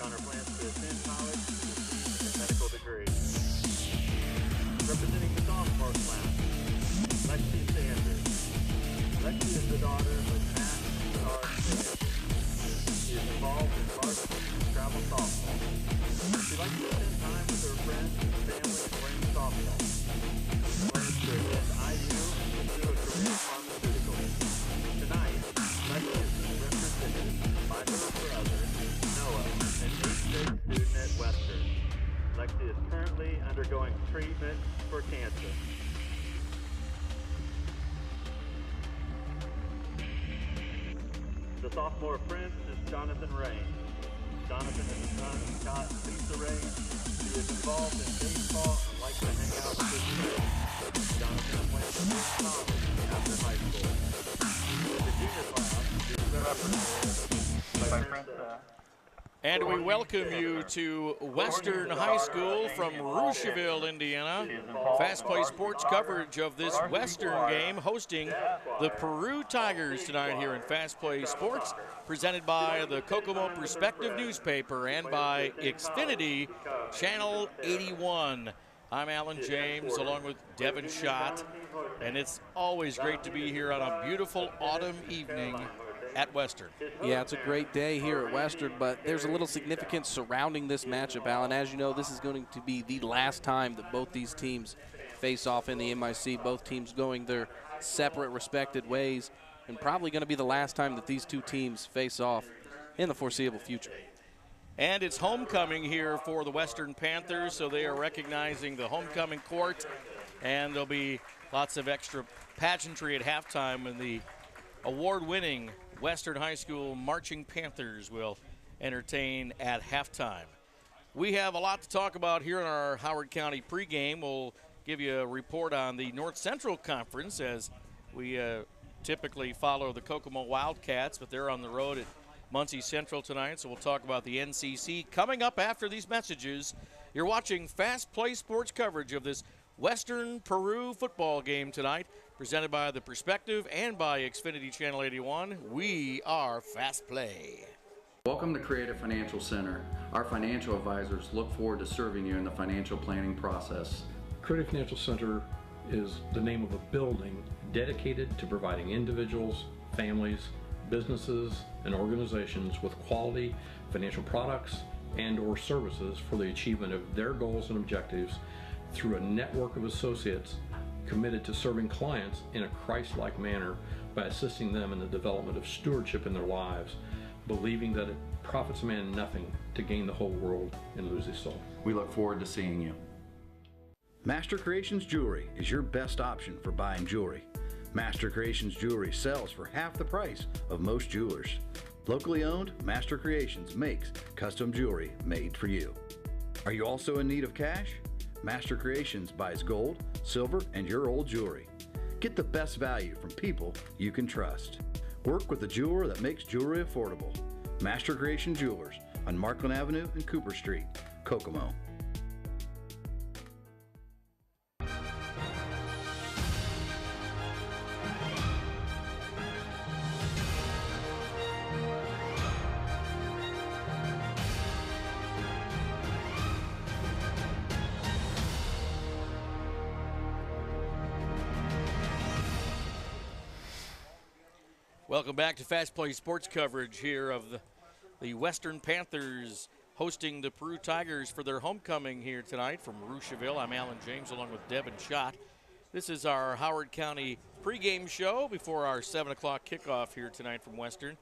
Connor plans to attend college to receive a medical degree. Representing the sophomore class, Lexi Sanders. Lexi is the daughter of Matt Star Sanders. She is involved in varsity travel softball. She likes to spend time with her friends and family playing softball. She plans to attend IU and pursue a career in pharmaceuticals. Tonight, Lexi is being represented by her brother, Noah, an 8th grade student at Western. Lexi is currently undergoing treatment for cancer. The sophomore prince is Jonathan Rain. Jonathan is the son of Scott and Lisa Rain. He is involved in baseball and likes to hang out with his friends. Jonathan plans to move to college after high school. The junior class is represented by Prince. And we welcome you to Western High School from Rocheville, Indiana. Fast Play Sports coverage of this Western game, hosting the Peru Tigers tonight here in Fast Play Sports, presented by the Kokomo Perspective newspaper and by Xfinity Channel 81. I'm Alan James along with Devin Schott, and it's always great to be here on a beautiful autumn evening at Western. Yeah, it's a great day here at Western, but there's a little significance surrounding this matchup, Alan. As you know, this is going to be the last time that both these teams face off in the MIC, both teams going their separate respected ways, and probably going to be the last time that these two teams face off in the foreseeable future. And it's homecoming here for the Western Panthers, so they are recognizing the homecoming court, and there'll be lots of extra pageantry at halftime when the award-winning Western High School Marching Panthers will entertain at halftime. We have a lot to talk about here in our Howard County pregame. We'll give you a report on the North Central Conference as we typically follow the Kokomo Wildcats, but they're on the road at Muncie Central tonight, so we'll talk about the NCC coming up after these messages. You're watching Fast Play Sports coverage of this Western Peru football game tonight, presented by The Perspective and by Xfinity Channel 81. We are Fast Play. Welcome to Creative Financial Center. Our financial advisors look forward to serving you in the financial planning process. Creative Financial Center is the name of a building dedicated to providing individuals, families, businesses, and organizations with quality financial products and or services for the achievement of their goals and objectives through a network of associates committed to serving clients in a Christ-like manner by assisting them in the development of stewardship in their lives, believing that it profits a man nothing to gain the whole world and lose his soul. We look forward to seeing you. Master Creations Jewelry is your best option for buying jewelry. Master Creations Jewelry sells for half the price of most jewelers. Locally owned, Master Creations makes custom jewelry made for you. Are you also in need of cash? Master Creations buys gold, silver, and your old jewelry. Get the best value from people you can trust. Work with a jeweler that makes jewelry affordable. Master Creation Jewelers on Markland Avenue and Cooper Street, Kokomo. Welcome back to Fast Play Sports coverage here of the Western Panthers hosting the Peru Tigers for their homecoming here tonight from Rocheville. I'm Alan James along with Devin Schott. This is our Howard County pregame show before our 7 o'clock kickoff here tonight from Western.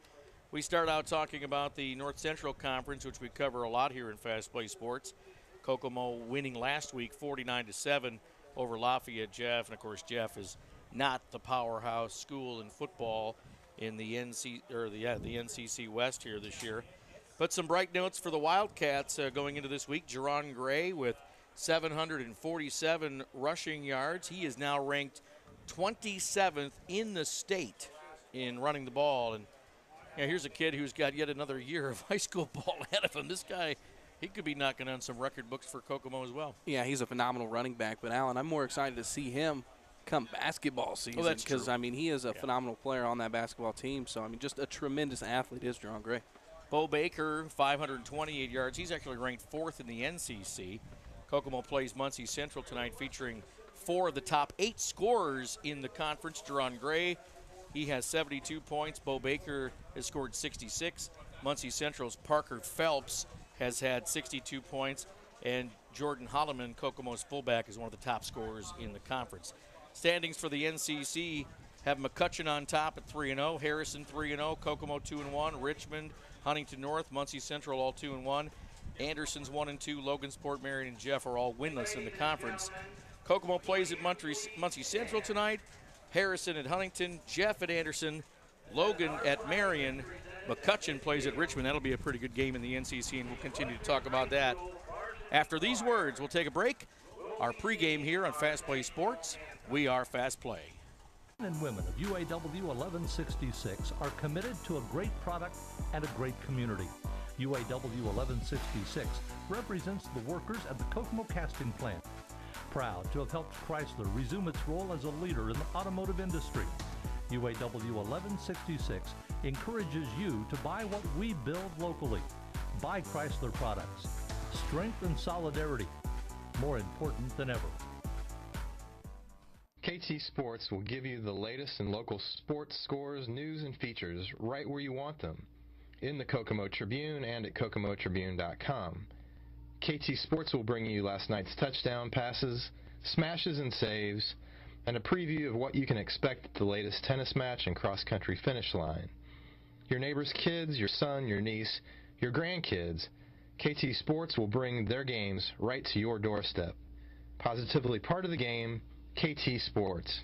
We start out talking about the North Central Conference, which we cover a lot here in Fast Play Sports. Kokomo winning last week 49-7 over Lafayette Jeff, and of course Jeff is not the powerhouse school in football in the NCC West here this year. But some bright notes for the Wildcats going into this week. Jerron Gray with 747 rushing yards. He is now ranked 27th in the state in running the ball. And here's a kid who's got yet another year of high school ball ahead of him. This guy, he could be knocking on some record books for Kokomo as well. Yeah, he's a phenomenal running back. But, Alan, I'm more excited to see him come basketball season. Oh, that's true. Because, I mean, he is a phenomenal player on that basketball team. So, I mean, just a tremendous athlete is Jerron Gray. Bo Baker, 528 yards. He's actually ranked 4th in the NCC. Kokomo plays Muncie Central tonight, featuring 4 of the top 8 scorers in the conference. Jerron Gray, he has 72 points. Bo Baker has scored 66. Muncie Central's Parker Phelps has had 62 points. And Jordan Holloman, Kokomo's fullback, is one of the top scorers in the conference. Standings for the NCC have McCutcheon on top at 3-0, Harrison 3-0, Kokomo 2-1, Richmond, Huntington North, Muncie Central all 2-1, Anderson's 1-2, Logansport, Marion, and Jeff are all winless in the conference. Kokomo plays at Muncie Central tonight, Harrison at Huntington, Jeff at Anderson, Logan at Marion, McCutcheon plays at Richmond. That'll be a pretty good game in the NCC, and we'll continue to talk about that. After these words, we'll take a break. Our pregame here on Fast Play Sports. We are Fast Play. Men and women of UAW 1166 are committed to a great product and a great community. UAW 1166 represents the workers at the Kokomo casting plant. Proud to have helped Chrysler resume its role as a leader in the automotive industry. UAW 1166 encourages you to buy what we build locally. Buy Chrysler products. Strength and solidarity, more important than ever. KT Sports will give you the latest in local sports scores, news, and features right where you want them, in the Kokomo Tribune and at kokomotribune.com. KT Sports will bring you last night's touchdown passes, smashes and saves, and a preview of what you can expect at the latest tennis match and cross-country finish line. Your neighbor's kids, your son, your niece, your grandkids, KT Sports will bring their games right to your doorstep. Positively part of the game, KT Sports.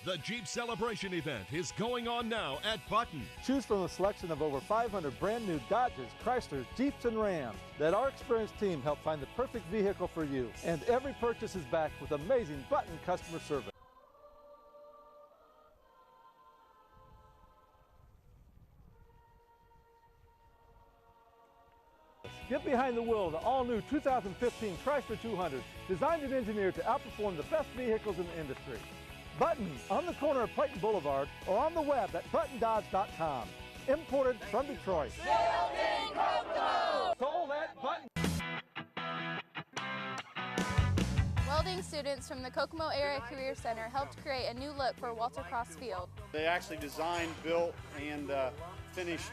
The Jeep Celebration event is going on now at Button. Choose from a selection of over 500 brand new Dodges, Chryslers, Jeeps, and Rams. Let our experienced team help find the perfect vehicle for you. And every purchase is backed with amazing Button customer service. Get behind the wheel of the all-new 2015 Chrysler 200, designed and engineered to outperform the best vehicles in the industry. Button, on the corner of Clayton Boulevard, or on the web at buttondodge.com. Imported from Detroit. Sold at Button. Welding students from the Kokomo Area Career Center helped create a new look for Walter Cross Field. They actually designed, built, and finished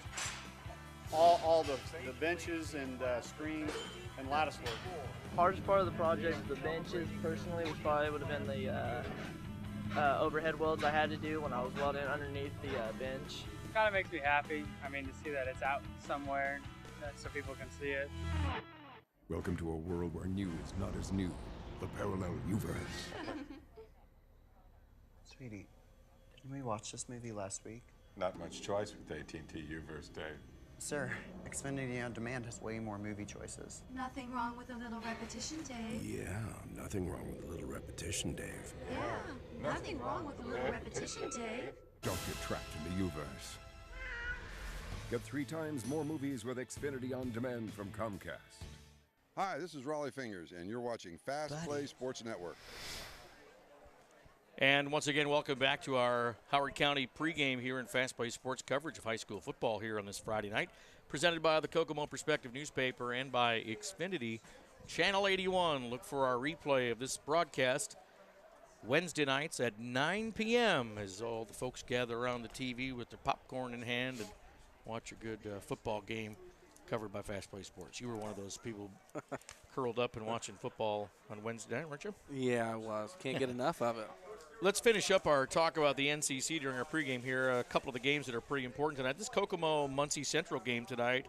all the benches and screens and lattice work. Hardest part of the project, the benches, personally, was probably would have been the overhead welds I had to do when I was welding underneath the bench. It kind of makes me happy. I mean, to see that it's out somewhere so people can see it. Welcome to a world where new is not as new. The parallel universe. Sweetie, didn't we watch this movie last week? Not much choice with AT&T U-verse, Dave. Sir, Xfinity On Demand has way more movie choices. Nothing wrong with a little repetition, Dave. Yeah, nothing wrong with a little repetition, Dave. Yeah, nothing wrong with a little repetition, Dave. Don't get trapped in the U-verse. Get 3 times more movies with Xfinity On Demand from Comcast. Hi, this is Raleigh Fingers, and you're watching Fast Play Sports Network. And once again, welcome back to our Howard County pregame here in Fast Play Sports coverage of high school football here on this Friday night, presented by the Kokomo Perspective newspaper and by Xfinity Channel 81. Look for our replay of this broadcast Wednesday nights at 9 p.m. as all the folks gather around the TV with their popcorn in hand and watch a good football game covered by Fast Play Sports. You were one of those people curled up and watching football on Wednesday night, weren't you? Yeah, I was. Can't get enough of it. Let's finish up our talk about the NCC during our pregame here. A couple of the games that are pretty important tonight. This Kokomo-Muncie Central game tonight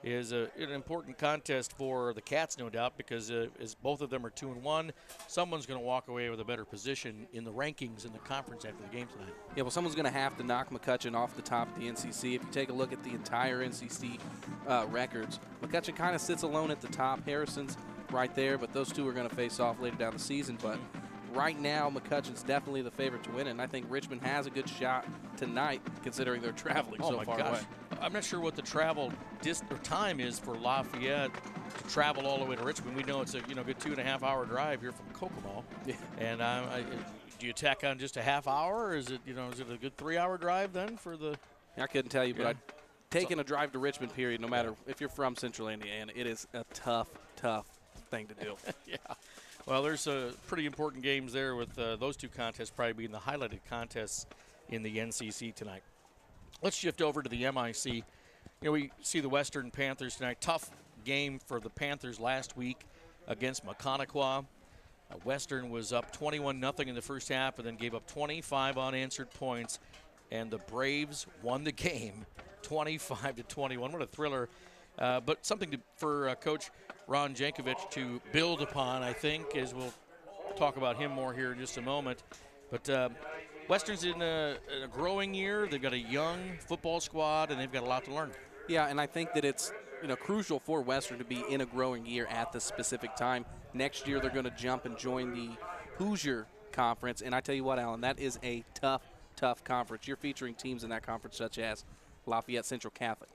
is an important contest for the Cats, no doubt, because as both of them are 2-1, someone's going to walk away with a better position in the rankings in the conference after the game tonight. Yeah, well, someone's going to have to knock McCutcheon off the top of the NCC. If you take a look at the entire NCC records, McCutcheon kind of sits alone at the top. Harrison's right there, but those two are going to face off later down the season. But right now, McCutcheon's definitely the favorite to win it, and I think Richmond has a good shot tonight, considering they're traveling so far away. I'm not sure what the travel time is for Lafayette to travel all the way to Richmond. We know it's a good 2.5-hour drive here from Kokomo. Yeah. And do you tack on just a half hour, or is it a good 3-hour drive then for the? I couldn't tell you, but taking a drive to Richmond, period, no matter if you're from Central Indiana, it is a tough thing to do. Yeah. Well, there's pretty important games there with those two contests probably being the highlighted contests in the NCC tonight. Let's shift over to the MIC. You know, we see the Western Panthers tonight. Tough game for the Panthers last week against Maconaquah. Western was up 21-0 in the first half and then gave up 25 unanswered points, and the Braves won the game 25-21. What a thriller. But something for Coach Ron Jankovic to build upon, I think, as we'll talk about him more here in just a moment. But Western's in a growing year. They've got a young football squad, and they've got a lot to learn. Yeah, and I think that it's crucial for Western to be in a growing year at this specific time. Next year, they're going to jump and join the Hoosier Conference, and I tell you what, Alan, that is a tough conference. You're featuring teams in that conference such as Lafayette Central Catholic,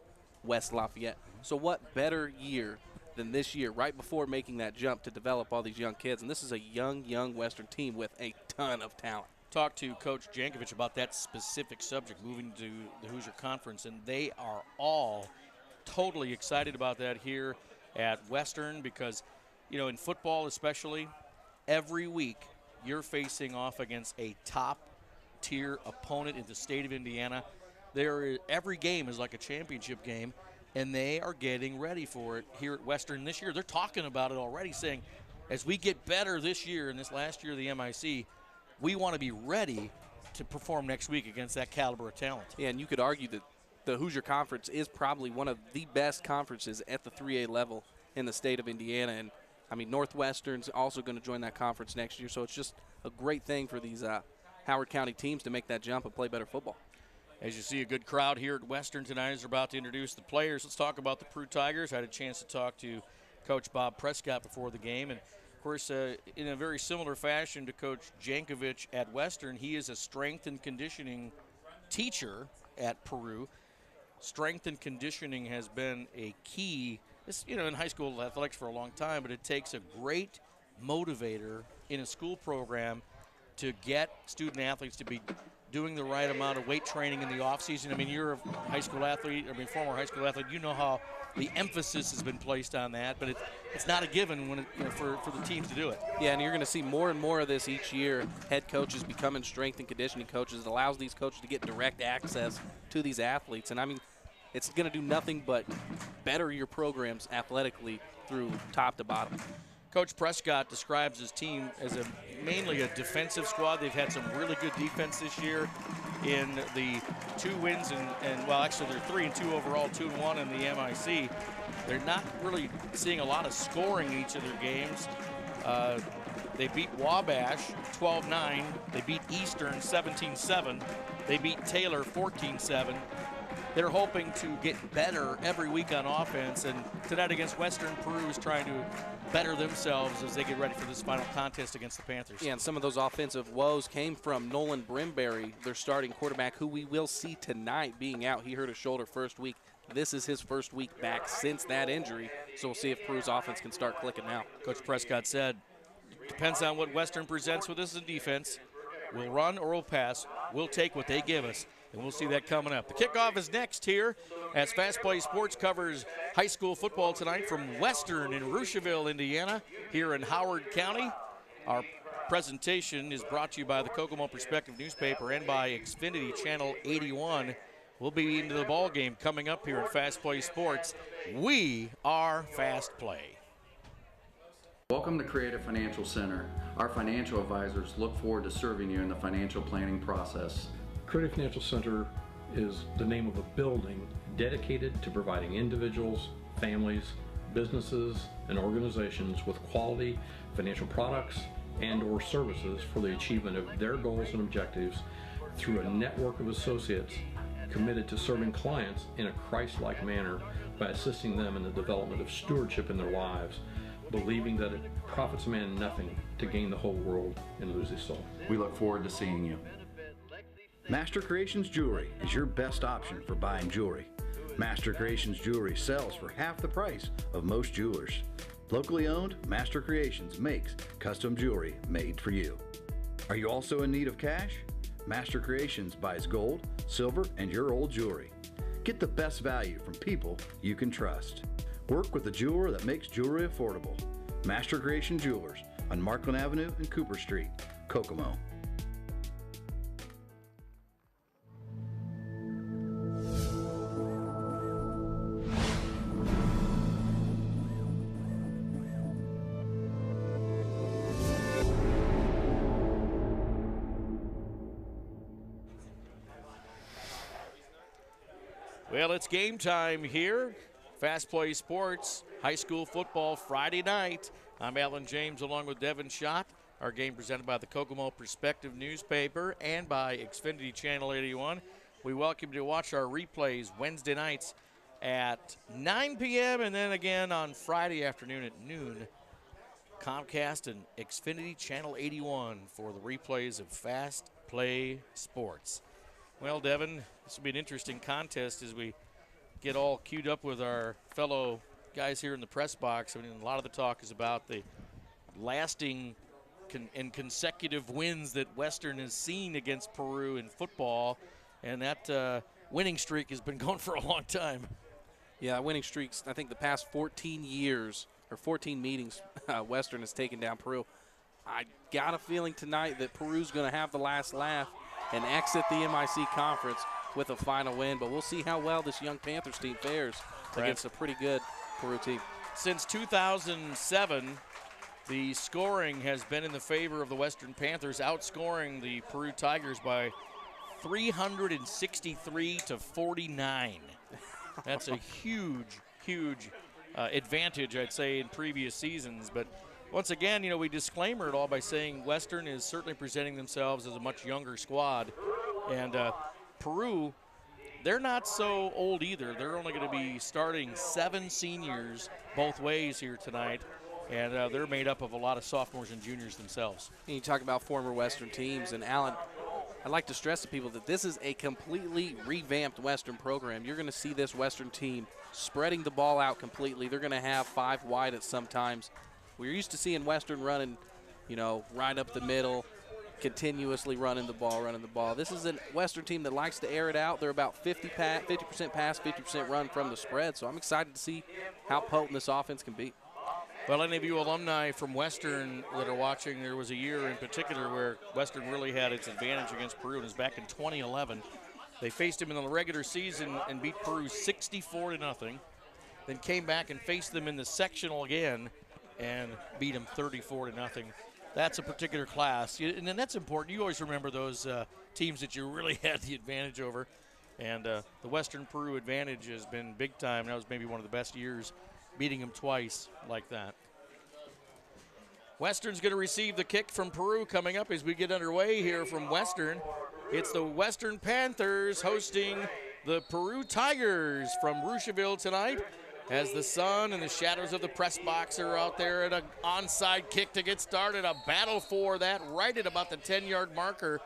West Lafayette. So what better year than this year, right before making that jump, to develop all these young kids? And this is a young Western team with a ton of talent. Talked to Coach Jankovic about that specific subject, moving to the Hoosier Conference, and they are all totally excited about that here at Western because, in football especially, every week you're facing off against a top-tier opponent in the state of Indiana. Every game is like a championship game, and they are getting ready for it here at Western this year. They're talking about it already, saying, as we get better this year and this last year of the MIC, we want to be ready to perform next week against that caliber of talent. Yeah, and you could argue that the Hoosier Conference is probably one of the best conferences at the 3A level in the state of Indiana. And, Northwestern's also going to join that conference next year. So it's just a great thing for these Howard County teams to make that jump and play better football. As you see, a good crowd here at Western tonight as they're about to introduce the players. Let's talk about the Peru Tigers. I had a chance to talk to Coach Bob Prescott before the game. And, of course, in a very similar fashion to Coach Jankovic at Western, he is a strength and conditioning teacher at Peru. Strength and conditioning has been a key, in high school athletics for a long time, but it takes a great motivator in a school program to get student athletes to be doing the right amount of weight training in the offseason. You're a high school athlete, former high school athlete. You know how the emphasis has been placed on that, but it's not a given when for the teams to do it. Yeah, and you're going to see more and more of this each year. Head coaches becoming strength and conditioning coaches. It allows these coaches to get direct access to these athletes. And, it's going to do nothing but better your programs athletically through top to bottom. Coach Prescott describes his team as mainly a defensive squad. They've had some really good defense this year in the 2 wins actually they're 3-2 overall, 2-1 in the MIC. They're not really seeing a lot of scoring in each of their games. They beat Wabash 12-9. They beat Eastern 17-7. They beat Taylor 14-7. They're hoping to get better every week on offense, and tonight against Western, Peru is trying to better themselves as they get ready for this final contest against the Panthers. Yeah, and some of those offensive woes came from Nolan Brimberry, their starting quarterback, who we will see tonight being out. He hurt his shoulder first week. This is his first week back since that injury, so we'll see if Peru's offense can start clicking now. Coach Prescott said, depends on what Western presents with us in defense. We'll run or we'll pass. We'll take what they give us. And we'll see that coming up. The kickoff is next here as Fast Play Sports covers high school football tonight from Western in Rushville, Indiana, here in Howard County. Our presentation is brought to you by the Kokomo Perspective newspaper and by Xfinity Channel 81. We'll be into the ball game coming up here at Fast Play Sports. We are Fast Play. Welcome to Creative Financial Center. Our financial advisors look forward to serving you in the financial planning process. Creative Financial Center is the name of a building dedicated to providing individuals, families, businesses, and organizations with quality financial products and/or services for the achievement of their goals and objectives through a network of associates committed to serving clients in a Christ-like manner by assisting them in the development of stewardship in their lives, believing that it profits a man nothing to gain the whole world and lose his soul. We look forward to seeing you. Master Creations Jewelry is your best option for buying jewelry. Master Creations Jewelry sells for half the price of most jewelers. Locally owned, Master Creations makes custom jewelry made for you. Are you also in need of cash? Master Creations buys gold, silver, and your old jewelry. Get the best value from people you can trust. Work with a jeweler that makes jewelry affordable. Master Creation Jewelers on Markland Avenue and Cooper Street, Kokomo. Well, it's game time here. Fast Play Sports, high school football Friday night. I'm Alan James along with Devin Schott. Our game presented by the Kokomo Perspective newspaper and by Xfinity Channel 81. We welcome you to watch our replays Wednesday nights at 9 p.m. and then again on Friday afternoon at noon. Comcast and Xfinity Channel 81 for the replays of Fast Play Sports. Well, Devin, this will be an interesting contest as we get all queued up with our fellow guys here in the press box. I mean, a lot of the talk is about the lasting and consecutive wins that Western has seen against Peru in football, and that winning streak has been going for a long time. Yeah, winning streaks, I think the past 14 years, or 14 meetings, Western has taken down Peru. I got a feeling tonight that Peru's going to have the last laugh and exit the MIC conference with a final win, but we'll see how well this young Panthers team fares against a pretty good Peru team. Since 2007, the scoring has been in the favor of the Western Panthers, outscoring the Peru Tigers by 363 to 49. That's a huge advantage, I'd say, in previous seasons. But once again, you know, we disclaimer it all by saying Western is certainly presenting themselves as a much younger squad. And Peru, they're not so old either. They're only going to be starting 7 seniors both ways here tonight. And they're made up of a lot of sophomores and juniors themselves. And you talk about former Western teams, and Alan, I'd like to stress to people that this is a completely revamped Western program. You're going to see this Western team spreading the ball out completely. They're going to have 5 wide at some times. We're used to seeing Western running, you know, right up the middle, continuously running the ball. This is a Western team that likes to air it out. They're about 50% pass, 50% run from the spread. So I'm excited to see how potent this offense can be. Well, any of you alumni from Western that are watching, there was a year in particular where Western really had its advantage against Peru. It was back in 2011. They faced them in the regular season and beat Peru 64-0. Then came back and faced them in the sectional again and beat them 34-0. That's a particular class. And then that's important. You always remember those teams that you really had the advantage over. And the Western Peru advantage has been big time. That was maybe one of the best years, beating them twice like that. Western's going to receive the kick from Peru coming up as we get underway here from Western. It's the Western Panthers hosting the Peru Tigers from Rocheville tonight, as the sun and the shadows of the press box are out there at an onside kick to get started. A battle for that right at about the 10-yard marker.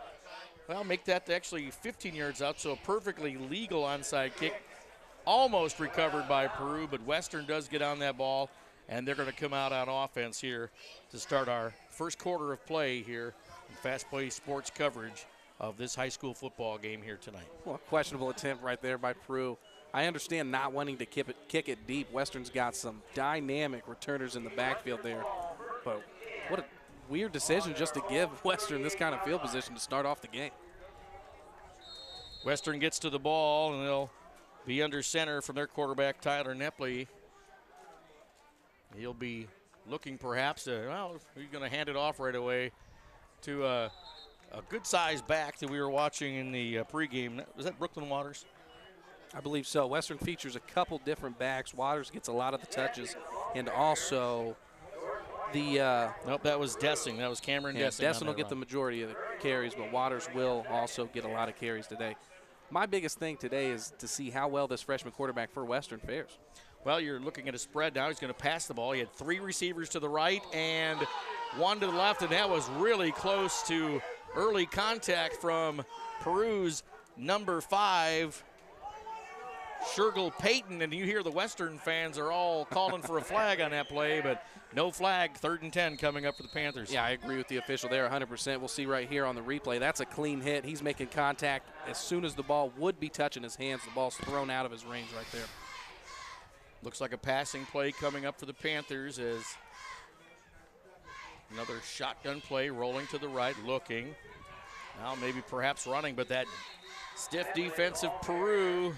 Well, make that actually 15 yards out, so a perfectly legal onside kick. Almost recovered by Peru, but Western does get on that ball, and they're going to come out on offense here to start our first quarter of play here in Fast Play Sports coverage of this high school football game here tonight. Well, a questionable attempt right there by Peru. I understand not wanting to kick it deep. Western's got some dynamic returners in the backfield there, but what a weird decision just to give Western this kind of field position to start off the game. Western gets to the ball, and they'll be under center from their quarterback, Tyler Nepley. He'll be looking perhaps to, well, he's going to hand it off right away to a good-sized back that we were watching in the pregame. Was that Brooklyn Waters? I believe so. Western features a couple different backs. Waters gets a lot of the touches, and also the nope, that was Dessing. That was Cameron Dessing. Dessing will get the majority of the carries, but Waters will also get a lot of carries today. My biggest thing today is to see how well this freshman quarterback for Western fares. Well, you're looking at a spread now. He's going to pass the ball. He had 3 receivers to the right and 1 to the left, and that was really close to early contact from Peru's number 5. Shergill Payton, and you hear the Western fans are all calling for a flag on that play, but no flag. 3rd and 10 coming up for the Panthers. Yeah, I agree with the official there 100%. We'll see right here on the replay. That's a clean hit. He's making contact as soon as the ball would be touching his hands. The ball's thrown out of his range right there. Looks like a passing play coming up for the Panthers as another shotgun play rolling to the right, looking. Now maybe perhaps running, but that stiff defensive Peru.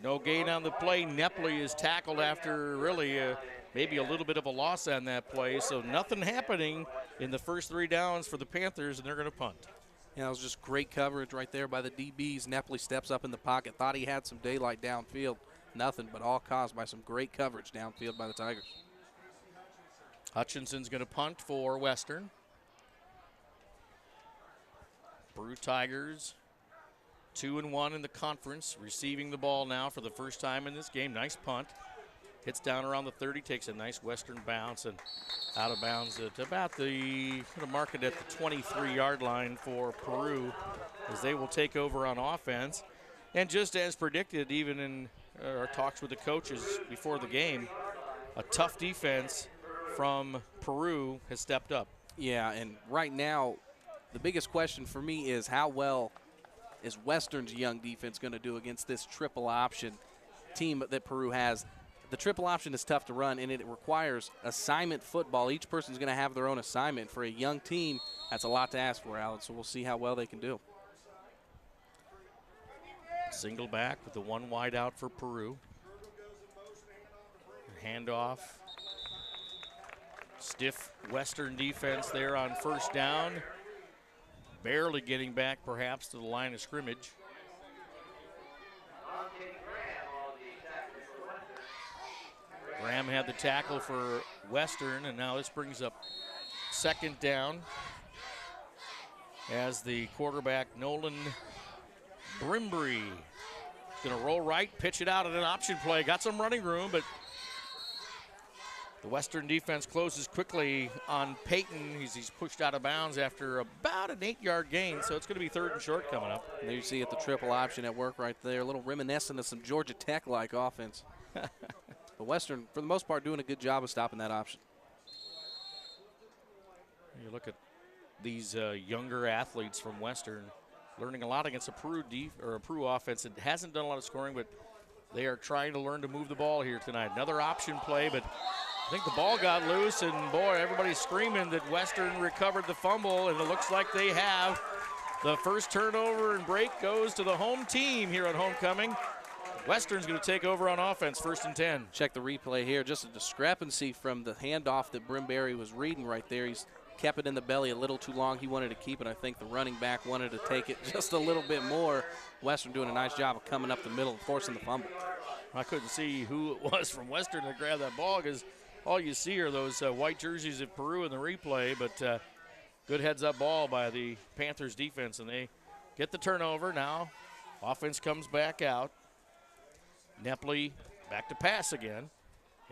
No gain on the play. Nepley is tackled after really maybe a little bit of a loss on that play. So nothing happening in the first 3 downs for the Panthers, and they're going to punt. Yeah, it was just great coverage right there by the DBs. Nepley steps up in the pocket, thought he had some daylight downfield. Nothing, but all caused by some great coverage downfield by the Tigers. Hutchinson's going to punt for Western. Peru Tigers 2-1 in the conference, receiving the ball now for the first time in this game. Nice punt. Hits down around the 30, takes a nice Western bounce and out of bounds at about the, going to mark it at the 23-yard line for Peru as they will take over on offense. And just as predicted, even in our talks with the coaches before the game, a tough defense from Peru has stepped up. Yeah, and right now, the biggest question for me is how well is Western's young defense going to do against this triple option team that Peru has? The triple option is tough to run, and it requires assignment football. Each person's going to have their own assignment. For a young team, that's a lot to ask for, Alan, so we'll see how well they can do. Single back with the 1 wide out for Peru. Handoff. Stiff Western defense there on first down. Barely getting back perhaps to the line of scrimmage. Graham had the tackle for Western, and now this brings up 2nd down as the quarterback Nolan Brimbry is going to roll right, pitch it out at an option play. Got some running room, but the Western defense closes quickly on Payton. He's pushed out of bounds after about an 8-yard gain, so it's going to be 3rd and short coming up. And there you see it, the triple option at work right there. A little reminiscent of some Georgia Tech-like offense. But Western, for the most part, doing a good job of stopping that option. You look at these younger athletes from Western, learning a lot against a Peru offense that hasn't done a lot of scoring, but they are trying to learn to move the ball here tonight. Another option play, but I think the ball got loose, and boy, everybody's screaming that Western recovered the fumble, and it looks like they have. The first turnover and break goes to the home team here at homecoming. Western's going to take over on offense, 1st and 10. Check the replay here. Just a discrepancy from the handoff that Brimberry was reading right there. He's kept it in the belly a little too long. He wanted to keep it. I think the running back wanted to take it just a little bit more. Western doing a nice job of coming up the middle and forcing the fumble. I couldn't see who it was from Western that grabbed that ball because all you see are those white jerseys of Peru in the replay, but good heads-up ball by the Panthers defense, and they get the turnover. Now offense comes back out. Nepley back to pass again.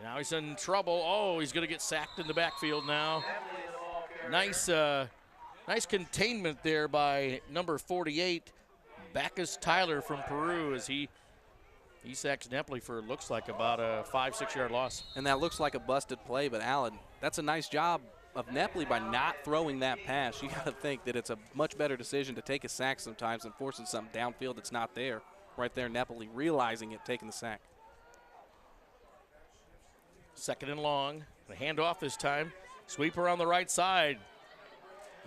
Now he's in trouble. Oh, he's going to get sacked in the backfield now. Nice containment there by number 48, Bacchus Tyler from Peru, as he sacks Nepley for, looks like, about a 5-6 yard loss. And that looks like a busted play, but Allen, that's a nice job of Nepley by not throwing that pass. You got to think that it's a much better decision to take a sack sometimes than forcing something downfield that's not there. Right there, Nepley realizing it, taking the sack. 2nd and long. The handoff this time. Sweeper on the right side.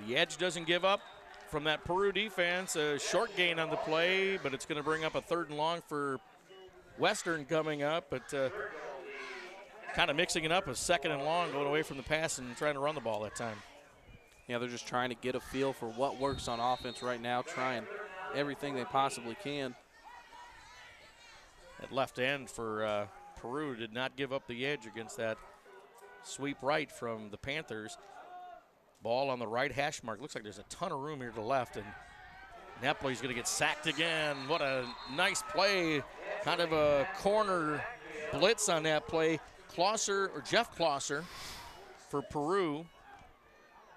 The edge doesn't give up from that Peru defense. A short gain on the play, but it's going to bring up a 3rd and long for Western coming up. But kind of mixing it up, a 2nd and long, going away from the pass and trying to run the ball that time. Yeah, they're just trying to get a feel for what works on offense right now, trying everything they possibly can. At left end for Peru did not give up the edge against that sweep right from the Panthers. Ball on the right hash mark. Looks like there's a ton of room here to the left, and Nepley's going to get sacked again. What a nice play. Kind of a corner blitz on that play. Jeff Klosser for Peru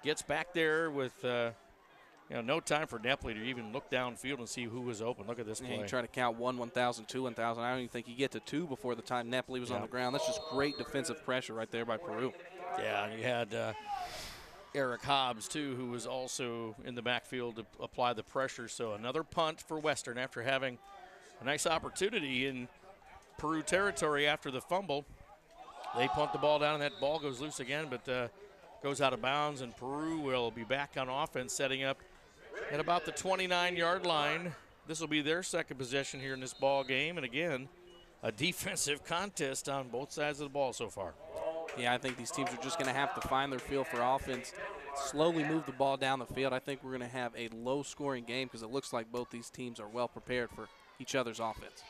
gets back there with no time for Nepley to even look downfield and see who was open. Look at this play. You try to count 1,000, 2, 1,000. I don't even think you get to 2 before the time Nepley was on the ground. That's just great defensive pressure right there by Peru. Yeah, and you had Eric Hobbs, too, who was also in the backfield to apply the pressure. So another punt for Western after having a nice opportunity in Peru territory after the fumble. They punt the ball down, and that ball goes loose again, but goes out of bounds, and Peru will be back on offense, setting up at about the 29-yard line. This will be their second possession here in this ball game, and again, a defensive contest on both sides of the ball so far. Yeah, I think these teams are just going to have to find their feel for offense, slowly move the ball down the field. I think we're going to have a low-scoring game because it looks like both these teams are well prepared for each other's offense.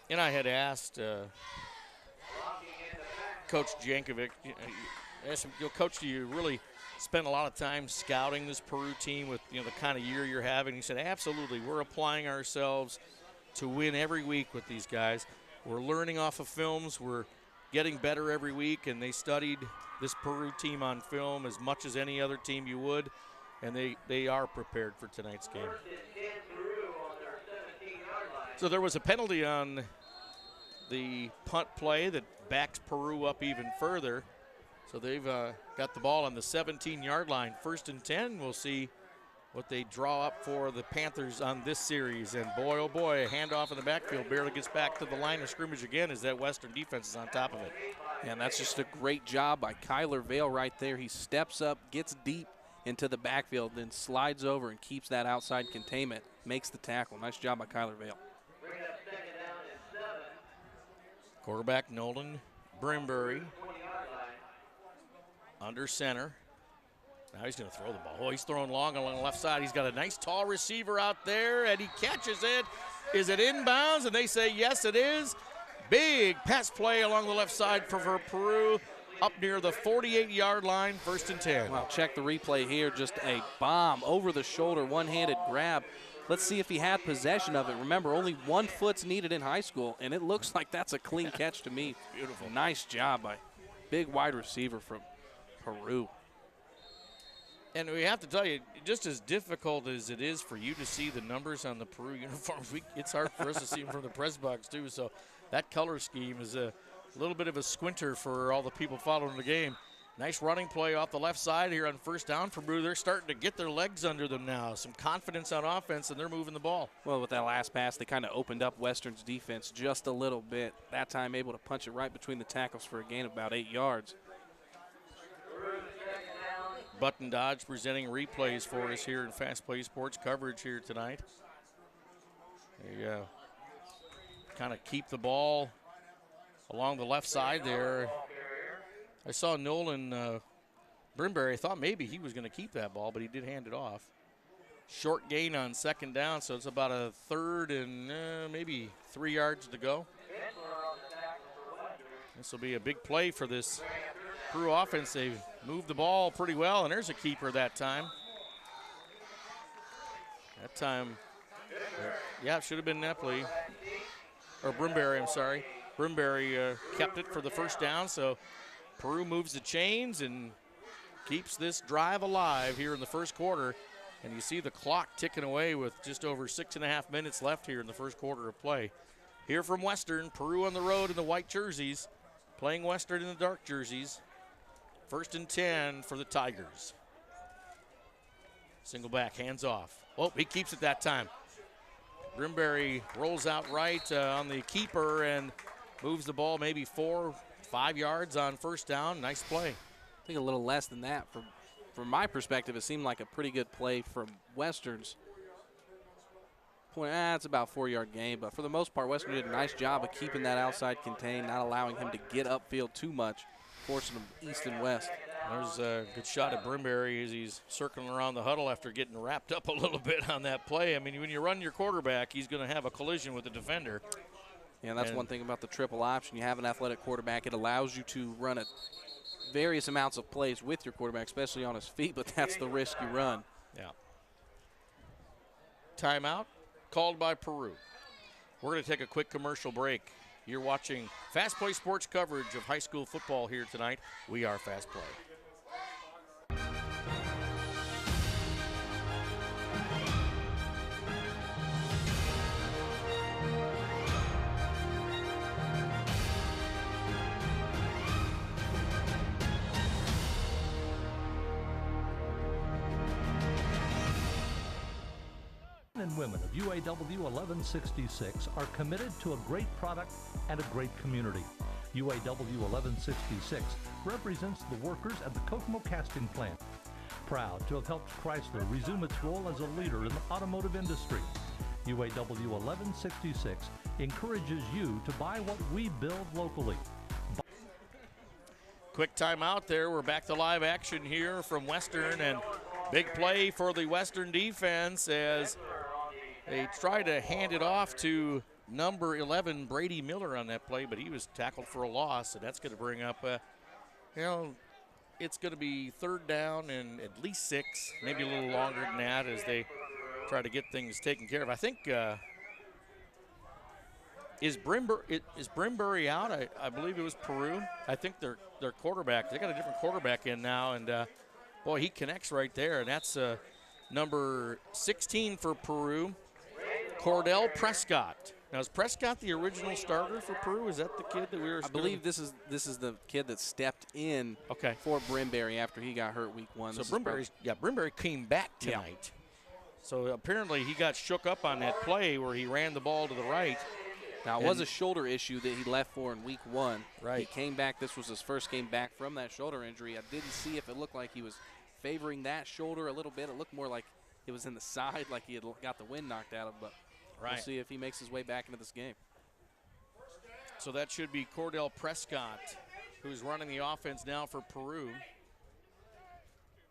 And I had asked Coach Jankovic, I asked him, Coach, do you really spend a lot of time scouting this Peru team with the kind of year you're having? He said, absolutely. We're applying ourselves to win every week with these guys. We're learning off of films. We're getting better every week, and they studied this Peru team on film as much as any other team you would, and they are prepared for tonight's game. So there was a penalty on the punt play that backs Peru up even further. So they've got the ball on the 17-yard line. 1st and 10. We'll see what they draw up for the Panthers on this series. And boy, oh boy, a handoff in the backfield barely gets back to the line of scrimmage again as that Western defense is on top of it. And that's just a great job by Kyler Vale right there. He steps up, gets deep into the backfield, then slides over and keeps that outside containment, makes the tackle. Nice job by Kyler Vale. Quarterback Nolan Brimbury under center. Now he's going to throw the ball. Oh, he's throwing long along the left side. He's got a nice tall receiver out there, and he catches it. Is it inbounds? And they say, yes, it is. Big pass play along the left side for Peru up near the 48-yard line, 1st and 10. Well, check the replay here. Just a bomb over the shoulder, one-handed grab. Let's see if he had possession of it. Remember, only 1 foot's needed in high school, and it looks like that's a clean catch to me. Beautiful. Nice job by big wide receiver from Peru. And we have to tell you, just as difficult as it is for you to see the numbers on the Peru uniforms, it's hard for us to see them from the press box, too. So that color scheme is a little bit of a squinter for all the people following the game. Nice running play off the left side here on 1st down for Peru. They're starting to get their legs under them now. Some confidence on offense, and they're moving the ball. Well, with that last pass, they kind of opened up Western's defense just a little bit. That time able to punch it right between the tackles for a gain of about 8 yards. Button Dodge presenting replays for us here in Fast Play Sports coverage here tonight. They kind of keep the ball along the left side there. I saw Nolan Brimbury. I thought maybe he was going to keep that ball, but he did hand it off. Short gain on 2nd down, so it's about a 3rd and maybe 3 yards to go. This will be a big play for this Peru offense. They've moved the ball pretty well, and there's a keeper that time. That time, yeah, it should have been Nepley. Or Brimbury, I'm sorry. Brimbury kept it for the 1st down, so Peru moves the chains and keeps this drive alive here in the 1st quarter. And you see the clock ticking away with just over 6.5 minutes left here in the 1st quarter of play. Here from Western, Peru on the road in the white jerseys, playing Western in the dark jerseys. 1st and 10 for the Tigers. Single back, hands off. Oh, he keeps it that time. Brimbury rolls out right on the keeper and moves the ball maybe 4-5 yards on 1st down. Nice play. I think a little less than that. From my perspective, it seemed like a pretty good play from Western's point. It's about a 4-yard gain, but for the most part, Western did a nice job of keeping that outside contained, not allowing him to get upfield too much, forcing him east and west. There's a good shot at Brimbury as he's circling around the huddle after getting wrapped up a little bit on that play. I mean, when you run your quarterback, he's going to have a collision with the defender. Yeah, that's one thing about the triple option. You have an athletic quarterback. It allows you to run various amounts of plays with your quarterback, especially on his feet, but that's the risk you run. Yeah. Timeout called by Peru. We're going to take a quick commercial break. You're watching Fast Play Sports coverage of high school football here tonight. We are Fast Play. women of UAW 1166 are committed to a great product and a great community. UAW 1166 represents the workers at the Kokomo casting plant. Proud to have helped Chrysler resume its role as a leader in the automotive industry. UAW 1166 encourages you to buy what we build locally. Quick timeout there. We're back to live action here from Western, and big play for the Western defense as they try to hand it off to number 11, Brady Miller, on that play, but he was tackled for a loss, and that's going to bring up, it's going to be third down and at least 6, maybe a little longer than that as they try to get things taken care of. I think, is Brimbury out? I believe it was Peru. I think their quarterback, they got a different quarterback in now, and boy, he connects right there, and that's number 16 for Peru, Cordell Prescott. Now, is Prescott the original starter for Peru? Is that the kid that we were? I believe this is the kid that stepped in for Brimbury after he got hurt week 1. So Brimbury came back tonight. Yeah. So apparently he got shook up on that play where he ran the ball to the right. Now, it was a shoulder issue that he left for in week 1. Right. He came back. This was his first game back from that shoulder injury. I didn't see if it looked like he was favoring that shoulder a little bit. It looked more like it was in the side, like he had got the wind knocked out of him. But we'll see if he makes his way back into this game. So that should be Cordell Prescott, who's running the offense now for Peru.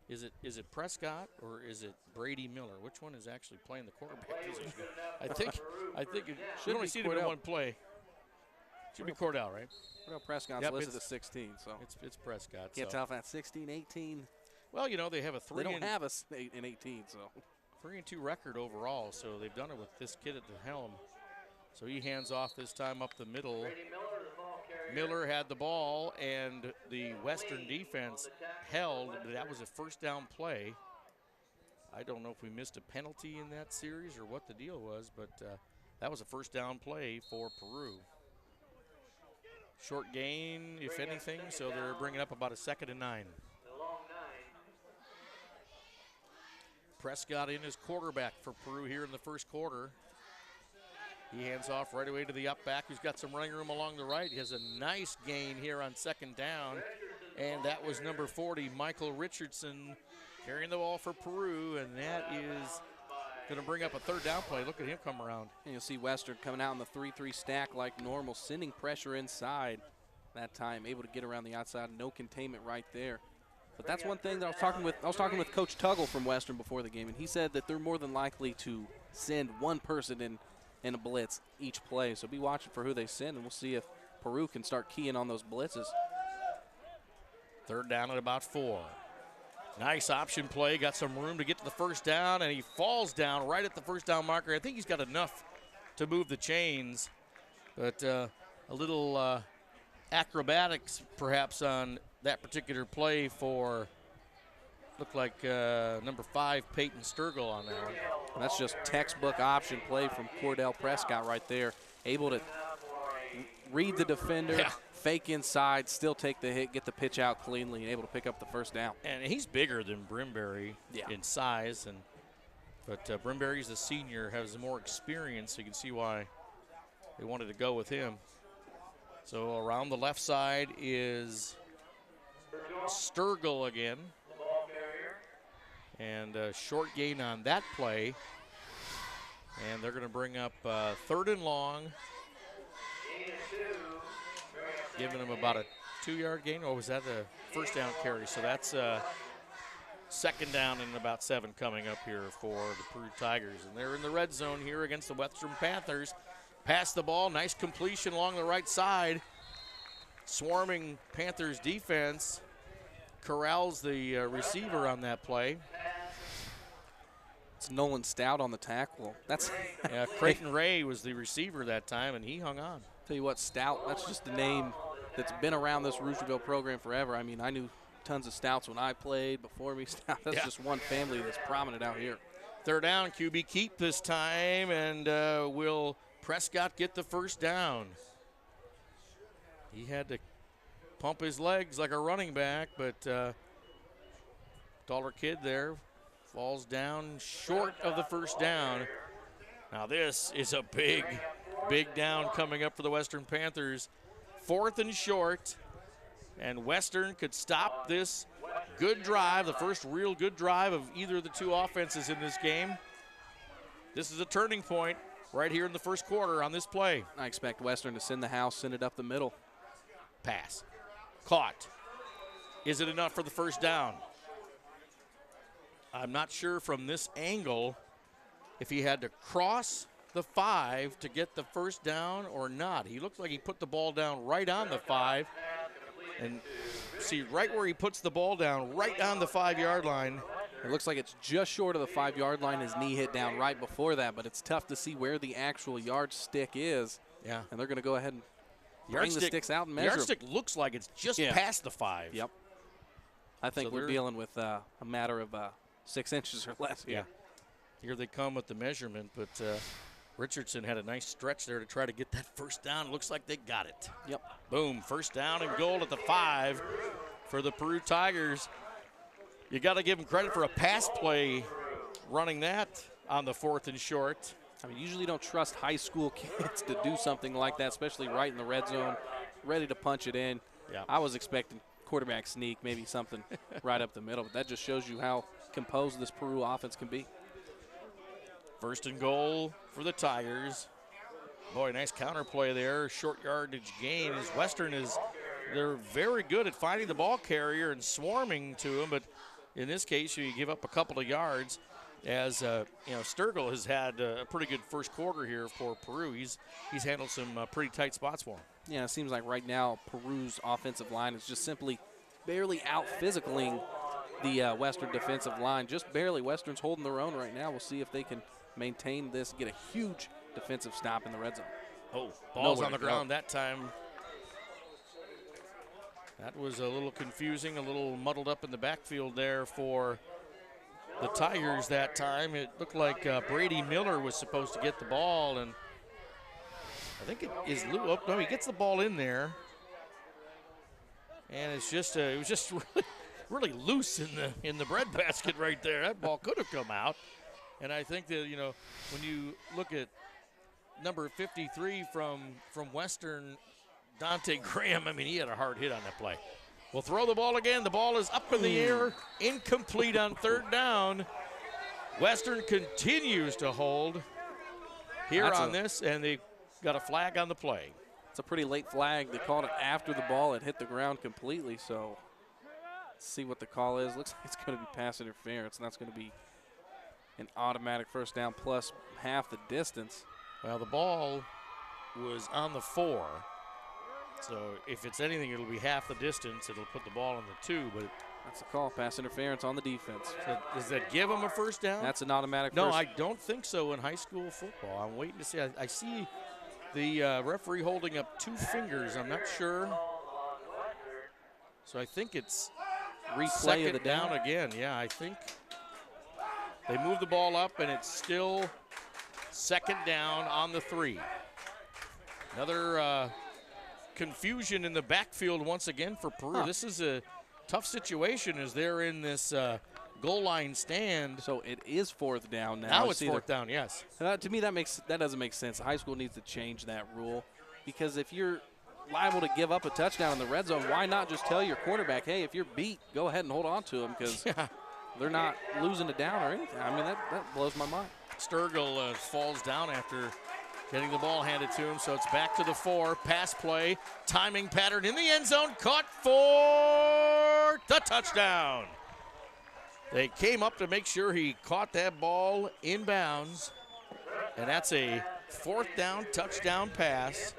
Is it Prescott or is it Brady Miller? Which one is actually playing the quarterback position? I think it should be seen in one play. Should be Cordell, right? Cordell Prescott's listed at 16, so it's Prescott. Can't tell if that's 16, 18. Well, they have a 3. They don't have an 18, so 3-2 record overall. So they've done it with this kid at the helm. So he hands off this time up the middle. Miller had the ball, and the Western defense held. That was a first down play. I don't know if we missed a penalty in that series or what the deal was, but that was a first down play for Peru. Short gain, if anything, so they're bringing up about a 2nd and 9. Prescott in as quarterback for Peru here in the first quarter. He hands off right away to the up back, who's got some running room along the right. He has a nice gain here on 2nd down, and that was number 40, Michael Richardson, carrying the ball for Peru, and that is going to bring up a 3rd down play. Look at him come around. And you'll see Western coming out in the 3-3 stack like normal, sending pressure inside that time, able to get around the outside, no containment right there. But that's one thing that I was talking with Coach Tuggle from Western before the game, and he said that they're more than likely to send one person in a blitz each play. So be watching for who they send, and we'll see if Peru can start keying on those blitzes. 3rd down at about 4. Nice option play, got some room to get to the first down, and he falls down right at the first down marker. I think he's got enough to move the chains, but a little acrobatics perhaps on that particular play for, looked like number 5, Peyton Sturgill on that one. That's just textbook option play from Cordell Prescott right there. Able to read the defender, fake inside, still take the hit, get the pitch out cleanly, and able to pick up the first down. And he's bigger than Brimbury in size, but Brimbury's the senior, has more experience, so you can see why they wanted to go with him. So around the left side is Sturgill again. And a short gain on that play. And they're going to bring up 3rd and long. Giving them about a 2-yard gain. Or was that a first down carry? So that's 2nd down and about 7 coming up here for the Peru Tigers. And they're in the red zone here against the Western Panthers. Pass the ball. Nice completion along the right side. Swarming Panthers defense corrals the receiver on that play. It's Nolan Stout on the tackle. Creighton Ray was the receiver that time, and he hung on. Tell you what, Stout, that's just a name that's been around this Roosterville program forever. I mean, I knew tons of Stouts when I played. Before me, Stout, that's just one family that's prominent out here. 3rd down, QB keep this time, and will Prescott get the first down? He had to pump his legs like a running back, but taller kid there falls down short of the first down. Now this is a big, big down coming up for the Western Panthers. 4th and short, and Western could stop this good drive, the first real good drive of either of the two offenses in this game. This is a turning point right here in the first quarter on this play. I expect Western to send the house, send it up the middle. Pass. Caught. Is it enough for the first down? I'm not sure from this angle if he had to cross the 5 to get the first down or not. He looked like he put the ball down right on the 5. And see, right where he puts the ball down, right on the 5-yard line. It looks like it's just short of the 5-yard line. His knee hit down right before that, but it's tough to see where the actual yardstick is. Yeah. And they're going to go ahead and bring the sticks out and measure. The yardstick looks like it's just past the 5. Yep. I think we're dealing with a matter of 6 inches or less here. Yeah. Here they come with the measurement, but Richardson had a nice stretch there to try to get that first down. Looks like they got it. Yep. Boom, first down and goal at the 5 for the Peru Tigers. You got to give them credit for a pass play running that on the 4th and short. I mean, usually don't trust high school kids to do something like that, especially right in the red zone, ready to punch it in. Yeah. I was expecting quarterback sneak, maybe something right up the middle, but that just shows you how composed this Peru offense can be. First and goal for the Tigers. Boy, nice counter play there. Short yardage gain. As Western they're very good at finding the ball carrier and swarming to him, but in this case, you give up a couple of yards. As Sturgill has had a pretty good first quarter here for Peru. He's handled some pretty tight spots for him. Yeah, it seems like right now Peru's offensive line is just simply barely out-physicaling the Western defensive line. Just barely. Western's holding their own right now. We'll see if they can maintain this, get a huge defensive stop in the red zone. Oh, ball's on the ground that time. That was a little confusing, a little muddled up in the backfield there for the Tigers that time. It looked like Brady Miller was supposed to get the ball, and I think it is Lou. Oh, no, he gets the ball in there, and it's just it was just really loose in the breadbasket right there. That ball could have come out, and I think that when you look at number 53 from Western, Dante Graham, I mean, he had a hard hit on that play. We'll throw the ball again. The ball is up in the air, incomplete on 3rd down. Western continues to hold here on this, and they got a flag on the play. It's a pretty late flag. They called it after the ball had hit the ground completely, so let's see what the call is. Looks like it's going to be pass interference, and that's going to be an automatic first down plus half the distance. Well, the ball was on the 4. So if it's anything, it'll be half the distance. It'll put the ball on the 2, but that's the call. Pass interference on the defense. So does that give them a first down? That's an automatic No, first. I don't think so in high school football. I'm waiting to see. I see the referee holding up 2 fingers. I'm not sure. So I think it's replay of the down again. Yeah, I think they move the ball up, and it's still 2nd down on the 3. Another confusion in the backfield once again for Peru. This is a tough situation as they're in this goal line stand. So it is 4th down now. Now it's 4th down, yes. To me, that doesn't make sense. High school needs to change that rule, because if you're liable to give up a touchdown in the red zone, why not just tell your quarterback, hey, if you're beat, go ahead and hold on to him, because they're not losing a down or anything. I mean, that blows my mind. Sturgill falls down after getting the ball handed to him, so it's back to the 4. Pass play, timing pattern in the end zone, caught for the touchdown. They came up to make sure he caught that ball in bounds, and that's a 4th down touchdown pass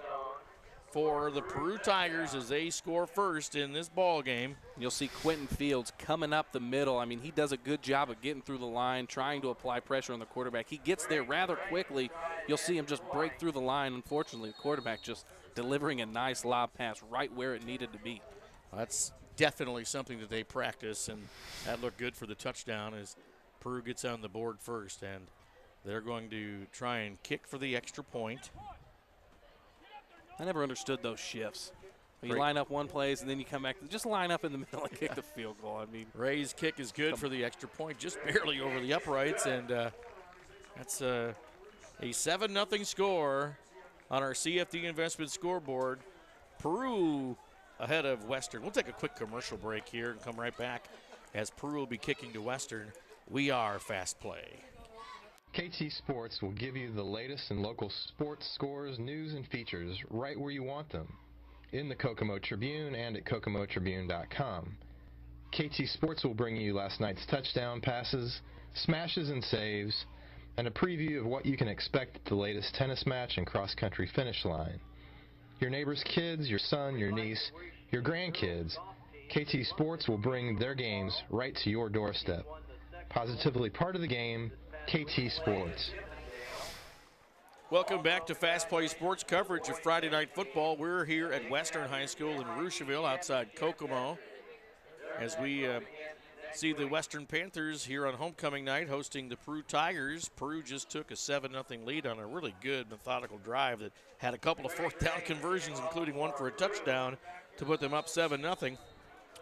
for the Peru Tigers as they score first in this ball game. You'll see Quentin Fields coming up the middle. I mean, he does a good job of getting through the line, trying to apply pressure on the quarterback. He gets there rather quickly. You'll see him just break through the line. Unfortunately, the quarterback just delivering a nice lob pass right where it needed to be. That's definitely something that they practice, and that looked good for the touchdown as Peru gets on the board first, and they're going to try and kick for the extra point. I never understood those shifts. You line up one place and then you come back. Just line up in the middle and kick the field goal. I mean, Ray's kick is good for the extra point, just barely over the uprights, and that's A 7-0 score on our CFD Investment scoreboard. Peru ahead of Western. We'll take a quick commercial break here and come right back as Peru will be kicking to Western. We are Fast Play. KT Sports will give you the latest in local sports scores, news, and features right where you want them, in the Kokomo Tribune and at kokomotribune.com. KT Sports will bring you last night's touchdown passes, smashes and saves, and a preview of what you can expect at the latest tennis match and cross-country finish line. Your neighbor's kids, your son, your niece, your grandkids, KT Sports will bring their games right to your doorstep. Positively part of the game, KT Sports. Welcome back to Fast Play Sports coverage of Friday Night Football. We're here at Western High School in Rocheville outside Kokomo as we see the Western Panthers here on homecoming night hosting the Peru Tigers. Peru just took a 7-0 lead on a really good methodical drive that had a couple of fourth down conversions, including one for a touchdown, to put them up 7-0.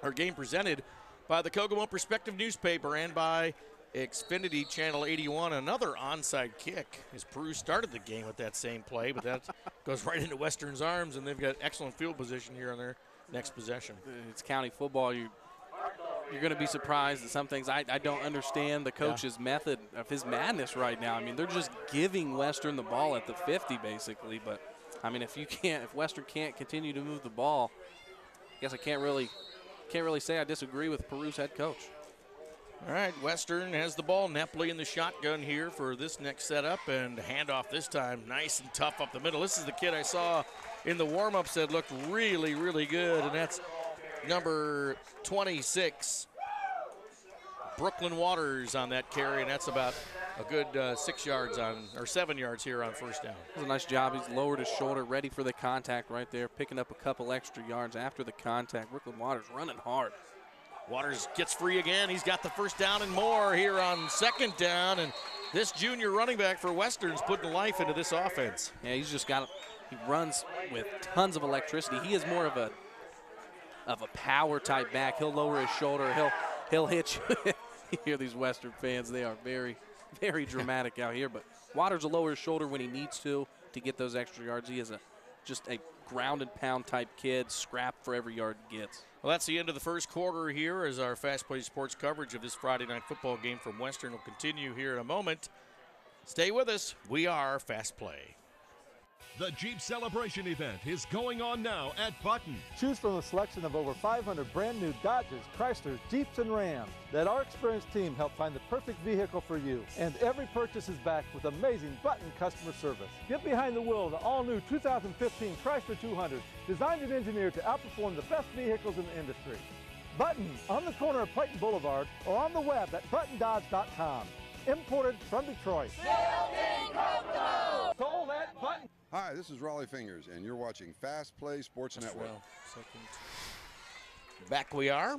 Our game presented by the Kokomo Perspective newspaper and by Xfinity Channel 81, another onside kick as Peru started the game with that same play, but that goes right into Western's arms, and they've got excellent field position here on their next possession. It's county football. You're going to be surprised at some things. I don't understand the coach's method of his madness right now. I mean, they're just giving Western the ball at the 50 basically, but I mean, if Western can't continue to move the ball, I guess I can't really say I disagree with Peru's head coach. All right, Western has the ball. Nepley in the shotgun here for this next setup, and handoff this time nice and tough up the middle. This is the kid I saw in the warm-ups that looked really, really good, and that's number 26, Brooklyn Waters, on that carry, and that's about a good 7 yards here on first down. That was a nice job. He's lowered his shoulder, ready for the contact right there, picking up a couple extra yards after the contact. Brooklyn Waters running hard. He gets free again. He's got the first down and more here on second down, and this junior running back for Western's putting life into this offense. Yeah, he runs with tons of electricity. He is more of a power type back. He'll lower his shoulder. He'll hit you. You hear these Western fans, they are very, very dramatic out here, but Waters will lower his shoulder when he needs to get those extra yards. He is just a ground and pound type kid, scrap for every yard he gets. Well, that's the end of the first quarter here as our Fast Play Sports coverage of this Friday night football game from Western will continue here in a moment. Stay with us. We are Fast Play. The Jeep Celebration event is going on now at Button. Choose from a selection of over 500 brand new Dodges, Chryslers, Jeeps, and Rams. Let our experienced team help find the perfect vehicle for you. And every purchase is backed with amazing Button customer service. Get behind the wheel of the all-new 2015 Chrysler 200, designed and engineered to outperform the best vehicles in the industry. Button, on the corner of Playton Boulevard, or on the web at buttondodge.com. Imported from Detroit. Sold at Button. Hi, this is Raleigh Fingers, and you're watching Fast Play Sports Network. Back we are.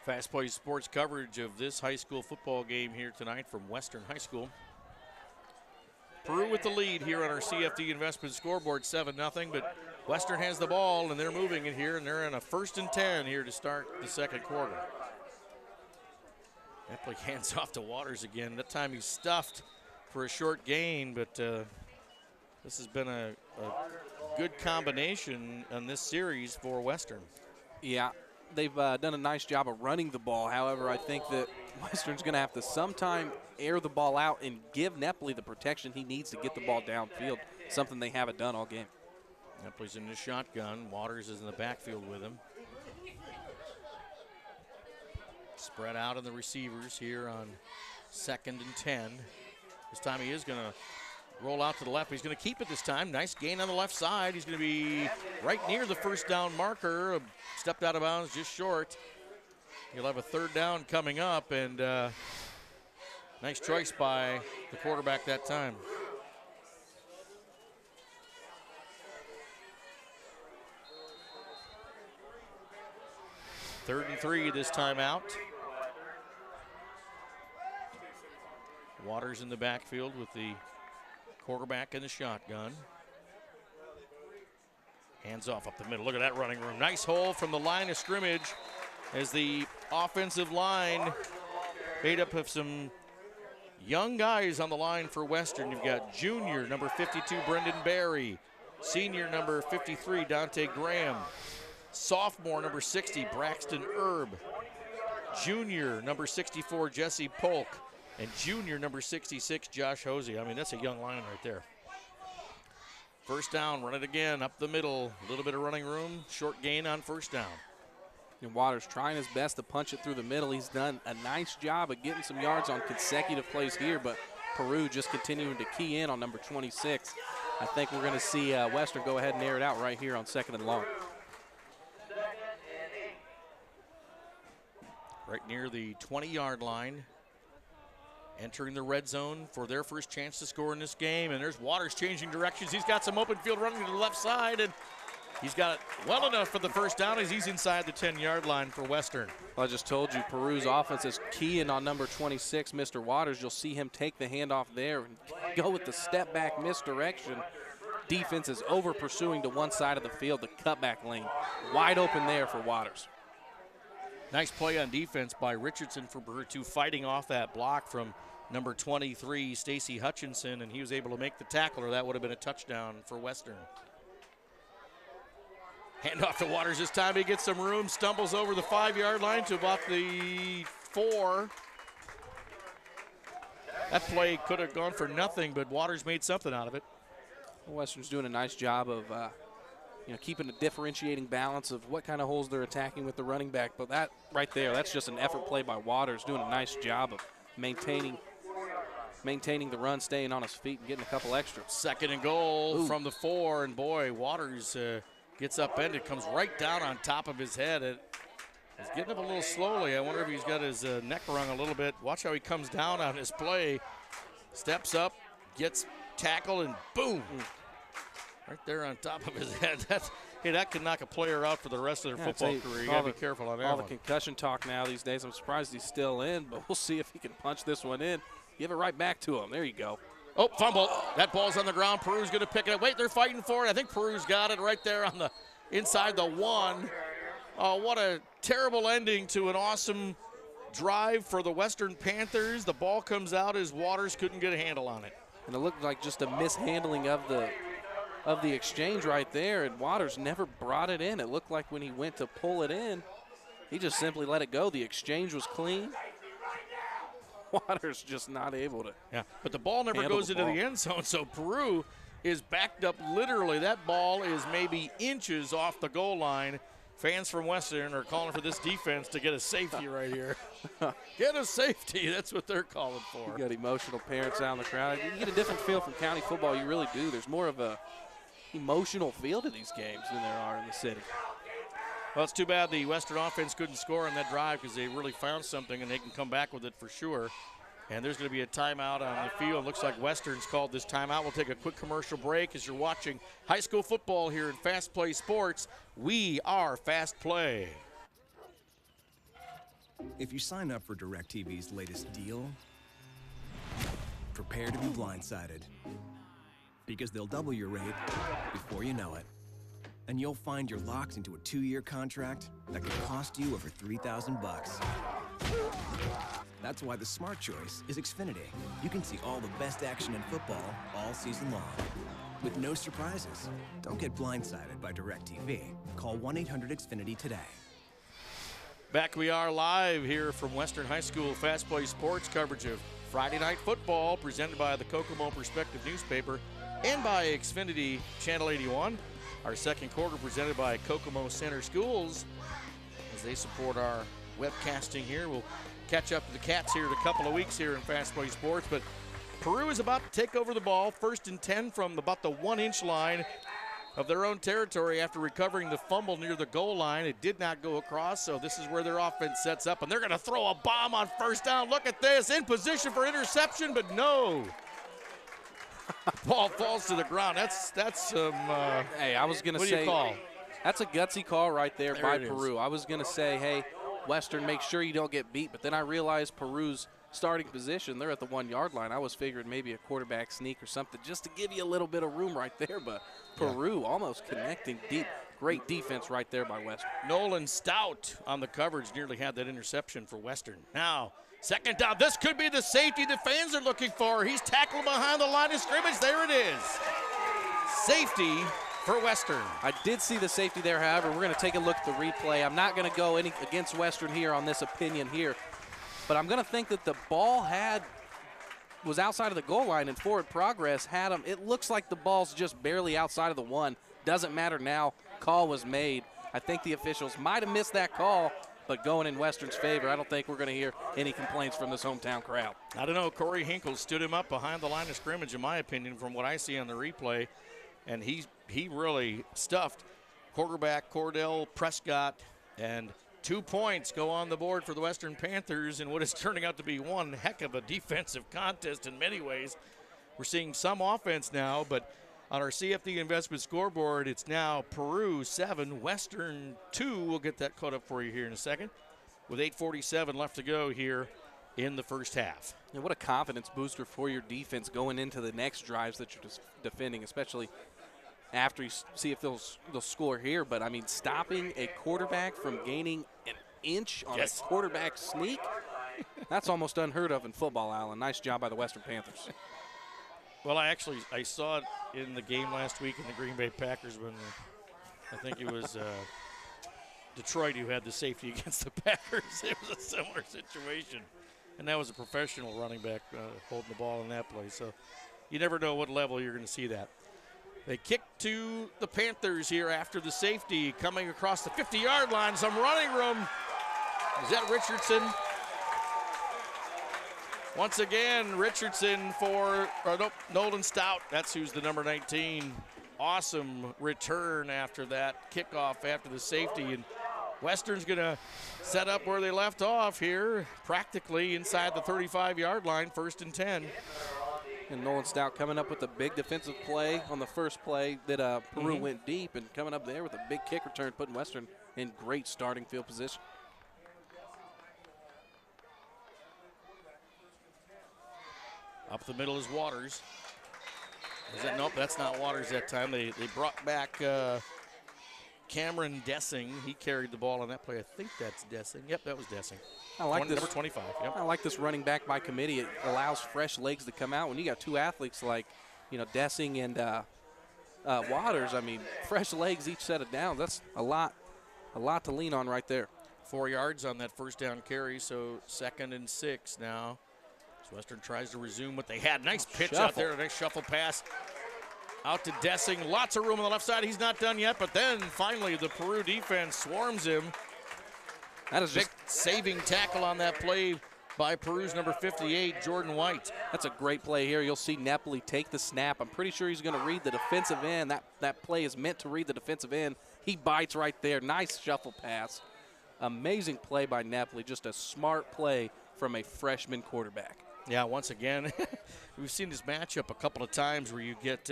Fast Play Sports coverage of this high school football game here tonight from Western High School. Peru with the lead here on our CFD Investment scoreboard, 7-0, but Western has the ball, and they're moving it here, and they're in a 1st and 10 here to start the second quarter. Epley hands off to Waters again. That time he's stuffed for a short gain, but this has been a good combination in this series for Western. Yeah, they've done a nice job of running the ball. However, I think that Western's going to have to sometime air the ball out and give Nepley the protection he needs to get the ball downfield, something they haven't done all game. Nepley's in the shotgun. Waters is in the backfield with him. Spread out in the receivers here on 2nd and 10. This time he is going to roll out to the left. He's going to keep it this time. Nice gain on the left side. He's going to be right near the first down marker. Stepped out of bounds just short. He'll have a 3rd down coming up, and nice choice by the quarterback that time. Third and 3 this time out. Waters in the backfield with the quarterback in the shotgun. Hands off up the middle. Look at that running room. Nice hole from the line of scrimmage as the offensive line made up of some young guys on the line for Western. You've got junior, number 52, Brendan Barry. Senior, number 53, Dante Graham. Sophomore, number 60, Braxton Erb. Junior, number 64, Jesse Polk. And junior, number 66, Josh Hosey. I mean, that's a young line right there. First down, run it again, up the middle. A little bit of running room, short gain on first down. And Waters trying his best to punch it through the middle. He's done a nice job of getting some yards on consecutive plays here, but Peru just continuing to key in on number 26. I think we're going to see Western go ahead and air it out right here on 2nd and long. Right near the 20-yard line. Entering the red zone for their first chance to score in this game. And there's Waters changing directions. He's got some open field running to the left side, and he's got it well enough for the first down as he's inside the 10-yard line for Western. Well, I just told you, Peru's offense is keying on number 26, Mr. Waters. You'll see him take the handoff there and go with the step-back misdirection. Defense is over-pursuing to one side of the field, the cutback lane. Wide open there for Waters. Nice play on defense by Richardson for Peru, fighting off that block from number 23, Stacy Hutchinson, and he was able to make the tackle, or that would have been a touchdown for Western. Handoff to Waters this time. He gets some room, stumbles over the 5-yard line to about the 4. That play could have gone for nothing, but Waters made something out of it. Western's doing a nice job of keeping a differentiating balance of what kind of holes they're attacking with the running back. But that right there, that's just an effort play by Waters, doing a nice job of maintaining the run, staying on his feet, and getting a couple extra. 2nd and goal from the 4, and boy, Waters gets upended, comes right down on top of his head. He's getting up a little slowly. I wonder if he's got his neck wrung a little bit. Watch how he comes down on his play. Steps up, gets tackled, and boom. Right there on top of his head. That could knock a player out for the rest of their football career. You got to be careful on that all one. The concussion talk now these days, I'm surprised he's still in, but we'll see if he can punch this one in. Give it right back to him. There you go. Oh, fumble. That ball's on the ground. Peru's going to pick it up. Wait, they're fighting for it. I think Peru's got it right there on the inside the 1. Oh, what a terrible ending to an awesome drive for the Western Panthers. The ball comes out as Waters couldn't get a handle on it. And it looked like just a mishandling of the exchange right there, and Waters never brought it in. It looked like when he went to pull it in, he just simply let it go. The exchange was clean. Waters just not able to. Yeah, but the ball never goes into the end zone, so Peru is backed up literally. That ball is maybe inches off the goal line. Fans from Western are calling for this defense to get a safety right here. Get a safety. That's what they're calling for. You got emotional parents out in the crowd. You get a different feel from county football. You really do. There's more of a emotional feel to these games than there are in the city. Well, it's too bad the Western offense couldn't score on that drive because they really found something, and they can come back with it for sure. And there's going to be a timeout on the field. Looks like Western's called this timeout. We'll take a quick commercial break as you're watching high school football here in Fast Play Sports. We are Fast Play. If you sign up for DirecTV's latest deal, prepare to be blindsided. Because they'll double your rate before you know it. And you'll find you're locked into a 2-year contract that could cost you over $3,000. That's why the smart choice is Xfinity. You can see all the best action in football all season long, with no surprises. Don't get blindsided by DirecTV. Call 1-800-XFINITY today. Back we are live here from Western High School Fast Play Sports, coverage of Friday Night Football presented by the Kokomo Perspective newspaper and by Xfinity Channel 81. Our second quarter presented by Kokomo Center Schools as they support our webcasting here. We'll catch up to the Cats here in a couple of weeks here in Fast Play Sports. But Peru is about to take over the ball, 1st and 10 from about the 1-inch line of their own territory after recovering the fumble near the goal line. It did not go across, so this is where their offense sets up, and they're going to throw a bomb on first down. Look at this, in position for interception, but no. Ball falls to the ground. That's some. Hey, I was going to say. What do you call? That's a gutsy call right there by Peru. Is. I was going to say, hey, Western, make sure you don't get beat. But then I realized Peru's starting position, they're at the 1-yard line. I was figuring maybe a quarterback sneak or something just to give you a little bit of room right there. But Peru almost connecting deep. Great defense right there by Western. Nolan Stout on the coverage nearly had that interception for Western. Now Second down. This could be the safety the fans are looking for. He's tackled behind the line of scrimmage. There it is. Safety for Western. I did see the safety there, however. We're going to take a look at the replay. I'm not going to go any against Western here on this opinion here, but I'm going to think that the ball was outside of the goal line and forward progress had him. It looks like the ball's just barely outside of the one. Doesn't matter now. Call was made. I think the officials might have missed that call, but going in Western's favor, I don't think we're going to hear any complaints from this hometown crowd. I don't know. Corey Hinkle stood him up behind the line of scrimmage, in my opinion, from what I see on the replay, and he really stuffed quarterback Cordell Prescott, and 2 points go on the board for the Western Panthers in what is turning out to be one heck of a defensive contest in many ways. We're seeing some offense now, but on our CFD investment scoreboard, it's now Peru 7, Western 2. We'll get that caught up for you here in a second, with 8:47 left to go here in the first half. And what a confidence booster for your defense going into the next drives that you're defending, especially after you see if they'll score here. But, I mean, stopping a quarterback from gaining an inch on a quarterback sneak, that's almost unheard of in football, Alan. Nice job by the Western Panthers. Well, I saw it in the game last week in the Green Bay Packers when I think it was Detroit who had the safety against the Packers. It was a similar situation, and that was a professional running back holding the ball in that play. So you never know what level you're going to see that. They kick to the Panthers here after the safety, coming across the 50-yard line. Some running room. Is that Richardson? Once again, Richardson for Nolan Stout. That's who's the number 19. Awesome return after that kickoff after the safety. And Western's going to set up where they left off here, practically inside the 35-yard line, 1st and 10. And Nolan Stout coming up with a big defensive play on the first play that Peru went deep, and coming up there with a big kick return, putting Western in great starting field position. Up the middle is Waters. Nope, that's not Waters that time. They brought back Cameron Dessing. He carried the ball on that play. I think that's Dessing. Yep, that was Dessing. I like this. Number 25. Yep. I like this running back by committee. It allows fresh legs to come out. When you got two athletes like, Dessing and Waters, I mean, fresh legs each set of downs. That's a lot to lean on right there. 4 yards on that first down carry, so 2nd and 6 now. Western tries to resume what they had. Nice pitch out there, a nice shuffle pass out to Dessing. Lots of room on the left side. He's not done yet, but then finally the Peru defense swarms him. That is big saving tackle on that play by Peru's number 58, Jordan White. That's a great play here. You'll see Nepoli take the snap. I'm pretty sure he's going to read the defensive end. That play is meant to read the defensive end. He bites right there. Nice shuffle pass. Amazing play by Nepoli. Just a smart play from a freshman quarterback. Yeah, once again, we've seen this matchup a couple of times where you get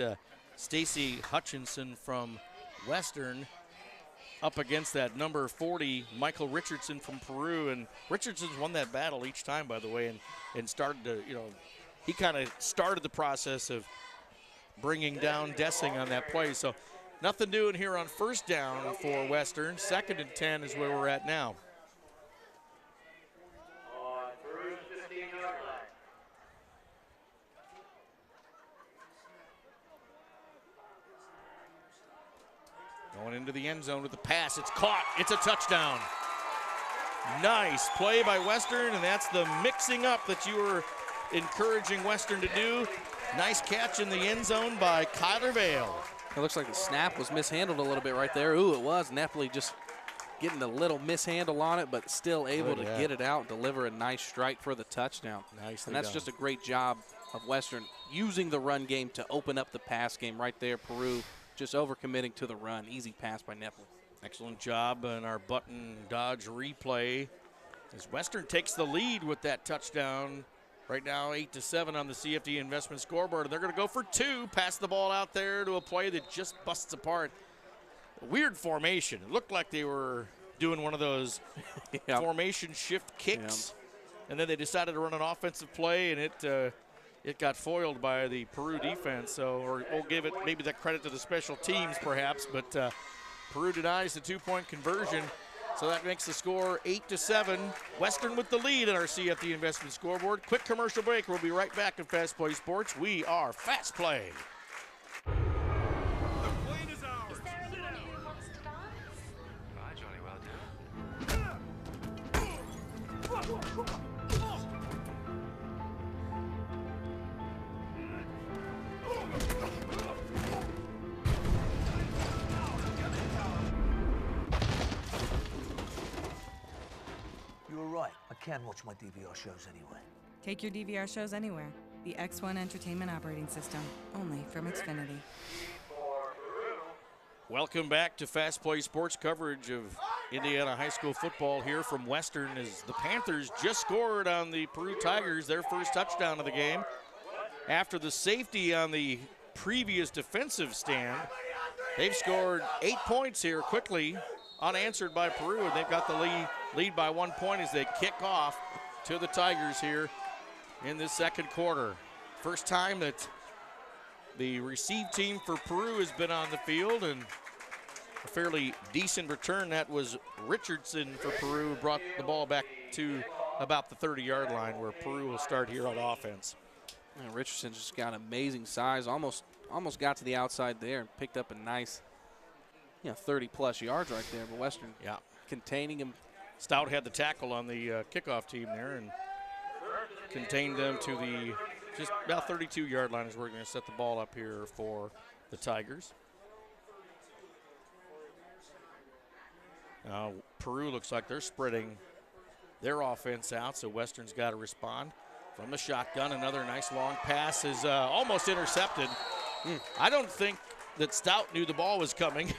Stacy Hutchinson from Western up against that number 40, Michael Richardson from Peru. And Richardson's won that battle each time, by the way, and started to, he kind of started the process of bringing down Dessing on that play. So nothing doing here on first down for Western. 2nd and 10 is where we're at now. Going into the end zone with the pass. It's caught. It's a touchdown. Nice play by Western, and that's the mixing up that you were encouraging Western to do. Nice catch in the end zone by Kyler Vale. It looks like the snap was mishandled a little bit right there. Ooh, it was. Nepoli just getting a little mishandle on it, but still able to get it out and deliver a nice strike for the touchdown. Nicely and that's done. just a great job of Western using the run game to open up the pass game right there. Peru just overcommitting to the run. Easy pass by Nepoli. Excellent job in our button dodge replay as Western takes the lead with that touchdown. Right now 8-7 on the CFD investment scoreboard. They're going to go for 2. Pass the ball out there to a play that just busts apart. A weird formation. It looked like they were doing one of those formation shift kicks. And then they decided to run an offensive play, and it got foiled by the Peru defense. So, or we'll give it maybe that credit to the special teams perhaps, but Peru denies the 2-point conversion. So that makes the score 8-7. Western with the lead in our CFD Investment Scoreboard. Quick commercial break. We'll be right back at Fast Play Sports. We are Fast Play. Is there anyone who wants to dance? I jolly well do. You were right. I can watch my DVR shows anywhere. Take your DVR shows anywhere. The X1 Entertainment Operating System, only from Xfinity. Welcome back to Fast Play Sports coverage of Indiana high school football here from Western as the Panthers just scored on the Peru Tigers, their first touchdown of the game. After the safety on the previous defensive stand, they've scored 8 points here quickly, unanswered by Peru, and they've got the lead by 1 point as they kick off to the Tigers here in this second quarter. First time that the receive team for Peru has been on the field, and a fairly decent return. That was Richardson for Peru, brought the ball back to about the 30-yard line where Peru will start here on offense. And Richardson just got amazing size, almost got to the outside there and picked up a nice 30-plus yards right there. But Western containing him. Stout had the tackle on the kickoff team there and contained them to the just about 32-yard line as we're going to set the ball up here for the Tigers. Now, Peru looks like they're spreading their offense out, so Western's got to respond. From the shotgun, another nice long pass is almost intercepted. I don't think that Stout knew the ball was coming.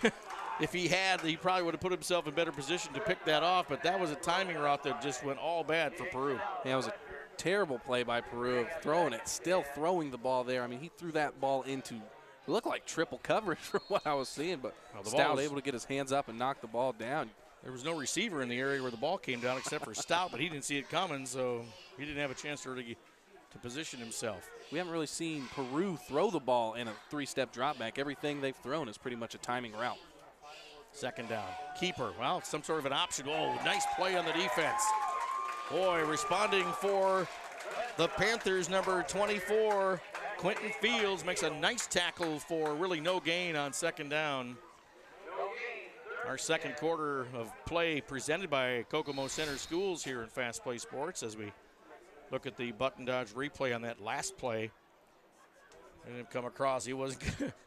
If he had, he probably would have put himself in better position to pick that off, but that was a timing route that just went all bad for Peru. Yeah, it was a terrible play by Peru of throwing it, still throwing the ball there. I mean, he threw that ball into, it looked like triple coverage from what I was seeing, but Stout able to get his hands up and knock the ball down. There was no receiver in the area where the ball came down except for Stout, but he didn't see it coming, so he didn't have a chance to really to position himself. We haven't really seen Peru throw the ball in a three-step drop back. Everything they've thrown is pretty much a timing route. Second down. Keeper. Well, some sort of an option. Oh, nice play on the defense. Boy, responding for the Panthers, number 24, Quentin Fields makes a nice tackle for really no gain on second down. Our second quarter of play presented by Kokomo Center Schools here in Fast Play Sports as we look at the button dodge replay on that last play. Didn't come across. He was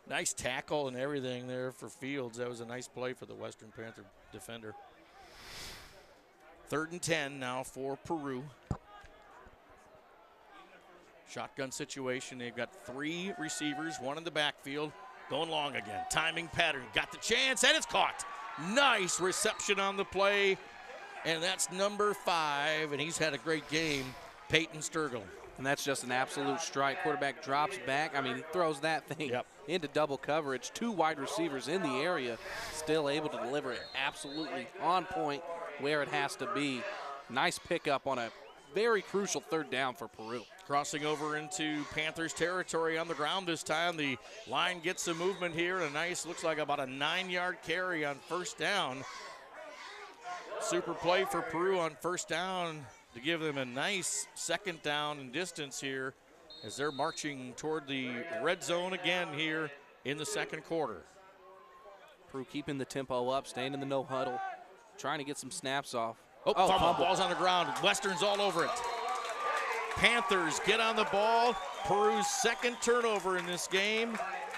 nice tackle and everything there for Fields. That was a nice play for the Western Panther defender. 3rd and 10 now for Peru. Shotgun situation. They've got 3 receivers, 1 in the backfield. Going long again. Timing pattern. Got the chance, and it's caught. Nice reception on the play. And that's number 5, and he's had a great game, Peyton Sturgill. And that's just an absolute strike. Quarterback drops back. I mean, he throws that thing into double coverage. 2 wide receivers in the area, still able to deliver it absolutely on point where it has to be. Nice pickup on a very crucial 3rd down for Peru. Crossing over into Panthers territory on the ground this time. The line gets some movement here. A nice, looks like about a 9-yard carry on 1st down. Super play for Peru on 1st down to give them a nice 2nd down and distance here as they're marching toward the red zone again here in the 2nd quarter. Peru keeping the tempo up, staying in the no huddle, trying to get some snaps off. Oh, fumble. Ball's on the ground. Western's all over it. Panthers get on the ball. Peru's 2nd turnover in this game.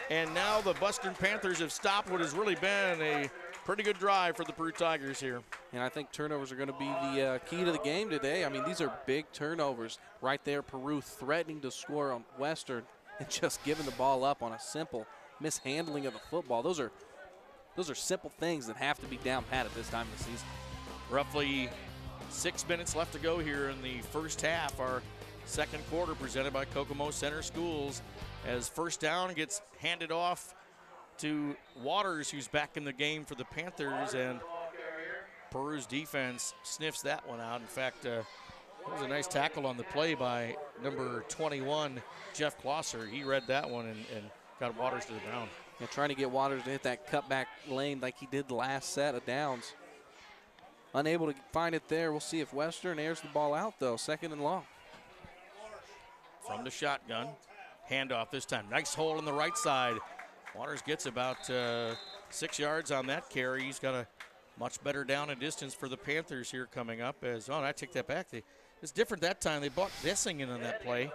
And now the Western Panthers have stopped what has really been a pretty good drive for the Peru Tigers here. And I think turnovers are going to be the key to the game today. I mean, these are big turnovers right there. Peru threatening to score on Western and just giving the ball up on a simple mishandling of the football. Those are simple things that have to be down pat at this time of the season. Roughly 6 minutes left to go here in the first half. Our 2nd quarter presented by Kokomo Center Schools as 1st down gets handed off to Waters, who's back in the game for the Panthers, and Peru's defense sniffs that one out. In fact, it was a nice tackle on the play by number 21, Jeff Klosser. He read that one and got Waters to the ground. Yeah, trying to get Waters to hit that cutback lane like he did the last set of downs. unable to find it there. We'll see if Western airs the ball out, though. 2nd and long. From the shotgun. Handoff this time. Nice hole in the right side. Waters gets about 6 yards on that carry. He's got a much better down and distance for the Panthers here coming up. I take that back. It's different that time. They brought Dessing in on that play.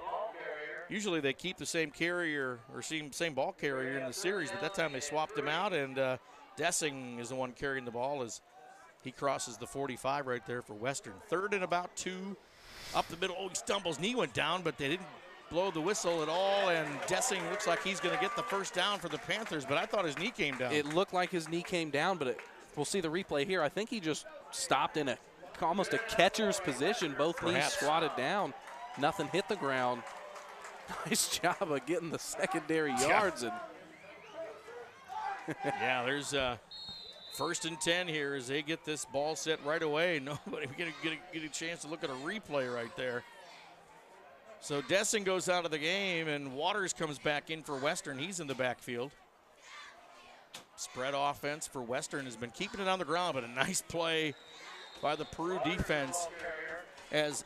Usually they keep the same carrier or same ball carrier in the series, but that time they swapped him out, and Dessing is the one carrying the ball as he crosses the 45 right there for Western. 3rd and about 2 up the middle. Oh, he stumbles. Knee went down, but they didn't blow the whistle at all, and Dessing looks like he's going to get the first down for the Panthers, but I thought his knee came down. It looked like his knee came down, but we'll see the replay here. I think he just stopped in almost a catcher's position. Both knees squatted down. Nothing hit the ground. Nice job of getting the secondary yards. And yeah, there's 1st and 10 here as they get this ball set right away. Nobody going to get a chance to look at a replay right there. So Dessing goes out of the game, and Waters comes back in for Western. He's in the backfield. Spread offense for Western has been keeping it on the ground, but a nice play by the Peru defense as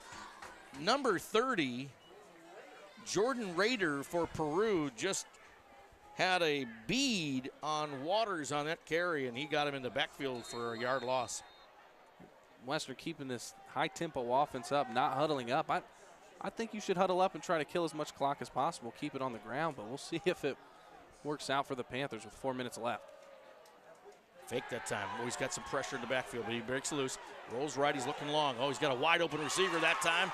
number 30, Jordan Rader for Peru, just had a bead on Waters on that carry, and he got him in the backfield for a yard loss. Western keeping this high-tempo offense up, not huddling up. I think you should huddle up and try to kill as much clock as possible, keep it on the ground, but we'll see if it works out for the Panthers with 4 minutes left. Fake that time. Oh, he's got some pressure in the backfield, but he breaks loose. Rolls right, he's looking long. Oh, he's got a wide-open receiver that time.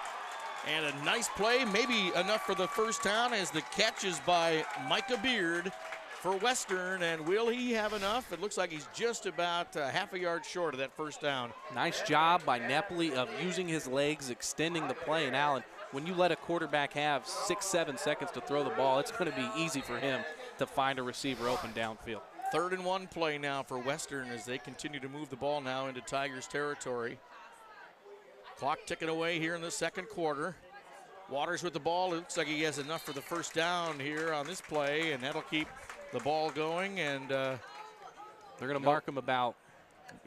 And a nice play, maybe enough for the first down as the catch is by Micah Beard for Western. And will he have enough? It looks like he's just about half a yard short of that first down. Nice job by Nepley of using his legs, extending the play. And Allen, when you let a quarterback have 6-7 seconds to throw the ball, it's going to be easy for him to find a receiver open downfield. 3rd and 1 play now for Western as they continue to move the ball now into Tigers territory. Clock ticking away here in the 2nd quarter. Waters with the ball. It looks like he has enough for the first down here on this play, and that'll keep the ball going. And they're going to mark him about.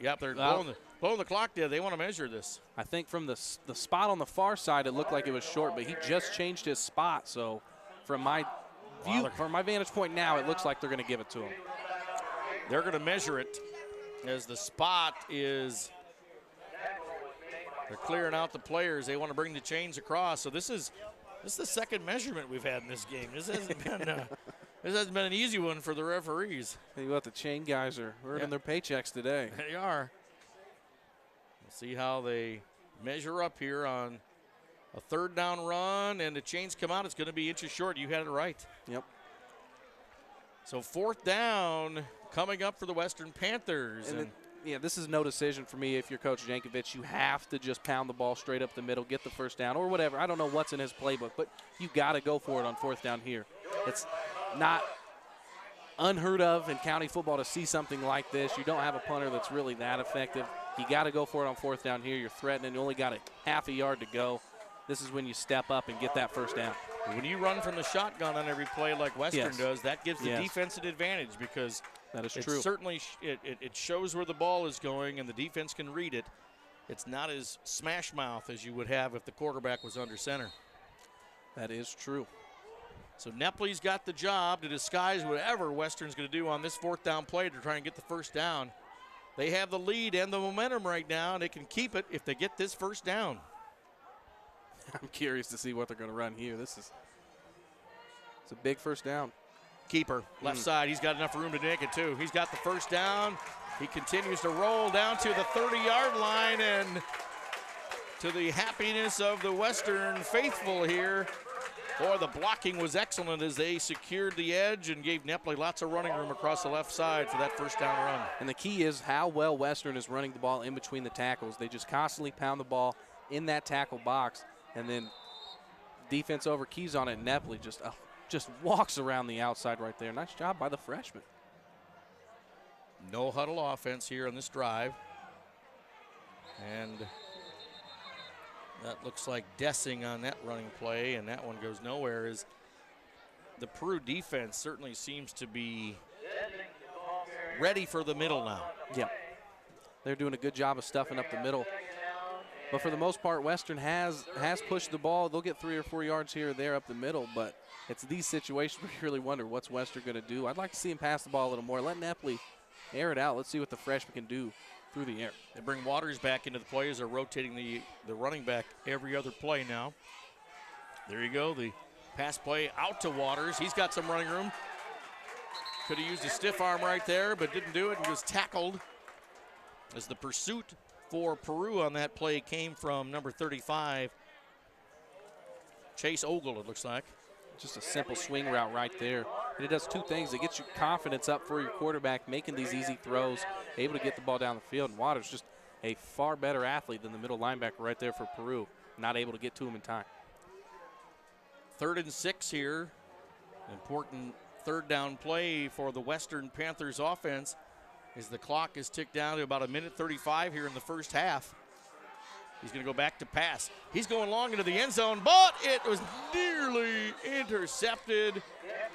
Yep, they're blowing the clock there. They want to measure this. I think from the spot on the far side, it looked like it was short, but he just changed his spot. So from my vantage point now, it looks like they're going to give it to him. They're going to measure it as the spot is. They're clearing out the players. They want to bring the chains across. So this is the second measurement we've had in this game. This hasn't been an easy one for the referees. Hey, what, the chain guys are earning their paychecks today. They are. We'll see how they measure up here on a 3rd down run, and the chains come out. It's going to be inches short. You had it right. Yep. So 4th down coming up for the Western Panthers. And yeah, this is no decision for me if you're Coach Jankovic. You have to just pound the ball straight up the middle, get the first down, or whatever. I don't know what's in his playbook, but you got to go for it on 4th down here. It's not unheard of in county football to see something like this. You don't have a punter that's really that effective. You got to go for it on 4th down here. You're threatening. You only got a half a yard to go. This is when you step up and get that first down. When you run from the shotgun on every play like Western does, that gives the defense an advantage because that is true. Certainly it shows where the ball is going and the defense can read it. It's not as smash mouth as you would have if the quarterback was under center. That is true. So Nepley's got the job to disguise whatever Western's going to do on this 4th down play to try and get the first down. They have the lead and the momentum right now, and they can keep it if they get this first down. I'm curious to see what they're going to run here. It's a big first down. Keeper, left side. He's got enough room to nick it, too. He's got the first down. He continues to roll down to the 30-yard line, and to the happiness of the Western faithful here, boy, the blocking was excellent as they secured the edge and gave Nepley lots of running room across the left side for that first down run. And the key is how well Western is running the ball in between the tackles. They just constantly pound the ball in that tackle box, and then defense over keys on it. Nepley just walks around the outside right there. Nice job by the freshman. No huddle offense here on this drive. And that looks like Dessing on that running play, and that one goes nowhere. As the Peru defense certainly seems to be ready for the middle now. Yeah. They're doing a good job of stuffing up the middle. But for the most part, Western has pushed the ball. They'll get 3 or 4 yards here or there up the middle, but it's these situations where you really wonder what's Western going to do. I'd like to see him pass the ball a little more. Let Nepley air it out. Let's see what the freshman can do through the air. They bring Waters back into the play as they're rotating the running back every other play now. There you go, the pass play out to Waters. He's got some running room. Could have used a stiff arm right there, but didn't do it and was tackled as the pursuit for Peru on that play came from number 35, Chase Ogle, it looks like. Just a simple swing route right there. And it does 2 things. It gets your confidence up for your quarterback, making these easy throws, able to get the ball down the field. And Waters just a far better athlete than the middle linebacker right there for Peru. Not able to get to him in time. 3rd and 6 here. Important 3rd down play for the Western Panthers offense as the clock is ticked down to about 1:35 here in the first half. He's going to go back to pass. He's going long into the end zone, but it was nearly intercepted.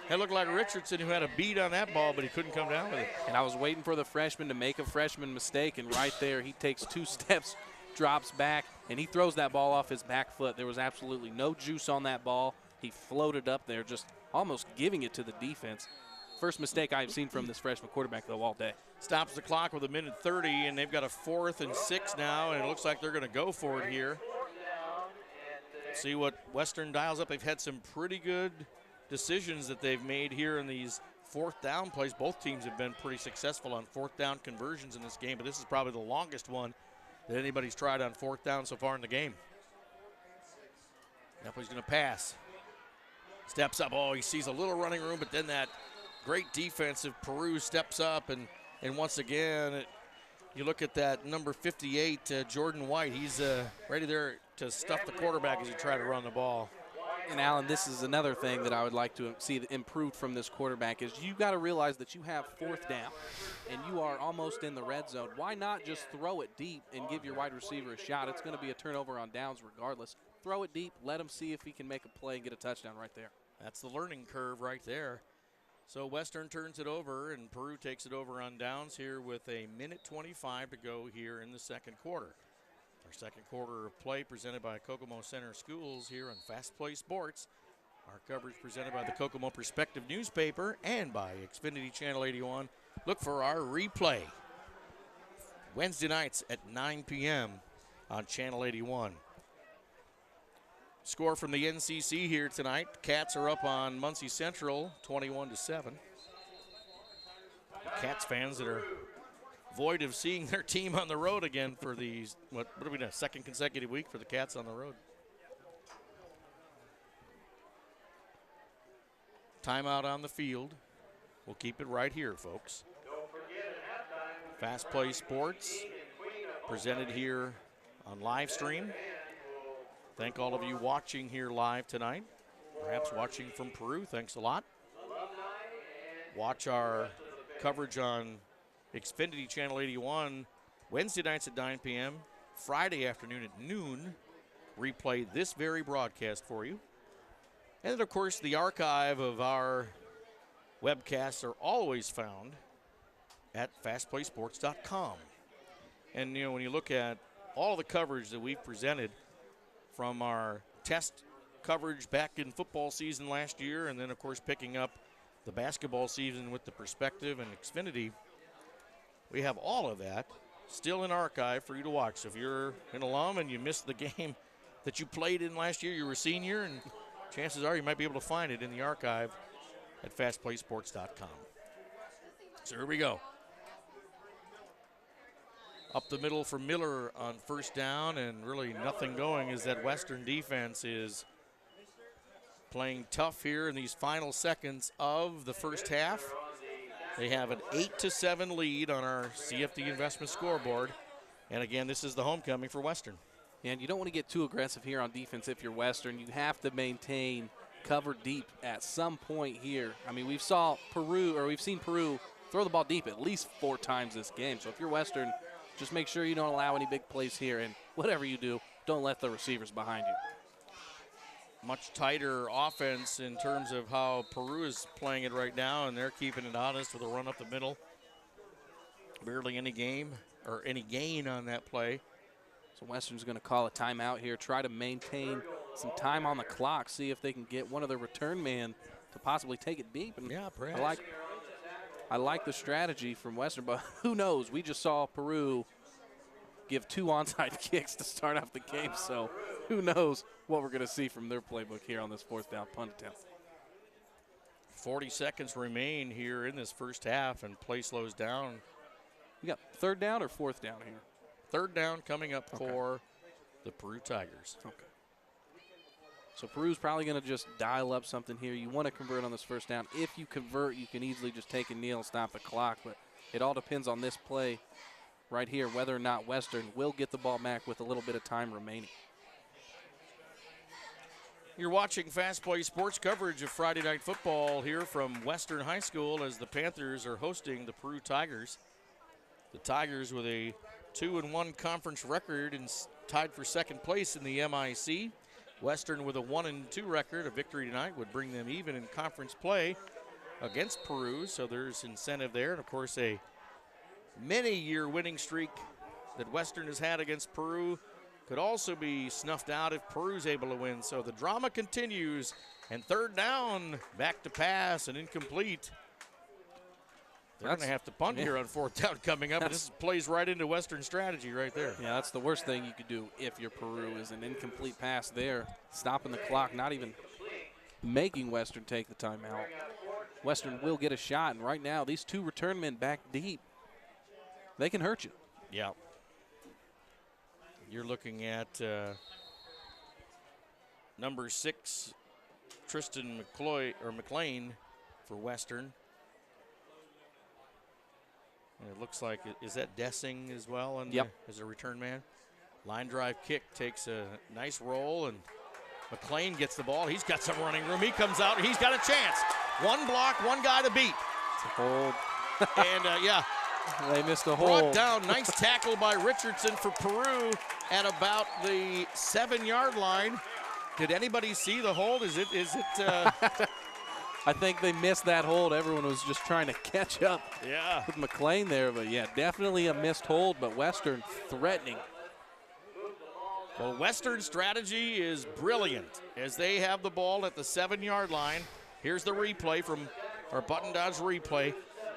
It looked like Richardson who had a beat on that ball, but he couldn't come down with it. And I was waiting for the freshman to make a freshman mistake, and right there he takes 2 steps, drops back, and he throws that ball off his back foot. There was absolutely no juice on that ball. He floated up there, just almost giving it to the defense. First mistake I've seen from this freshman quarterback, though, all day. Stops the clock with 1:30, and they've got a 4th and 6 now, and it looks like they're going to go for it here. See what Western dials up. They've had some pretty good decisions that they've made here in these 4th down plays. Both teams have been pretty successful on 4th down conversions in this game, but this is probably the longest one that anybody's tried on 4th down so far in the game. Nepley's going to pass. Steps up. Oh, he sees a little running room, but then that great defensive Peru steps up, and once again, you look at that number 58, Jordan White. He's ready there to stuff the quarterback as he tries to run the ball. And, Alan, this is another thing that I would like to see improved from this quarterback is you got to realize that you have 4th down, and you are almost in the red zone. Why not just throw it deep and give your wide receiver a shot? It's going to be a turnover on downs regardless. Throw it deep. Let him see if he can make a play and get a touchdown right there. That's the learning curve right there. So Western turns it over, and Peru takes it over on downs here with 1:25 to go here in the 2nd quarter. Our 2nd quarter of play presented by Kokomo Center Schools here on Fast Play Sports. Our coverage presented by the Kokomo Perspective newspaper and by Xfinity Channel 81. Look for our replay Wednesday nights at 9 p.m. on Channel 81. Score from the NCC here tonight. Cats are up on Muncie Central, 21-7. Cats fans that are void of seeing their team on the road again for these, what are we doing, 2nd consecutive week for the Cats on the road. Timeout on the field. We'll keep it right here, folks. Fast Play Sports presented here on live stream. Thank all of you watching here live tonight, perhaps watching from Peru. Thanks a lot. Watch our coverage on Xfinity Channel 81 Wednesday nights at 9 p.m., Friday afternoon at noon. Replay this very broadcast for you. And then, of course, the archive of our webcasts are always found at FastPlaySports.com. And, you know, when you look at all the coverage that we've presented from our test coverage back in football season last year, and then, of course, picking up the basketball season with the Perspective and Xfinity, we have all of that still in archive for you to watch. So if you're an alum and you missed the game that you played in last year, you were a senior, and chances are you might be able to find it in the archive at FastPlaySports.com. So here we go. Up the middle for Miller on 1st down, and really nothing going as that Western defense is playing tough here in these final seconds of the first half. They have an 8-7 lead on our CFD investment scoreboard. And again, this is the homecoming for Western. And you don't want to get too aggressive here on defense if you're Western. You have to maintain cover deep at some point here. I mean, we've seen Peru throw the ball deep at least 4 times this game. So if you're Western, just make sure you don't allow any big plays here, and whatever you do, don't let the receivers behind you. Much tighter offense in terms of how Peru is playing it right now, and they're keeping it honest with a run up the middle. Barely any game or any gain on that play. So Western's going to call a timeout here, try to maintain some time on the clock, see if they can get one of their return men to possibly take it deep. And yeah, perhaps. I like the strategy from Western, but who knows? We just saw Peru give 2 onside kicks to start off the game, so who knows what we're going to see from their playbook here on this 4th down punt attempt. 40 seconds remain here in this first half, and play slows down. We got 3rd down or 4th down here? 3rd down coming up for the Peru Tigers. Okay. So Peru's probably going to just dial up something here. You want to convert on this 1st down. If you convert, you can easily just take a kneel and stop the clock, but it all depends on this play right here, whether or not Western will get the ball back with a little bit of time remaining. You're watching Fast Play Sports coverage of Friday Night Football here from Western High School as the Panthers are hosting the Peru Tigers. The Tigers with a 2-1 conference record and tied for 2nd place in the MIC. Western with a 1-2 record. A victory tonight would bring them even in conference play against Peru, so there's incentive there. And, of course, a many-year winning streak that Western has had against Peru could also be snuffed out if Peru's able to win. So the drama continues, and 3rd down, back to pass and incomplete. They're going to have to punt here on 4th down coming up, and this plays right into Western strategy right there. Yeah, that's the worst thing you could do if you're Peru is an incomplete pass there, stopping the clock, not even making Western take the timeout. Western will get a shot, and right now these 2 return men back deep, they can hurt you. Yeah. You're looking at number 6, Tristan McLean for Western. And it looks like, is that Dessing as well as a return man? Line drive kick takes a nice roll, and McLean gets the ball. He's got some running room. He comes out, and he's got a chance. 1 block, 1 guy to beat. It's a hold. And, yeah. They missed a Brought hold. down, nice tackle by Richardson for Peru at about the 7-yard line. Did anybody see the hold? Is it I think they missed that hold. Everyone was just trying to catch up with McLean there. But, yeah, definitely a missed hold, but Western threatening. Well, Western strategy is brilliant as they have the ball at the 7-yard line. Here's the replay from our Button Dodge replay.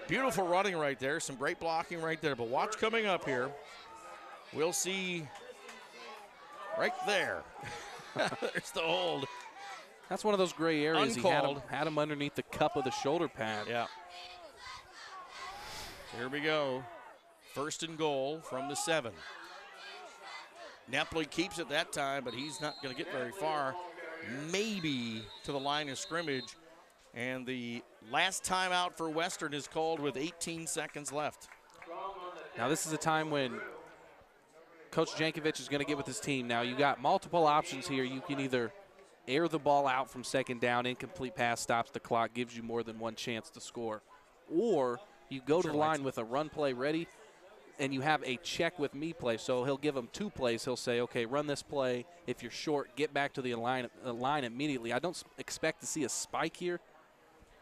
Beautiful running right there. Some great blocking right there. But watch coming up here. We'll see right there. There's the hold. That's one of those gray areas. Uncalled. He had him underneath the cup of the shoulder pad. Yeah. Here we go. 1st and goal from the 7. Nepley keeps it that time, but he's not going to get very far. Maybe to the line of scrimmage. And the last timeout for Western is called with 18 seconds left. Now this is a time when Coach Jankovic is going to get with his team. Now you got multiple options here. You can either air the ball out from 2nd down, incomplete pass stops the clock, gives you more than 1 chance to score. Or you go to the line with a run play ready, and you have a check with me play. So he'll give them 2 plays. He'll say, okay, run this play. If you're short, get back to the line immediately. I don't expect to see a spike here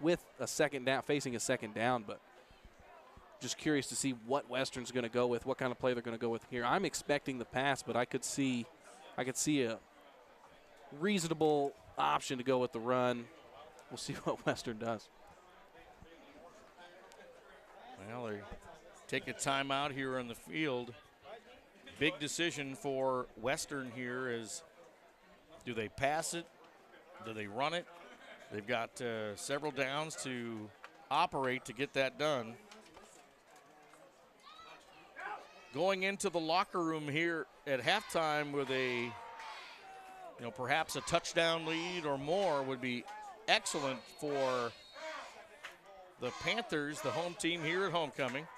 with a 2nd down, facing a 2nd down, but just curious to see what Western's going to go with, what kind of play they're going to go with here. I'm expecting the pass, but I could see a reasonable option to go with the run. We'll see what Western does. Well, they take a timeout here on the field. Big decision for Western here is, do they pass it? Do they run it? They've got several downs to operate to get that done. Going into the locker room here at halftime with a, perhaps a touchdown lead or more would be excellent for the Panthers, the home team here at homecoming.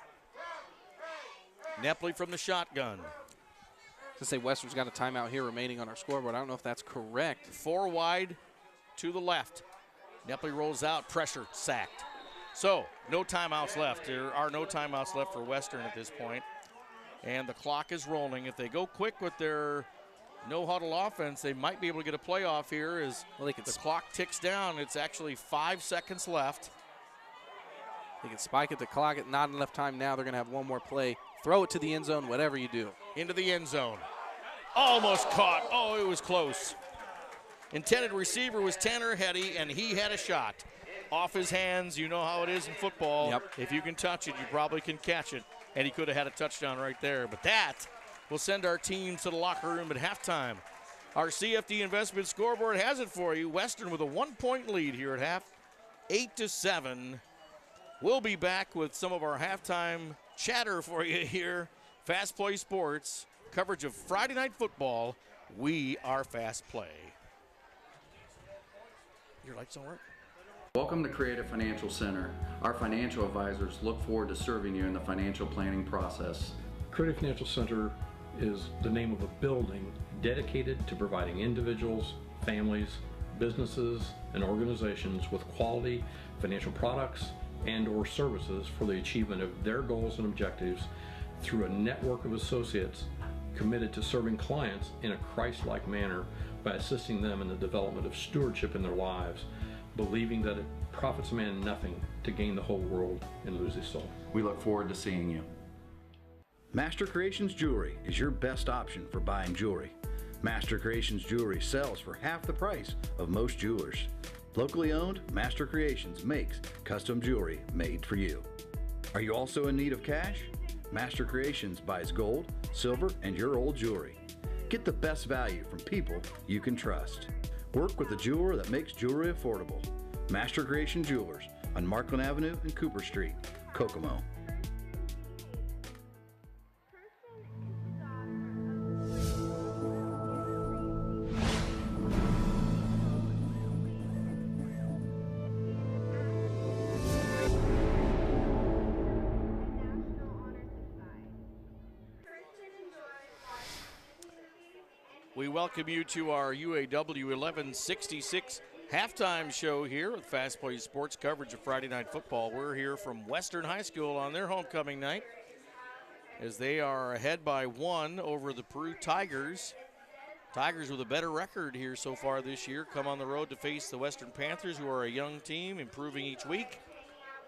Nepley from the shotgun. To say Western's got a timeout here remaining on our scoreboard. I don't know if that's correct. 4 wide to the left. Nepley rolls out, pressure, sacked. So, no timeouts left. There are no timeouts left for Western at this point. And the clock is rolling. If they go quick with their no-huddle offense, they might be able to get a playoff here as the clock ticks down. It's actually 5 seconds left. They can spike at the clock at not enough time now. They're going to have 1 more play. throw it to the end zone, whatever you do. Into the end zone. Almost caught. Oh, it was close. Intended receiver was Tanner Hetty, and he had a shot. Off his hands, you know how it is in football. Yep. If you can touch it, you probably can catch it. And he could have had a touchdown right there. But that will send our teams to the locker room at halftime. Our CFD Investment scoreboard has it for you. Western with a 1-point lead here at half, 8-7. We'll be back with some of our halftime chatter for you here. Fast Play Sports, coverage of Friday Night Football. We are Fast Play. Your lights don't work? Welcome to Creative Financial Center. Our financial advisors look forward to serving you in the financial planning process. Creative Financial Center is the name of a building dedicated to providing individuals, families, businesses, and organizations with quality financial products and or services for the achievement of their goals and objectives through a network of associates committed to serving clients in a Christ-like manner by assisting them in the development of stewardship in their lives, believing that it profits a man nothing to gain the whole world and lose his soul. We look forward to seeing you. Master Creations Jewelry is your best option for buying jewelry. Master Creations Jewelry sells for half the price of most jewelers. Locally owned, Master Creations makes custom jewelry made for you. Are you also in need of cash? Master Creations buys gold, silver, and your old jewelry. Get the best value from people you can trust. Work with a jeweler that makes jewelry affordable. Master Creation Jewelers on Markland Avenue and Cooper Street, Kokomo. We welcome you to our UAW 1166 halftime show here with Fast Play Sports coverage of Friday Night Football. We're here from Western High School on their homecoming night as they are ahead by 1 over the Peru Tigers. Tigers with a better record here so far this year come on the road to face the Western Panthers, who are a young team improving each week,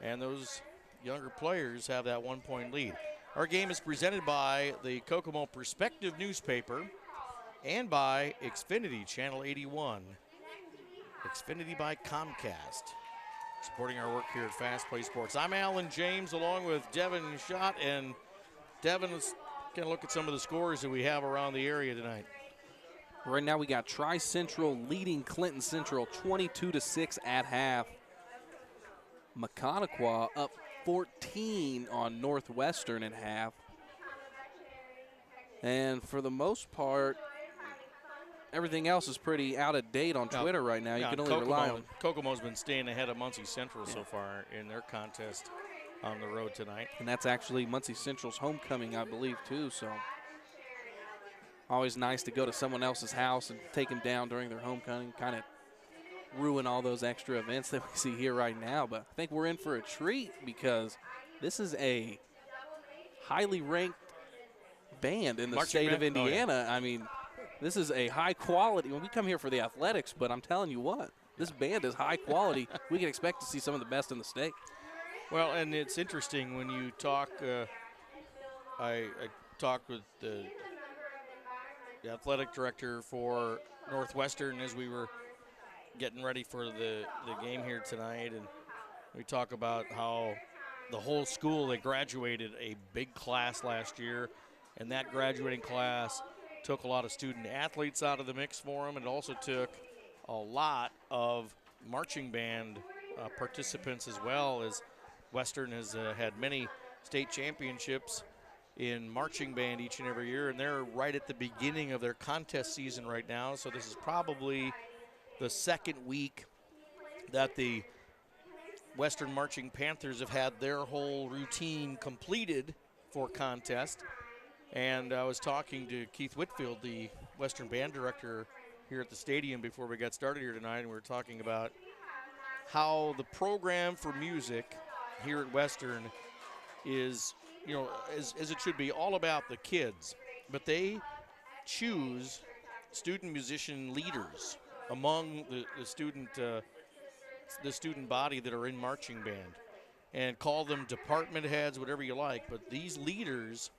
and those younger players have that 1-point lead. Our game is presented by the Kokomo Perspective newspaper and by Xfinity Channel 81. Xfinity by Comcast, supporting our work here at Fast Play Sports. I'm Alan James along with Devin Schott. And Devin, let's kind of look at some of the scores that we have around the area tonight. Right now we got Tri-Central leading Clinton Central 22-6 at half. Maconaquah up 14 on Northwestern at half. And for the most part, everything else is pretty out of date on Twitter right now. You can only rely on. Kokomo's been staying ahead of Muncie Central so far in their contest on the road tonight. And that's actually Muncie Central's homecoming, I believe, too. So always nice to go to someone else's house and take them down during their homecoming, kind of ruin all those extra events that we see here right now. But I think we're in for a treat because this is a highly ranked band in the state of Indiana. I mean, this is a high quality. Well, we come here for the athletics, but I'm telling you what, this band is high quality. We can expect to see some of the best in the state. Well, and it's interesting when you talk. I talked with the athletic director for Northwestern as we were getting ready for the game here tonight, and we talk about how the whole school, they graduated a big class last year, and that graduating class took a lot of student athletes out of the mix for them. It also took a lot of marching band participants as well, as Western has had many state championships in marching band each and every year, and they're right at the beginning of their contest season right now. So this is probably the second week that the Western Marching Panthers have had their whole routine completed for contest. And I was talking to Keith Whitfield, the Western band director here at the stadium before we got started here tonight, and we were talking about how the program for music here at Western is, you know, as it should be, all about the kids. But they choose student musician leaders among the student body that are in marching band, and call them department heads, whatever you like. But these leaders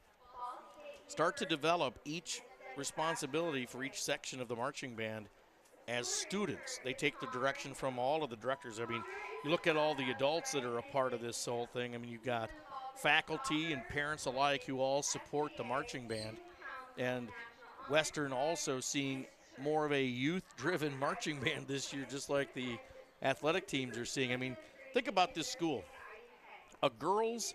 start to develop each responsibility for each section of the marching band as students. They take the direction from all of the directors. I mean, you look at all the adults that are a part of this whole thing. I mean, you've got faculty and parents alike who all support the marching band. And Western also seeing more of a youth-driven marching band this year, just like the athletic teams are seeing. I mean, think about this school. A girls'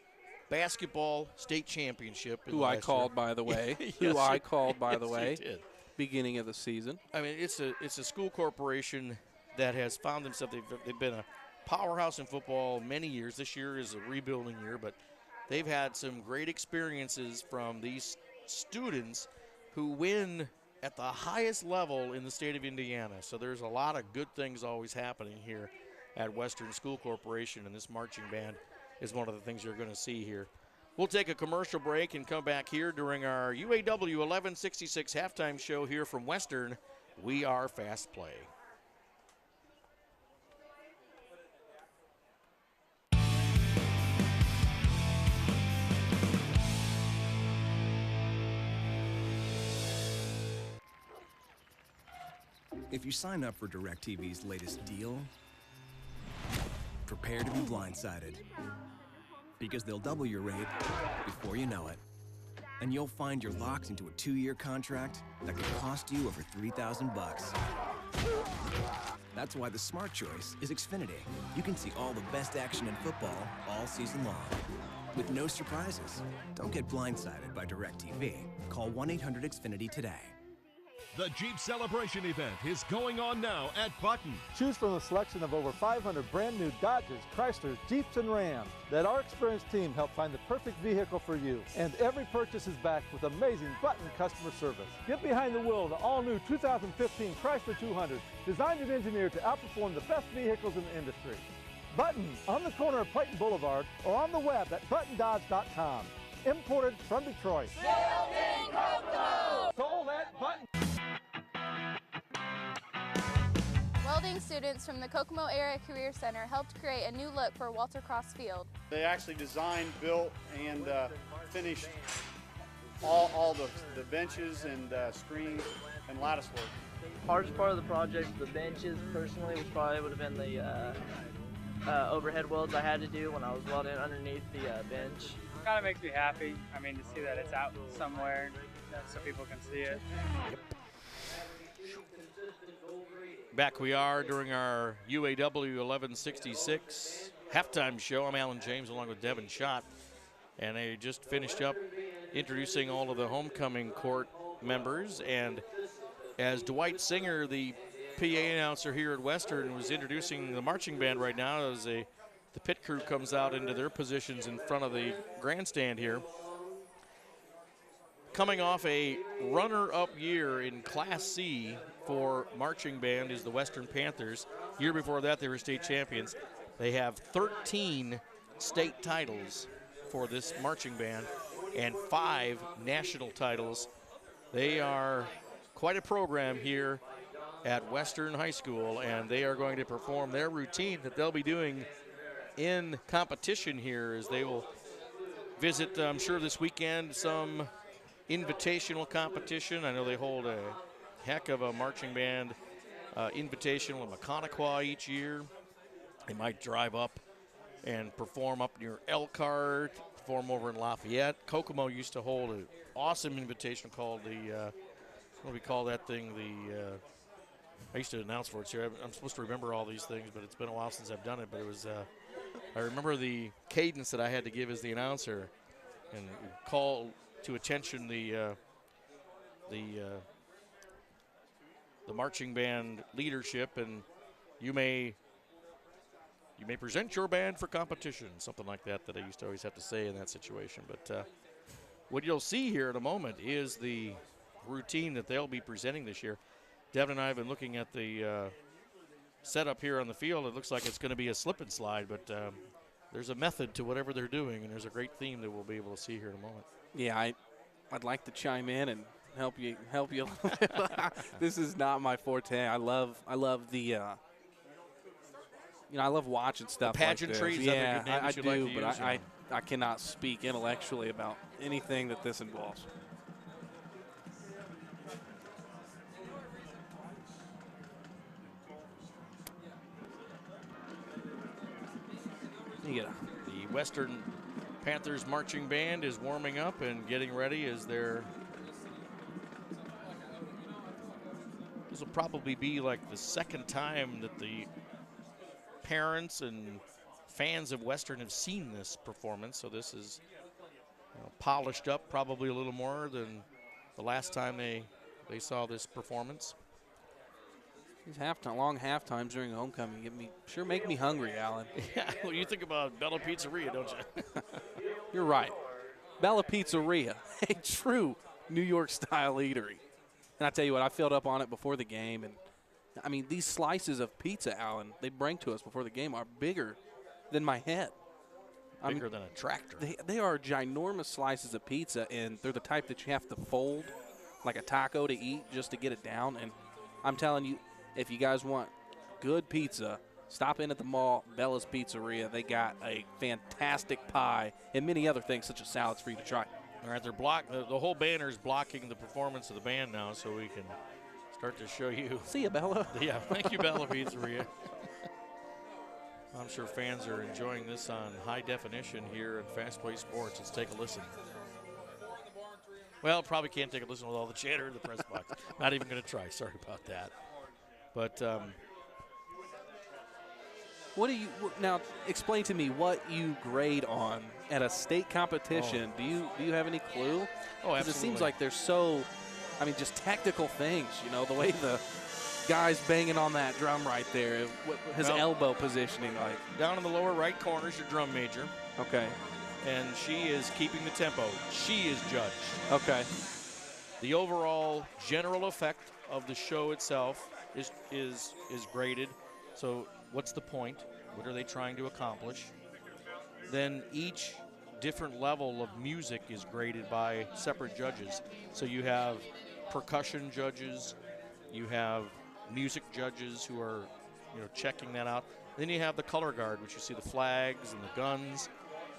basketball state championship. Who I called, by the way. Who I called, by the way. Did. Beginning of the season. I mean, it's a school corporation that has found themselves. They've been a powerhouse in football many years. This year is a rebuilding year, but they've had some great experiences from these students who win at the highest level in the state of Indiana. So there's a lot of good things always happening here at Western School Corporation, and this marching band is one of the things you're going to see here. We'll take a commercial break and come back here during our UAW 1166 halftime show here from Western. We are Fast Play. If you sign up for DirecTV's latest deal, prepare to be blindsided. Because they'll double your rate before you know it. And you'll find you're locked into a 2-year contract that could cost you over $3,000. That's why the smart choice is Xfinity. You can see all the best action in football all season long, with no surprises. Don't get blindsided by DirecTV. Call 1-800-XFINITY today. The Jeep Celebration event is going on now at Button. Choose from a selection of over 500 brand new Dodges, Chryslers, Jeeps, and Rams. Let our experienced team help find the perfect vehicle for you. And every purchase is backed with amazing Button customer service. Get behind the wheel of the all-new 2015 Chrysler 200, designed and engineered to outperform the best vehicles in the industry. Button, on the corner of Clayton Boulevard, or on the web at buttondodge.com. Imported from Detroit. Building Coco! Sold at Button. Welding students from the Kokomo Area Career Center helped create a new look for Walter Cross Field. They actually designed, built, and finished all the benches and screens and lattice work. Hardest part of the project, the benches, personally, which probably would have been the overhead welds I had to do when I was welding underneath the bench. It kind of makes me happy. I mean, to see that it's out somewhere so people can see it. Back we are during our UAW 1166 halftime show. I'm Alan James along with Devin Schott, and they just finished up introducing all of the homecoming court members. And as Dwight Singer, the PA announcer here at Western, was introducing the marching band right now, as the pit crew comes out into their positions in front of the grandstand here. Coming off a runner-up year in Class C for marching band is the Western Panthers. Year before that, they were state champions. They have 13 state titles for this marching band and 5 national titles. They are quite a program here at Western High School, and they are going to perform their routine that they'll be doing in competition here, as they will visit, I'm sure this weekend, some invitational competition. I know they hold a heck of a marching band invitational in Maconaquah each year. They might drive up and perform up near Elkhart, perform over in Lafayette. Kokomo used to hold an awesome invitation called the, what do we call that thing? I used to announce for it here. I'm supposed to remember all these things, but it's been a while since I've done it. But it was, I remember the cadence that I had to give as the announcer and call to attention the marching band leadership, and you may present your band for competition, something like that I used to always have to say in that situation. But what you'll see here in a moment is the routine that they'll be presenting this year. Devin and I have been looking at the setup here on the field. It looks like it's going to be a slip and slide, but there's a method to whatever they're doing, and there's a great theme that we'll be able to see here in a moment. Yeah, I'd like to chime in and help you a little bit. This is not my forte. I love the I love watching stuff the pageantry, like this. Yeah, I do, but I cannot speak intellectually about anything that this involves. You get the Western Panthers marching band is warming up and getting ready as they're. This will probably be like the second time that the parents and fans of Western have seen this performance. So this is polished up probably a little more than the last time they saw this performance. These long half times during homecoming make me hungry, Alan. Yeah, well, you think about Bella Pizzeria, don't you? You're right. Bella Pizzeria, a true New York-style eatery. And I tell you what, I filled up on it before the game. And, I mean, these slices of pizza, Alan, they bring to us before the game are bigger than my head. Bigger than a tractor. They are ginormous slices of pizza, and they're the type that you have to fold like a taco to eat just to get it down. And I'm telling you, if you guys want good pizza, stop in at the mall, Bella's Pizzeria. They got a fantastic pie and many other things such as salads for you to try. All right, they're the whole banner's blocking the performance of the band now, so we can start to show you. See you, Bella. Yeah, thank you, Bella Pizzeria. I'm sure fans are enjoying this on high definition here at FastPlaySports. Let's take a listen. Well, probably can't take a listen with all the chatter in the press box. Not even going to try. Sorry about that. But now explain to me what you grade on at a state competition. Do you have any clue? Oh, absolutely. Because it seems like there's just technical things, the way the guy's banging on that drum right there, his elbow positioning. Down in the lower right corner is your drum major. Okay. And she is keeping the tempo. She is judged. Okay. The overall general effect of the show itself is graded. So what's the point? What are they trying to accomplish? Then each different level of music is graded by separate judges. So you have percussion judges, you have music judges who are checking that out. Then you have the color guard, which you see the flags and the guns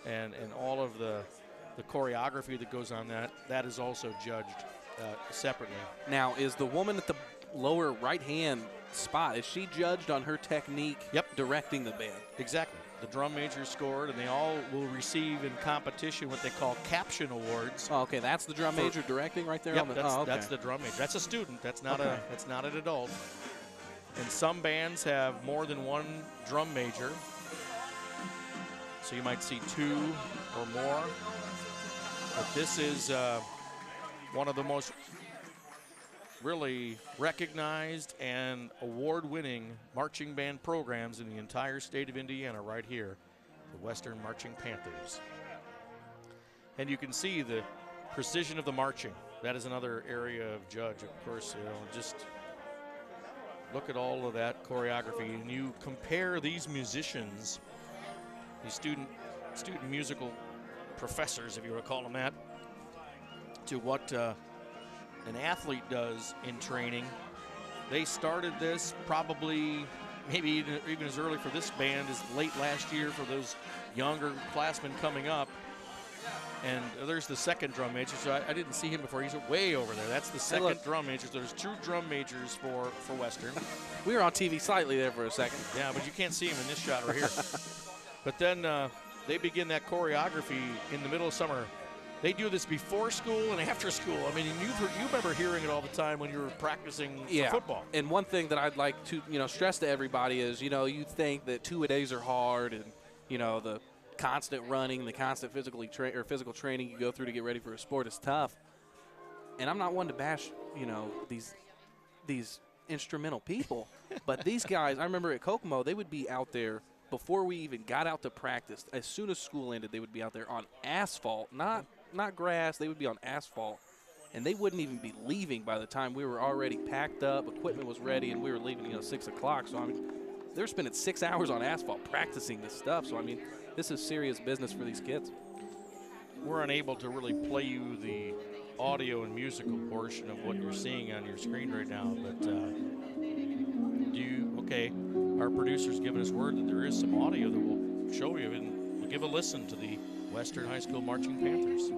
and all of the choreography that goes on that is also judged separately. Now, is the woman at the lower right-hand spot, is she judged on her technique directing the band? Exactly. The drum major scored, and they all will receive in competition what they call caption awards. Oh, okay, that's the drum major directing right there? Yep, okay. That's the drum major. That's a student. That's not an adult. And some bands have more than one drum major. So you might see two or more. But this is one of the most really recognized and award-winning marching band programs in the entire state of Indiana right here, the Western Marching Panthers. And you can see the precision of the marching. That is another area of judge, of course. Just look at all of that choreography, and you compare these musicians, these student musical professors, if you want to call them that, to what an athlete does in training. They started this probably maybe even as early for this band as late last year for those younger classmen coming up. And there's the second drum major. So I didn't see him before. He's way over there. That's the second drum major. So there's two drum majors for Western. We were on TV slightly there for a second. Yeah, but you can't see him in this shot right here. But then they begin that choreography in the middle of summer. They do this before school and after school. I mean, you remember hearing it all the time when you were practicing for football. And one thing that I'd like to stress to everybody is you think that two-a-days are hard, and the constant running, the constant physical training you go through to get ready for a sport is tough. And I'm not one to bash these instrumental people, but these guys, I remember at Kokomo, they would be out there before we even got out to practice. As soon as school ended, they would be out there on asphalt, not grass. They would be on asphalt, and they wouldn't even be leaving by the time we were already packed up, equipment was ready, and we were leaving 6 o'clock. So they're spending 6 hours on asphalt practicing this stuff. So this is serious business for these kids. We're unable to really play you the audio and musical portion of what you're seeing on your screen right now, but our producer's given us word that there is some audio that we'll show you, and we'll give a listen to the Western High School Marching Panthers.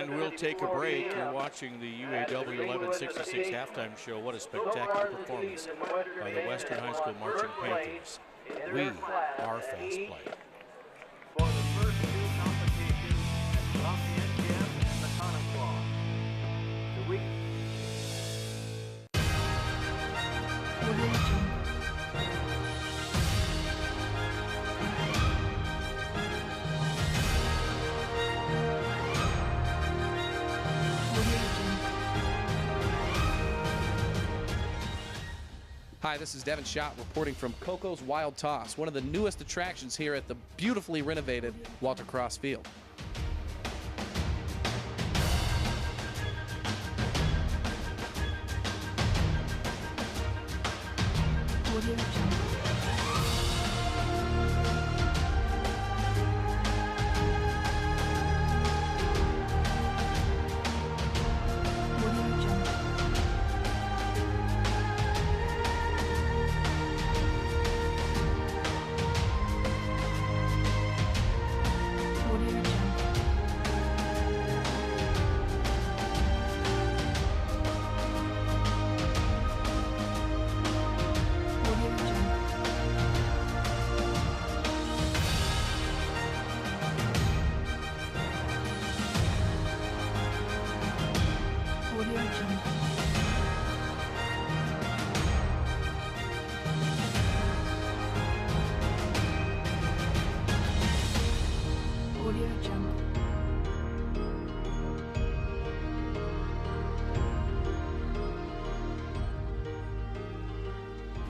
And we'll take a break. You're watching the UAW 1166 halftime show. What a spectacular performance by the Western High School Marching Panthers. We are Fast Play. For the first two competitions at Lafayette Gym and the Conoclaw. The week. Hi, this is Devin Schott reporting from Coco's Wild Toss, one of the newest attractions here at the beautifully renovated Walter Cross Field.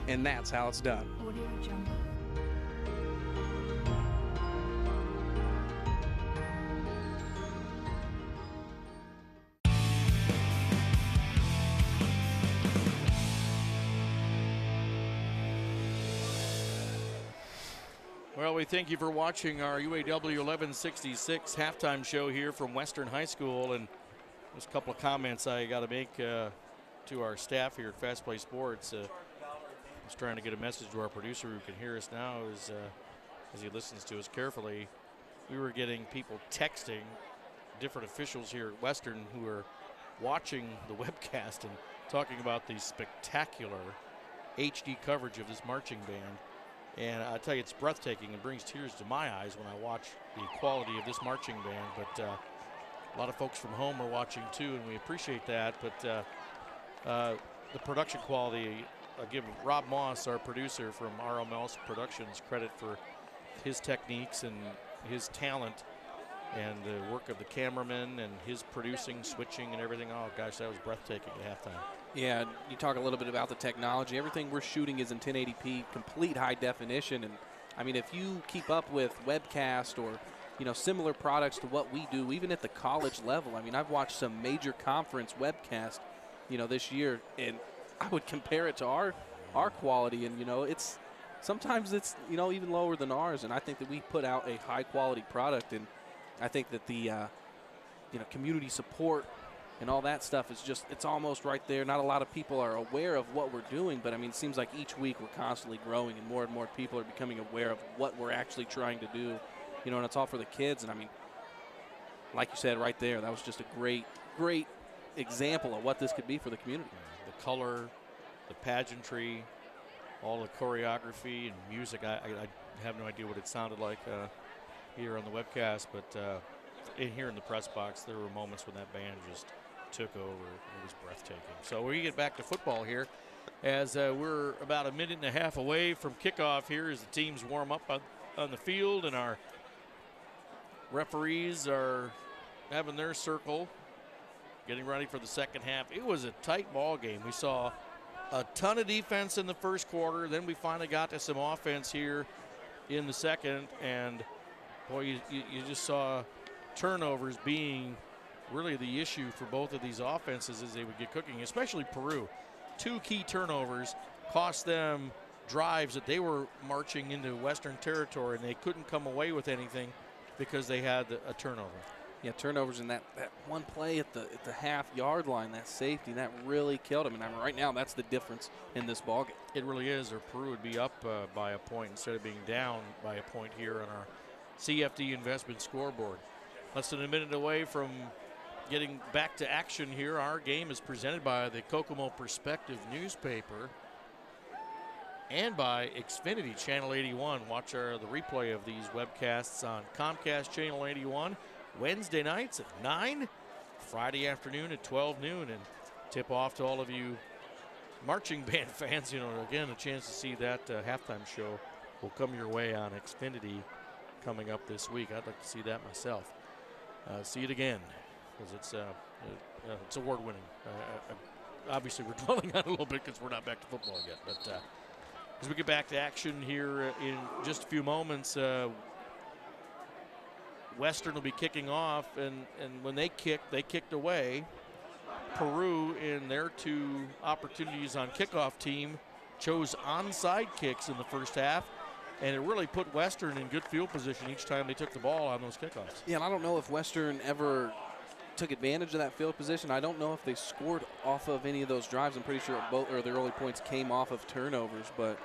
And that's how it's done. Well, we thank you for watching our UAW 1166 halftime show here from Western High School. And there's a couple of comments I got to make to our staff here at FastPlaySports. I was trying to get a message to our producer who can hear us now as he listens to us carefully. We were getting people texting different officials here at Western who are watching the webcast and talking about the spectacular HD coverage of this marching band. And I tell you, it's breathtaking and brings tears to my eyes when I watch the quality of this marching band. But a lot of folks from home are watching too, and we appreciate that. But the production quality, I'll give Rob Moss, our producer from RML's Productions, credit for his techniques and his talent and the work of the cameraman and his producing, switching, and everything. Oh, gosh, that was breathtaking at halftime. Yeah, you talk a little bit about the technology. Everything we're shooting is in 1080p, complete high definition. And, I mean, if you keep up with webcast or, you know, similar products to what we do, even at the college level, I mean, I've watched some major conference webcast, you know, this year, and I would compare it to our quality. And, you know, sometimes it's, you know, even lower than ours. And I think that we put out a high-quality product. And I think that the, you know, community support and all that stuff is just, it's almost right there. Not a lot of people are aware of what we're doing, but I mean, it seems like each week we're constantly growing and more people are becoming aware of what we're actually trying to do, you know, and it's all for the kids. And I mean, like you said right there, that was just a great example of what this could be for the community. The color, the pageantry, all the choreography and music. I have no idea what it sounded like here on the webcast, but here in the press box, there were moments when that band just took over. It was breathtaking. So we get back to football here as we're about a minute and a half away from kickoff here as the teams warm up on the field, and our referees are having their circle, getting ready for the second half. It was a tight ball game. We saw a ton of defense in the first quarter. Then we finally got to some offense here in the second, and boy, you just saw turnovers being really the issue for both of these offenses as they would get cooking, especially Peru. 2 key turnovers cost them drives that they were marching into Western territory, and they couldn't come away with anything because they had a turnover. Yeah, turnovers in that one play at the half-yard line, that safety, that really killed him. And I mean, right now, that's the difference in this ballgame. It really is, or Peru would be up by a point instead of being down by a point here on our CFD investment scoreboard. Less than a minute away from getting back to action here. Our game is presented by the Kokomo Perspective newspaper and by Xfinity Channel 81. Watch the replay of these webcasts on Comcast Channel 81 Wednesday nights at 9, Friday afternoon at 12 noon, and tip off to all of you marching band fans. Again, a chance to see that halftime show will come your way on Xfinity coming up this week. I'd like to see that myself. See it again, because it's award-winning. Obviously, we're dwelling on it a little bit because we're not back to football yet. But as we get back to action here in just a few moments, Western will be kicking off, and when they kicked away. Peru, in their 2 opportunities on kickoff team, chose onside kicks in the first half, and it really put Western in good field position each time they took the ball on those kickoffs. Yeah, and I don't know if Western ever took advantage of that field position. I don't know if they scored off of any of those drives. I'm pretty sure their early points came off of turnovers, but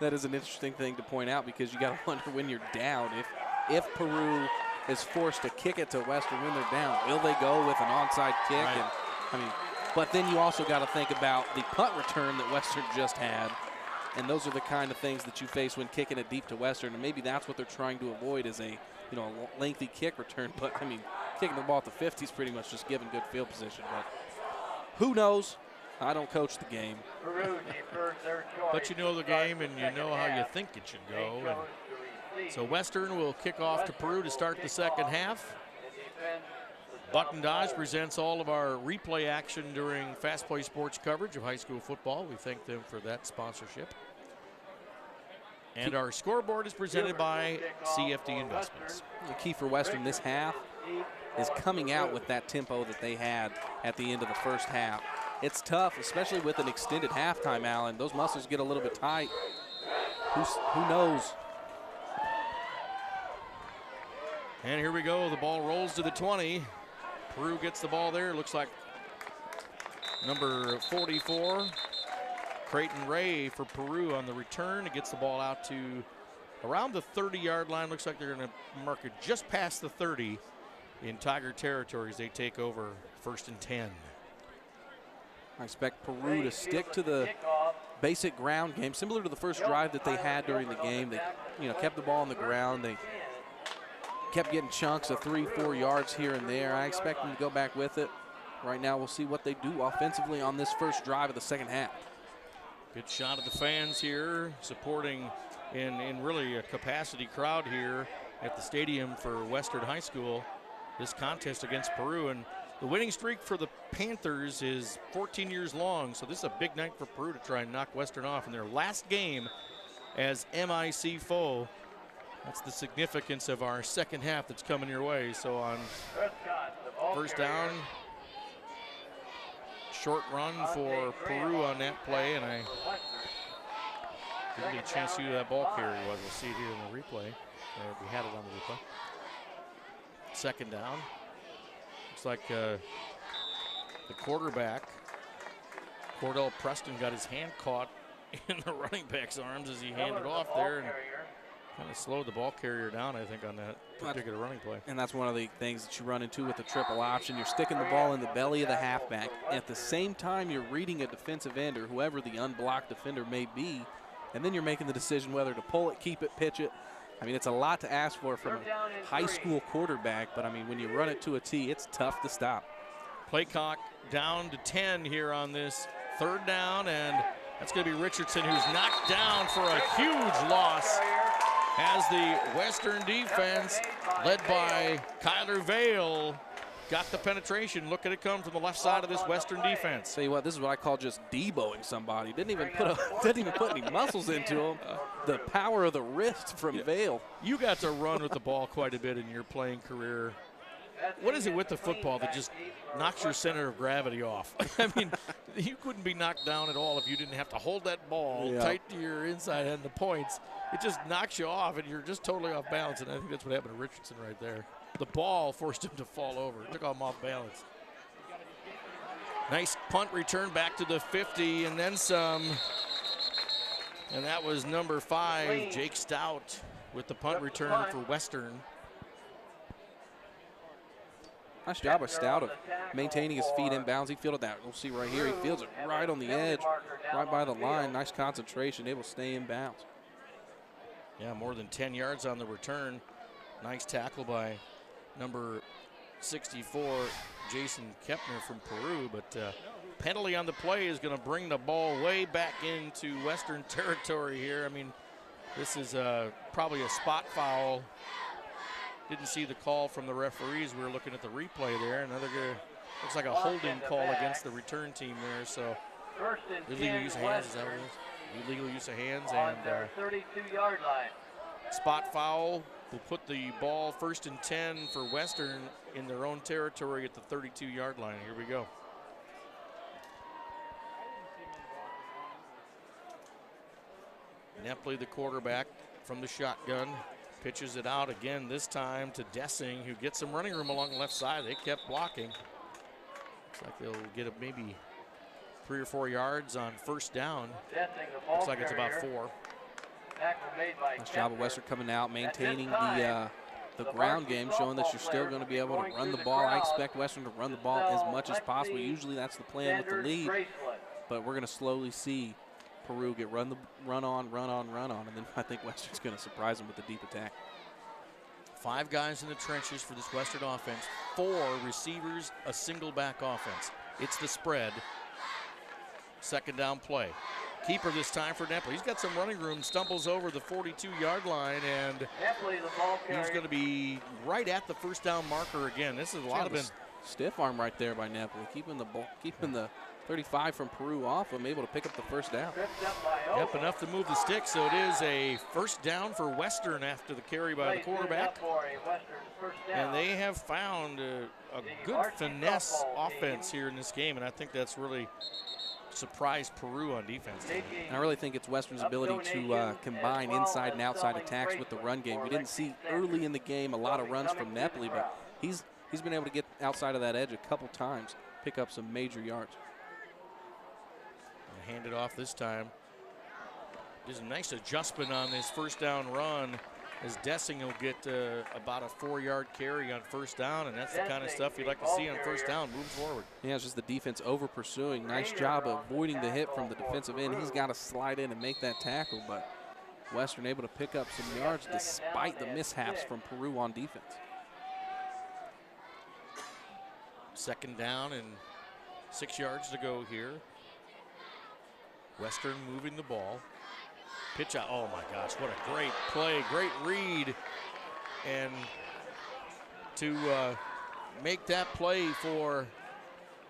that is an interesting thing to point out, because you got to wonder when you're down if Peru is forced to kick it to Western when they're down, will they go with an onside kick? Right. And but then you also got to think about the punt return that Western just had, and those are the kind of things that you face when kicking it deep to Western, and maybe that's what they're trying to avoid, is a lengthy kick return. But kicking the ball at the 50 is pretty much just giving good field position. But who knows? I don't coach the game. But you know the game, and you know how you think it should go. And so Western will kick off to Peru to start the second half. Button Dodge presents all of our replay action during FastPlaySports coverage of high school football. We thank them for that sponsorship. And our scoreboard is presented by CFD Investments. The key for Western this half is coming out with that tempo that they had at the end of the first half. It's tough, especially with an extended halftime, Alan. Those muscles get a little bit tight. Who knows? And here we go. The ball rolls to the 20. Peru gets the ball there. Looks like number 44, Creighton Ray for Peru on the return. It gets the ball out to around the 30-yard line. Looks like they're going to mark it just past the 30 in Tiger territory as they take over 1st and 10. I expect Peru to stick to the basic ground game, similar to the first drive that they had during the game. They kept the ball on the ground. They kept getting chunks of 3-4 yards here and there. I expect them to go back with it. Right now, we'll see what they do offensively on this first drive of the second half. Good shot of the fans here, supporting in really a capacity crowd here at the stadium for Western High School. This contest against Peru, and the winning streak for the Panthers is 14 years long, so this is a big night for Peru to try and knock Western off in their last game as MIC foe. That's the significance of our second half that's coming your way. So on first down, short run for Peru on that play, and I didn't get a chance to see who that ball carrier was. We'll see it here in the replay. We had it on the replay. Second down. Looks like the quarterback, Cordell Preston, got his hand caught in the running back's arms as he handed off there and kind of slowed the ball carrier down, I think, on that particular running play. And that's one of the things that you run into with the triple option. You're sticking the ball in the belly of the halfback. At the same time, you're reading a defensive end or whoever the unblocked defender may be, and then you're making the decision whether to pull it, keep it, pitch it. I mean, it's a lot to ask for from a high school quarterback, but, I mean, when you run it to a T, it's tough to stop. Play clock down to 10 here on this third down, and that's going to be Richardson, who's knocked down for a huge loss as the Western defense, led by Kyler Vale, got the penetration. Look at it come from the left side of this Western defense. Tell you what, this is what I call just Deboing somebody. Didn't even put any muscles into him. The power of the wrist from Vale. You got to run with the ball quite a bit in your playing career. What is it with the football that just knocks your center of gravity off? I mean, you couldn't be knocked down at all if you didn't have to hold that ball tight to your inside end of points. It just knocks you off, and you're just totally off balance, and I think that's what happened to Richardson right there. The ball forced him to fall over. It took him off balance. Nice punt return back to the 50 and then some. And that was number 5, Jake Stout, with the punt return for Western. Nice job by Stout of maintaining his feet in bounds. He fielded that. We'll see right here. He fields it right on the edge, right by the line. Nice concentration, able to stay in bounds. Yeah, more than 10 yards on the return. Nice tackle by number 64, Jason Kepner from Peru, but penalty on the play is going to bring the ball way back into Western territory here. I mean, this is probably a spot foul. Didn't see the call from the referees. We were looking at the replay there. Another good, looks like a holding call against the return team there. So illegal use of hands, is that what it is? Illegal use of hands, and 32-yard line. Spot foul will put the ball 1st and 10 for Western in their own territory at the 32-yard line. Here we go. Nepley, the quarterback, from the shotgun, pitches it out again, this time to Dessing, who gets some running room along the left side. They kept blocking. Looks like they'll get maybe 3 or 4 yards on 1st down. Looks like it's about 4. Nice job of Western coming out, maintaining the ground game, showing that you're still going to be able to run the ball. I expect Western to run the ball as much as possible. Usually that's the plan with the lead, but we're going to slowly see Peru get run on, and then I think Western's going to surprise them with the deep attack. 5 guys in the trenches for this Western offense. 4 receivers, a single back offense. It's the spread. 2nd down play. Keeper this time for Nepley. He's got some running room, stumbles over the 42-yard line, and he's going to be right at the 1st down marker again. This is a lot of been stiff arm right there by Nepley, keeping the 35 from Peru off him, able to pick up the 1st down. Yep, enough to move the stick, so it is a 1st down for Western after the carry by the quarterback. And they have found a good finesse offense here in this game, and I think that's really surprised Peru on defense. And I really think it's Western's ability to combine inside and outside attacks with the run game. We didn't see early in the game a lot of runs from Nepley, but he's been able to get outside of that edge a couple times, pick up some major yards. Hand it off this time. There's a nice adjustment on this 1st down run as Dessing will get about a 4-yard carry on 1st down, and that's the kind of stuff you'd like to see on 1st down, moving forward. Yeah, it's just the defense over pursuing. Nice job of avoiding the hit from the defensive end. He's got to slide in and make that tackle, but Western able to pick up some yards despite the mishaps from Peru on defense. 2nd down and 6 yards to go here. Western moving the ball. Pitch out. Oh my gosh, what a great play, great read. And to make that play for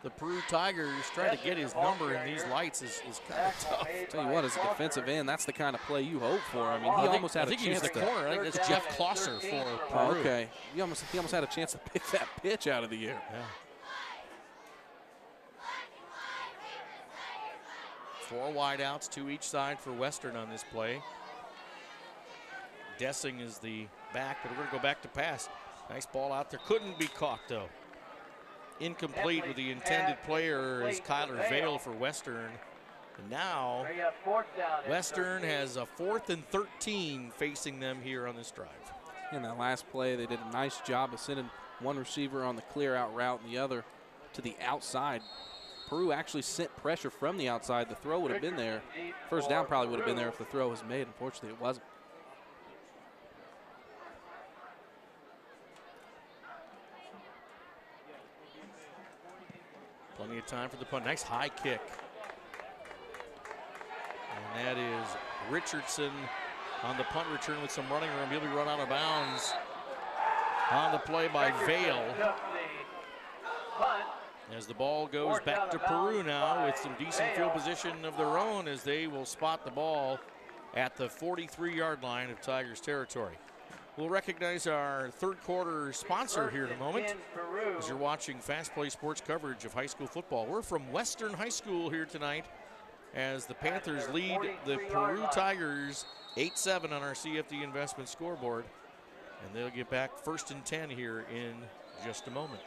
the Peru Tigers, trying to get his number in these lights is kind of tough. Tell you what, as a defensive end, that's the kind of play you hope for. I mean, he almost had a chance. I think he was the corner. I think that's Jeff Klosser for Peru. Oh, okay, he almost had a chance to pick that pitch out of the air. Yeah. 4 wideouts, 2 each side for Western on this play. Dessing is the back, but we're going to go back to pass. Nice ball out there. Couldn't be caught, though. Incomplete with the intended player is Kyler Vale for Western. And now Western has a 4th and 13 facing them here on this drive. In that last play, they did a nice job of sending one receiver on the clear out route and the other to the outside. Peru actually sent pressure from the outside. The throw would have been there. 1st down probably would have been there if the throw was made. Unfortunately, it wasn't. Plenty of time for the punt. Nice high kick. And that is Richardson on the punt return with some running room. He'll be run out of bounds on the play by Vale. As the ball goes back to Peru now with some decent field position of their own, as they will spot the ball at the 43-yard line of Tigers territory. We'll recognize our 3rd quarter sponsor here in a moment as you're watching Fast Play Sports coverage of high school football. We're from Western High School here tonight as the Panthers lead the Peru Tigers 8-7 on our CFD investment scoreboard. And they'll get back 1st and 10 here in just a moment.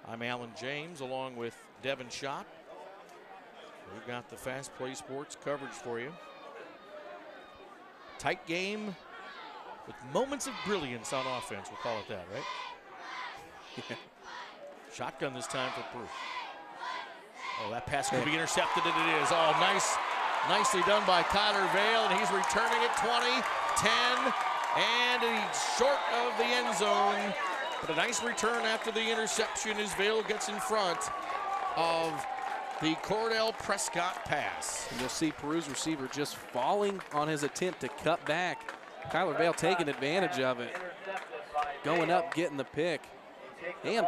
I'm Alan James along with Devin Schott. We've got the Fast Play Sports coverage for you. Tight game with moments of brilliance on offense, we'll call it that, right? Shotgun this time for Peru. Oh, that pass could be intercepted, and it is. Oh, nicely done by Kyler Vale, and he's returning it 20, 10, and he's short of the end zone. But a nice return after the interception as Vale gets in front of the Cordell Prescott pass. And you'll see Peru's receiver just falling on his attempt to cut back. Kyler Vale taking advantage of it. Going up, getting the pick, and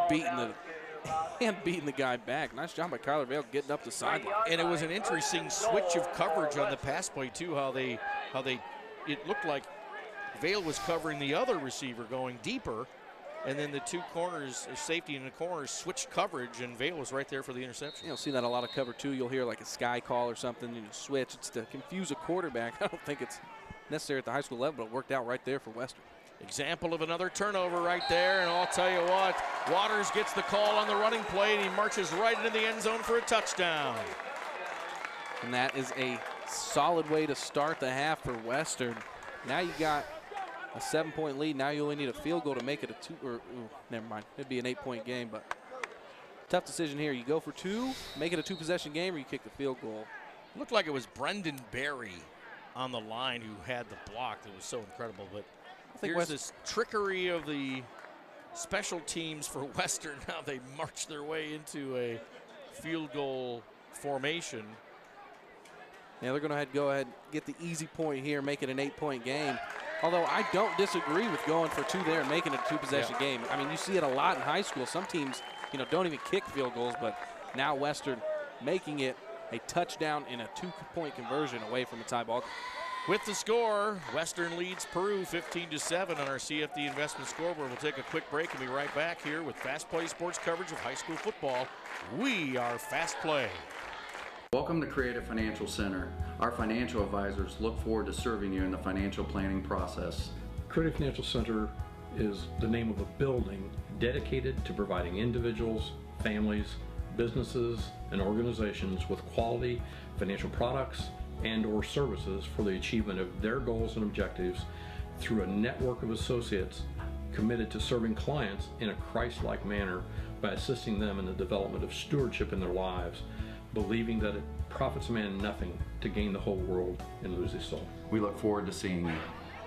beating the guy back. Nice job by Kyler Vale getting up the sideline. And it was an interesting switch of coverage on the pass play too. It looked like Vale was covering the other receiver going deeper, and then the two corners, safety in the corners, switched coverage, and Vale was right there for the interception. You'll see that a lot of cover two. You'll hear like a sky call or something, and you switch. It's to confuse a quarterback. I don't think it's necessary at the high school level, but it worked out right there for Western. Example of another turnover right there, and I'll tell you what, Waters gets the call on the running play, and he marches right into the end zone for a touchdown. And that is a solid way to start the half for Western. Now you got a 7-point lead. Now you only need a field goal to make it a never mind. It'd be an 8-point game, but tough decision here. You go for two, make it a 2-possession game, or you kick the field goal. Looked like it was Brendan Berry on the line who had the block. That was so incredible, but here's this trickery of the special teams for Western. Now they march their way into a field goal formation. Yeah, they're going to go ahead and get the easy point here, make it an 8-point game. Although I don't disagree with going for two there and making it a 2-possession game. I mean, you see it a lot in high school. Some teams, don't even kick field goals, but now Western making it a touchdown in a 2-point conversion away from a tie ball. With the score, Western leads Peru 15-7 on our CFD Investment Scoreboard. We'll take a quick break and be right back here with Fast Play Sports coverage of high school football. We are Fast Play. Welcome to Creative Financial Center. Our financial advisors look forward to serving you in the financial planning process. Creative Financial Center is the name of a building dedicated to providing individuals, families, businesses, and organizations with quality financial products and/or services for the achievement of their goals and objectives through a network of associates committed to serving clients in a Christ-like manner by assisting them in the development of stewardship in their lives, believing that it profits a man nothing to gain the whole world and lose his soul. We look forward to seeing you.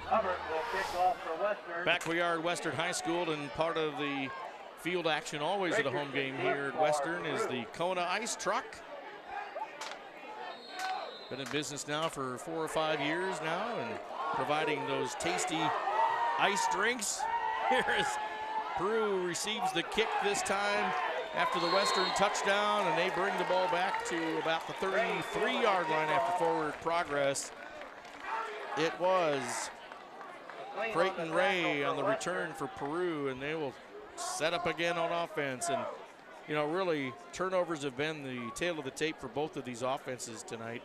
Hubbard will kick off for Western. Back we are at Western High School, and part of the field action always at a home game here at Western is the Kona Ice Truck. Been in business now for 4 or 5 years now and providing those tasty ice drinks. Here is Peru receives the kick this time after the Western touchdown, and they bring the ball back to about the 33-yard line after forward progress. It was Creighton Ray on the return for Peru, and they will set up again on offense. And, really, turnovers have been the tail of the tape for both of these offenses tonight.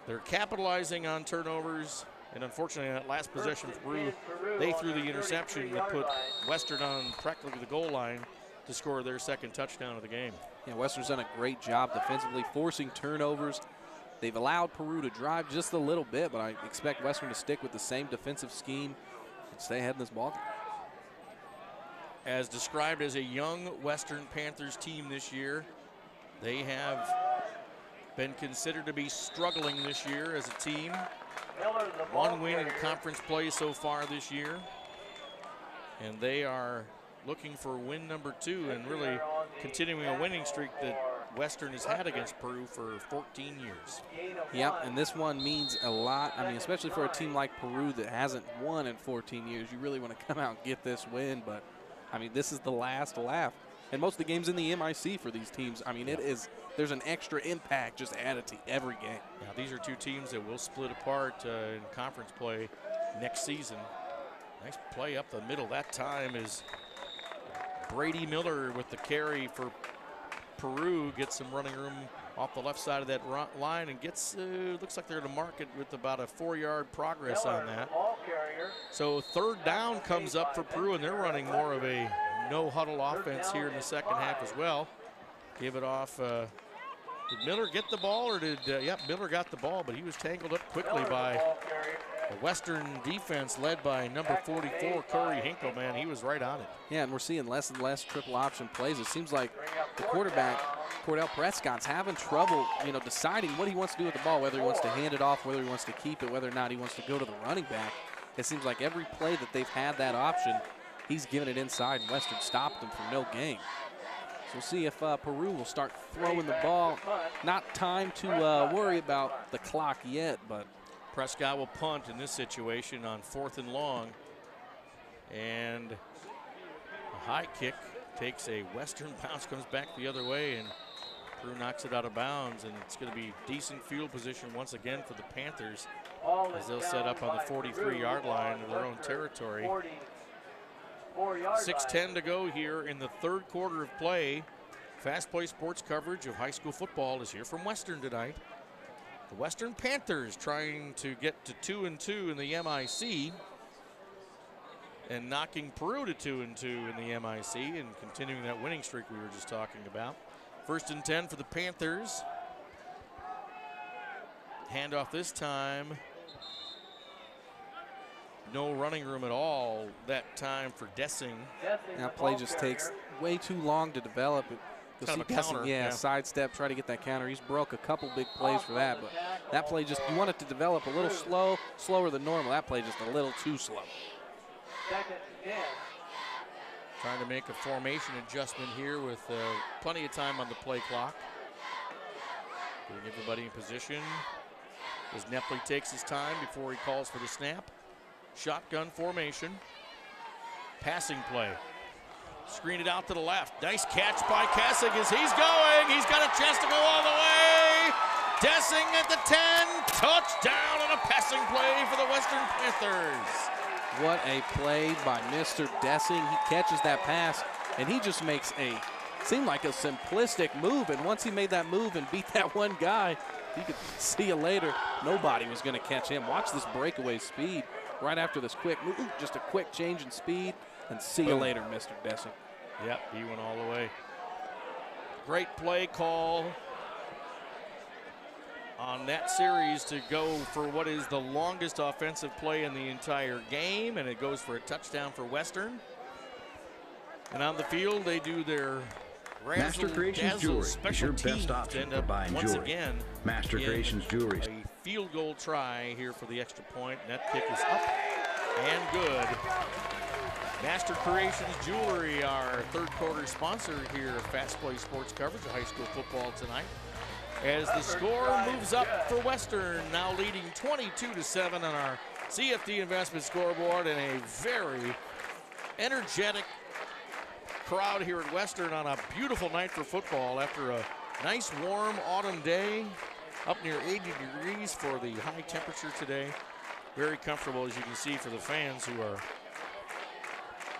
They're capitalizing on turnovers, and unfortunately, that last possession for Peru, they threw the interception that put Western on practically the goal line to score their second touchdown of the game. Yeah, Western's done a great job defensively, forcing turnovers. They've allowed Peru to drive just a little bit, but I expect Western to stick with the same defensive scheme and stay ahead in this ball game. As described as a young Western Panthers team this year, they have been considered to be struggling this year as a team. 1 win in conference play so far this year, and they are looking for win number 2 and really continuing a winning streak that Western has had against Peru for 14 years. Yep, and this one means a lot. I mean, especially for a team like Peru that hasn't won in 14 years. You really want to come out and get this win, but, I mean, this is the last laugh. And most of the games in the MIC for these teams, I mean, there's an extra impact just added to every game. Now, these are two teams that will split apart in conference play next season. Nice play up the middle. That time is Brady Miller with the carry for Peru. Gets some running room off the left side of that line and gets, looks like they're going to mark it with about a 4-yard progress on that. So third down comes up for Peru, and they're running more of a no-huddle offense here in the second half as well. Give it off. Did Miller get the ball, or did, Miller got the ball, but he was tangled up quickly by the Western defense led by number 44, Corey Hinkle, man, he was right on it. Yeah, and we're seeing less and less triple option plays. It seems like the quarterback, Cordell Prescott's having trouble, deciding what he wants to do with the ball, whether he wants to hand it off, whether he wants to keep it, whether or not he wants to go to the running back. It seems like every play that they've had that option, he's given it inside, and Western stopped them for no gain. So we'll see if Peru will start throwing the ball. Not time to worry about the clock yet, but Prescott will punt in this situation on 4th and long. And a high kick takes a Western bounce, comes back the other way, and Peru knocks it out of bounds. And it's going to be decent field position once again for the Panthers as they'll set up on the 43-yard line of their own territory. 6:10 to go here in the third quarter of play. Fast Play Sports coverage of high school football is here from Western tonight. The Western Panthers trying to get to 2-2 in the MIC and knocking Peru to 2-2 in the MIC and continuing that winning streak we were just talking about. 1st and 10 for the Panthers. Handoff this time. No running room at all that time for Dessing. That play just takes way too long to develop. You'll see Dessing, sidestep, try to get that counter. He's broke a couple big plays for that, but that play just, you want it to develop a little slower than normal. That play just a little too slow. Trying to make a formation adjustment here with plenty of time on the play clock. Getting everybody in position as Nepley takes his time before he calls for the snap. Shotgun formation. Passing play. Screen it out to the left. Nice catch by Kessig as he's going. He's got a chance to go all the way. Dessing at the 10. Touchdown on a passing play for the Western Panthers. What a play by Mr. Dessing. He catches that pass, and he just makes seem like a simplistic move. And once he made that move and beat that one guy, you could see you later. Nobody was going to catch him. Watch this breakaway speed right after this quick move. Just a quick change in speed, and see you later, Mr. Dessing. Yep, he went all the way. Great play call on that series to go for what is the longest offensive play in the entire game, and it goes for a touchdown for Western. And on the field, they do their Master Creations Jewelry is your best option for buying once jewelry. Again, Master Creations Jewelry. A field goal try here for the extra point, and that kick is up and good. Master Creations Jewelry, our third quarter sponsor here at Fast Play Sports coverage of high school football tonight. As the score moves up for Western, now leading 22-7 on our CFD investment scoreboard, and a very energetic crowd here at Western on a beautiful night for football after a nice warm autumn day, up near 80 degrees for the high temperature today. Very comfortable, as you can see, for the fans, who are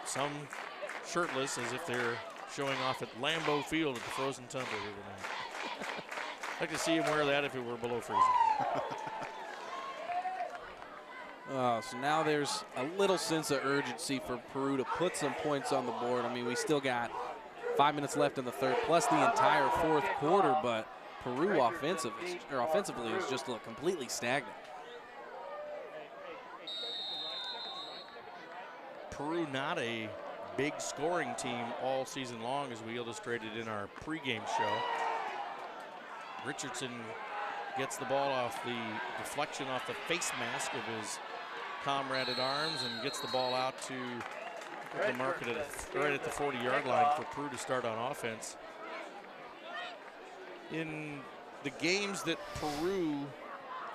some shirtless as if they're showing off at Lambeau Field at the Frozen Tundra here tonight. I'd like to see him wear that if it were below freezing. So now there's a little sense of urgency for Peru to put some points on the board. I mean, we still got 5 minutes left in the third, plus the entire fourth quarter, but Peru offensively is just completely stagnant. Peru not a big scoring team all season long, as we illustrated in our pregame show. Richardson gets the ball off the deflection off the face mask of his comrade at arms and gets the ball out to the market right at the 40-yard line for Peru to start on offense. In the games that Peru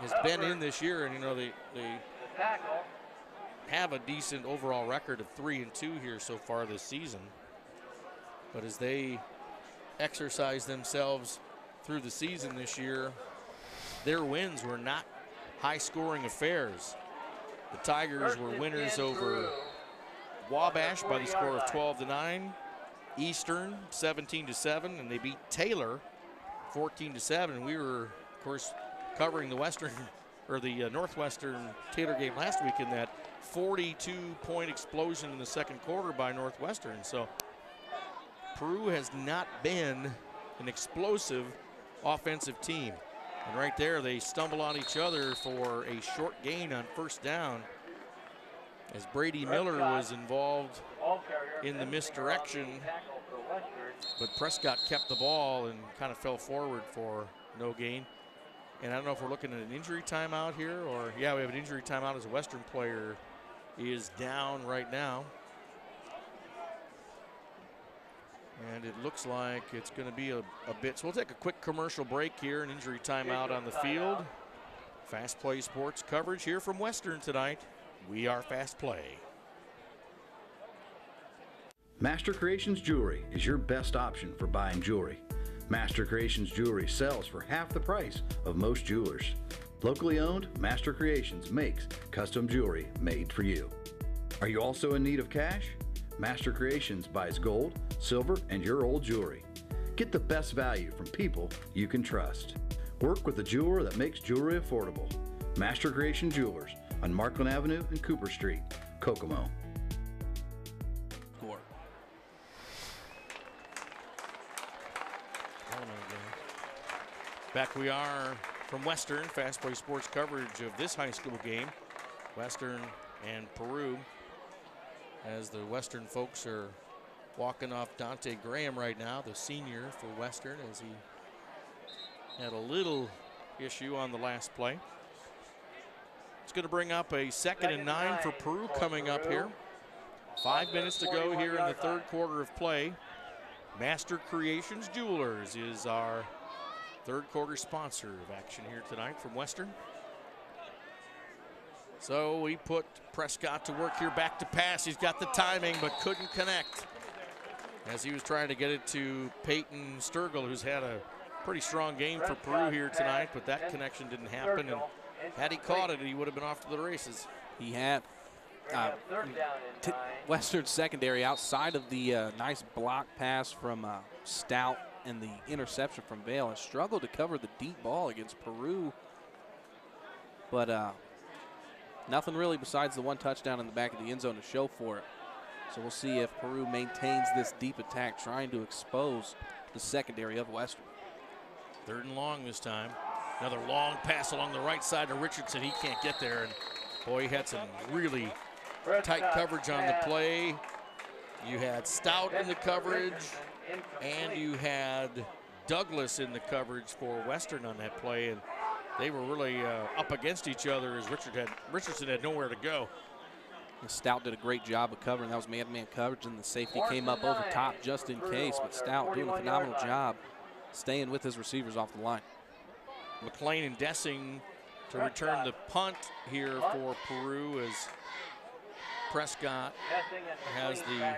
has been in this year, and they have a decent overall record of 3-2 here so far this season, but as they exercise themselves through the season this year, their wins were not high-scoring affairs. The Tigers were winners over Wabash by the score of 12-9, Eastern 17-7, and they beat Taylor 14-7. We were, of course, covering the Northwestern Taylor game last week in that 42-point explosion in the second quarter by Northwestern. So Peru has not been an explosive offensive team. And right there, they stumble on each other for a short gain on first down, as Brady Miller was involved in the misdirection, but Prescott kept the ball and kind of fell forward for no gain. And I don't know if we're looking at an injury timeout here, or yeah, we have an injury timeout as a Western player is down right now. And it looks like it's going to be a bit. So we'll take a quick commercial break here, an injury timeout on the field. Fast Play Sports coverage here from Western tonight. We are Fast Play. Master Creations Jewelry is your best option for buying jewelry. Master Creations Jewelry sells for half the price of most jewelers. Locally owned, Master Creations makes custom jewelry made for you. Are you also in need of cash? Master Creations buys gold, silver, and your old jewelry. Get the best value from people you can trust. Work with a jeweler that makes jewelry affordable. Master Creation Jewelers on Markland Avenue and Cooper Street, Kokomo. Back we are from Western, Fast Play Sports coverage of this high school game. Western and Peru, as the Western folks are walking off Dante Graham right now, the senior for Western, as he had a little issue on the last play. It's going to bring up a 2nd and 9 for Peru coming up here. 5 minutes to go here in the third quarter of play. Master Creations Jewelers is our third quarter sponsor of action here tonight from Western. So we put Prescott to work here, back to pass. He's got the timing, but couldn't connect, as he was trying to get it to Peyton Sturgill, who's had a pretty strong game for Peru here tonight, but that connection didn't happen. And had he caught it, he would have been off to the races. He had. Western secondary, outside of the nice block pass from Stout and the interception from Vale, has struggled to cover the deep ball against Peru. But nothing really besides the one touchdown in the back of the end zone to show for it. So we'll see if Peru maintains this deep attack, trying to expose the secondary of Western. 3rd and long this time. Another long pass along the right side to Richardson. He can't get there, and boy, he had some really tight coverage on the play. You had Stout in the coverage, and you had Douglas in the coverage for Western on that play, and they were really up against each other as Richardson had nowhere to go. And Stout did a great job of covering. That was man-to-man coverage, and the safety came up over top just in case, but Stout doing a phenomenal job staying with his receivers off the line. McLean and Dessing to return the punt here for Peru, as Prescott has the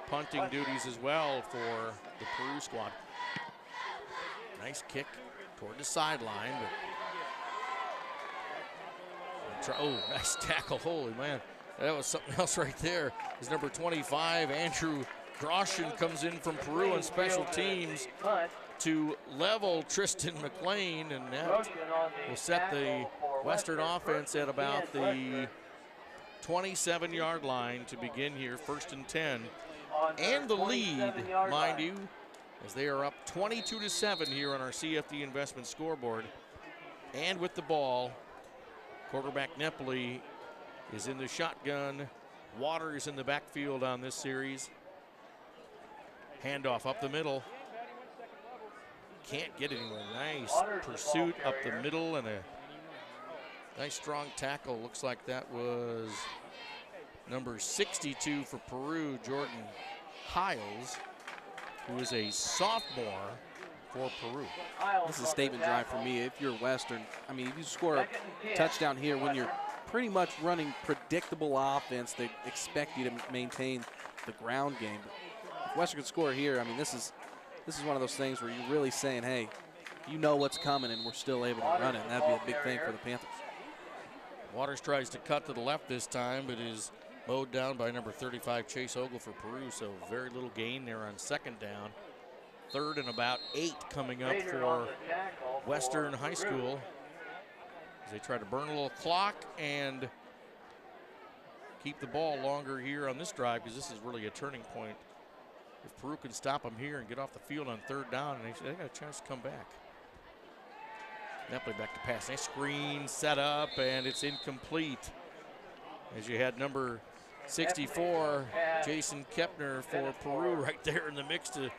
punting duties as well for the Peru squad. Nice kick toward the sideline. Oh, nice tackle. Holy man. That was something else right there. As number 25, Andrew Grosjean, comes in from Peru on special teams to level Tristan McLean, and that will set the Western offense at about the 27-yard line to begin here, 1st and 10. And the lead, mind you, as they are up 22-7 here on our CFD investment scoreboard. And with the ball, quarterback Nepoli is in the shotgun. Waters in the backfield on this series. Handoff up the middle. Can't get anywhere. Nice pursuit up the middle and a nice strong tackle. Looks like that was number 62 for Peru, Jordan Hiles, who is a sophomore for Peru. This is a statement drive for me. If you're Western, I mean, if you score a touchdown here when you're pretty much running predictable offense, they expect you to maintain the ground game. But if Western could score here, I mean, this is one of those things where you're really saying, hey, you know what's coming and we're still able to run it. And that'd be a big thing for the Panthers. Waters tries to cut to the left this time, but is mowed down by number 35, Chase Ogle for Peru, so very little gain there on 2nd down. 3rd and about 8 coming up for Western High School, as they try to burn a little clock and keep the ball longer here on this drive, because this is really a turning point. If Peru can stop them here and get off the field on 3rd down, and they got a chance to come back. Nepoli back to pass. Nice screen set up, and it's incomplete. As you had number 64, Jason Kepner for Peru right there in the mix to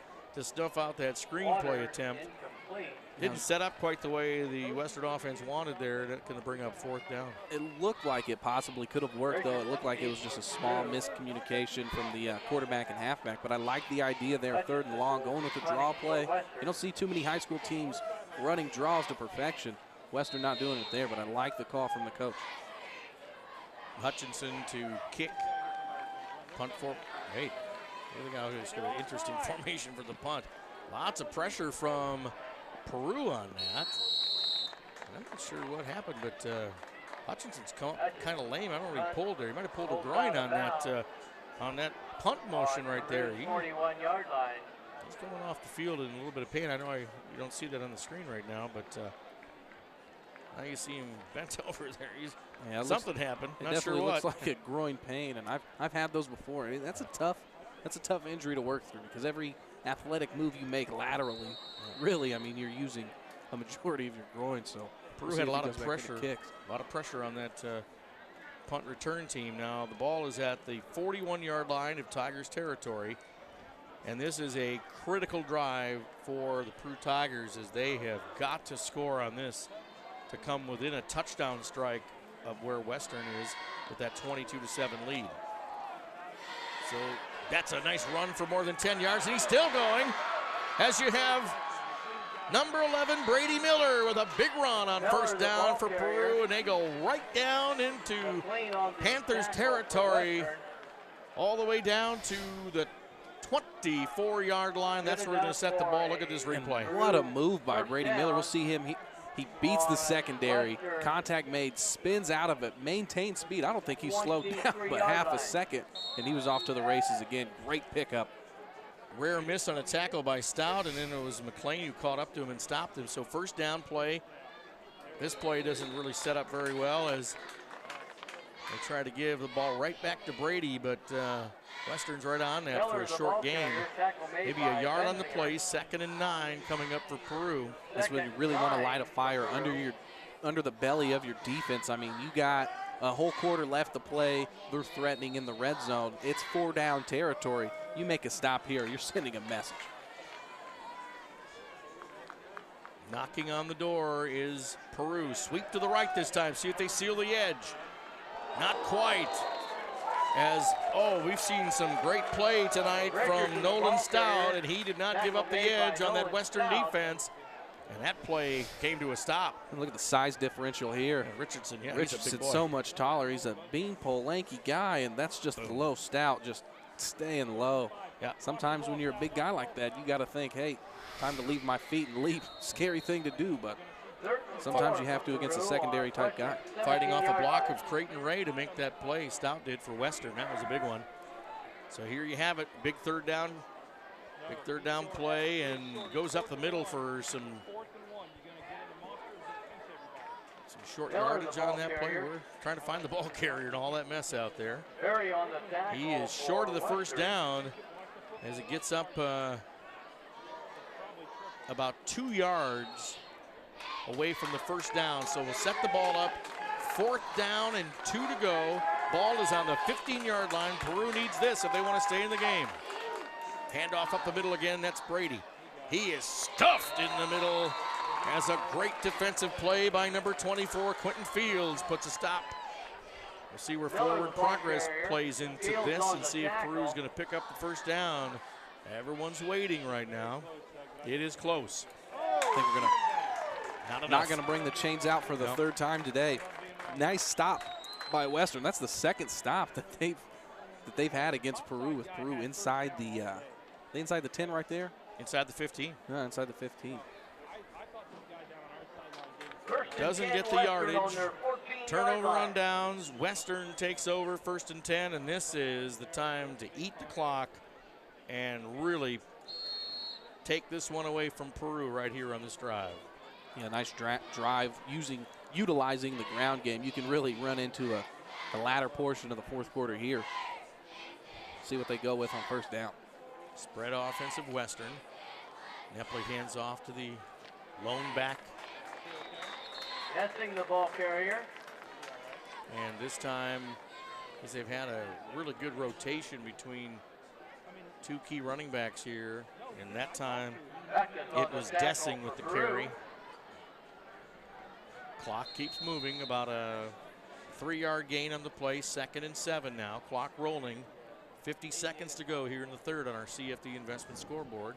snuff out that screenplay attempt. Didn't set up quite the way the Western offense wanted there. That's going to bring up 4th down. It looked like it possibly could have worked, though. It looked like it was just a small miscommunication from the quarterback and halfback. But I like the idea there, 3rd and long, going with the draw play. You don't see too many high school teams running draws to perfection. Western not doing it there, but I like the call from the coach. Hutchinson to kick. Punt for, hey, everything out here is going to be an interesting formation for the punt. Lots of pressure from Peru on that. I'm not sure what happened, but Hutchinson's kind of lame. I don't know what he pulled there. He might have pulled a groin on that punt motion right there. He's going off the field in a little bit of pain. I know you don't see that on the screen right now, but now you see him bent over there. Something happened. Not sure what. It definitely looks like a groin pain, and I've had those before. I mean, that's a tough injury to work through, because every athletic move you make laterally, really, I mean, you're using a majority of your groin. So Peru had a lot of pressure. A lot of pressure on that punt return team. Now the ball is at the 41-yard line of Tigers territory, and this is a critical drive for the Peru Tigers, as they have got to score on this to come within a touchdown strike of where Western is with that 22-7 lead. So that's a nice run for more than 10 yards, and he's still going, as you have number 11, Brady Miller, with a big run on 1st down for Peru, and they go right down into Panthers territory, all the way down to the 24-yard line. That's where they're going to set the ball. Look at this replay. And what a move by Brady Miller. We'll see him. He beats the secondary. Contact made, spins out of it, maintains speed. I don't think he slowed down but half a second, and he was off to the races again. Great pickup. Rare miss on a tackle by Stout, and then it was McLean who caught up to him and stopped him. So 1st down play. This play doesn't really set up very well, as they try to give the ball right back to Brady, but Western's right on that for a short gain. Maybe a yard on the play. 2nd and 9 coming up for Peru. That's when you really want to light a fire under the belly of your defense. I mean, you got a whole quarter left to play. They're threatening in the red zone. It's 4-down territory. You make a stop here, you're sending a message. Knocking on the door is Peru. Sweep to the right this time. See if they seal the edge. Not quite. We've seen some great play tonight from Nolan Stout, and he did not give up the edge on that Western defense. And that play came to a stop. And look at the size differential here. And Richardson, Richardson's so much taller. He's a beanpole, lanky guy, and that's just the low. Stout just staying low. Yeah. Sometimes when you're a big guy like that, you got to think, hey, time to leave my feet and leap. Scary thing to do, but sometimes you have to against a secondary type guy. Fighting off a block of Creighton Ray to make that play. Stout did for Western. That was a big one. So here you have it. Big third down play, and goes up the middle for some short yardage on that play. We're trying to find the ball carrier and all that mess out there. He is short of the 1st down as it gets up about 2 yards away from the 1st down. So we'll set the ball up. 4th down and 2 to go. Ball is on the 15-yard line. Peru needs this if they want to stay in the game. Handoff up the middle again. That's Brady. He is stuffed in the middle. As a great defensive play by number 24, Quentin Fields, puts a stop. We'll see where forward progress plays into this and see if Peru's going to pick up the 1st down. Everyone's waiting right now. It is close. I think we're going to not going to bring the chains out for the 3rd time today. Nice stop by Western. That's the 2nd stop that they've had against Peru, with Peru inside the 10 right there. Inside the 15. Yeah, inside the 15. Doesn't get the yardage. Turnover on downs. Western takes over 1st and 10, and this is the time to eat the clock and really take this one away from Peru right here on this drive. Yeah, nice drive utilizing the ground game. You can really run into the latter portion of the 4th quarter here. See what they go with on 1st down. Spread offensive Western. Nepoli hands off to the lone back Testing the ball carrier. And this time, as they've had a really good rotation between two key running backs here, and that time it was Dessing with the carry. Clock keeps moving, about a 3-yard gain on the play, 2nd and 7 now. Clock rolling, 50 seconds to go here in the third on our CFD investment scoreboard.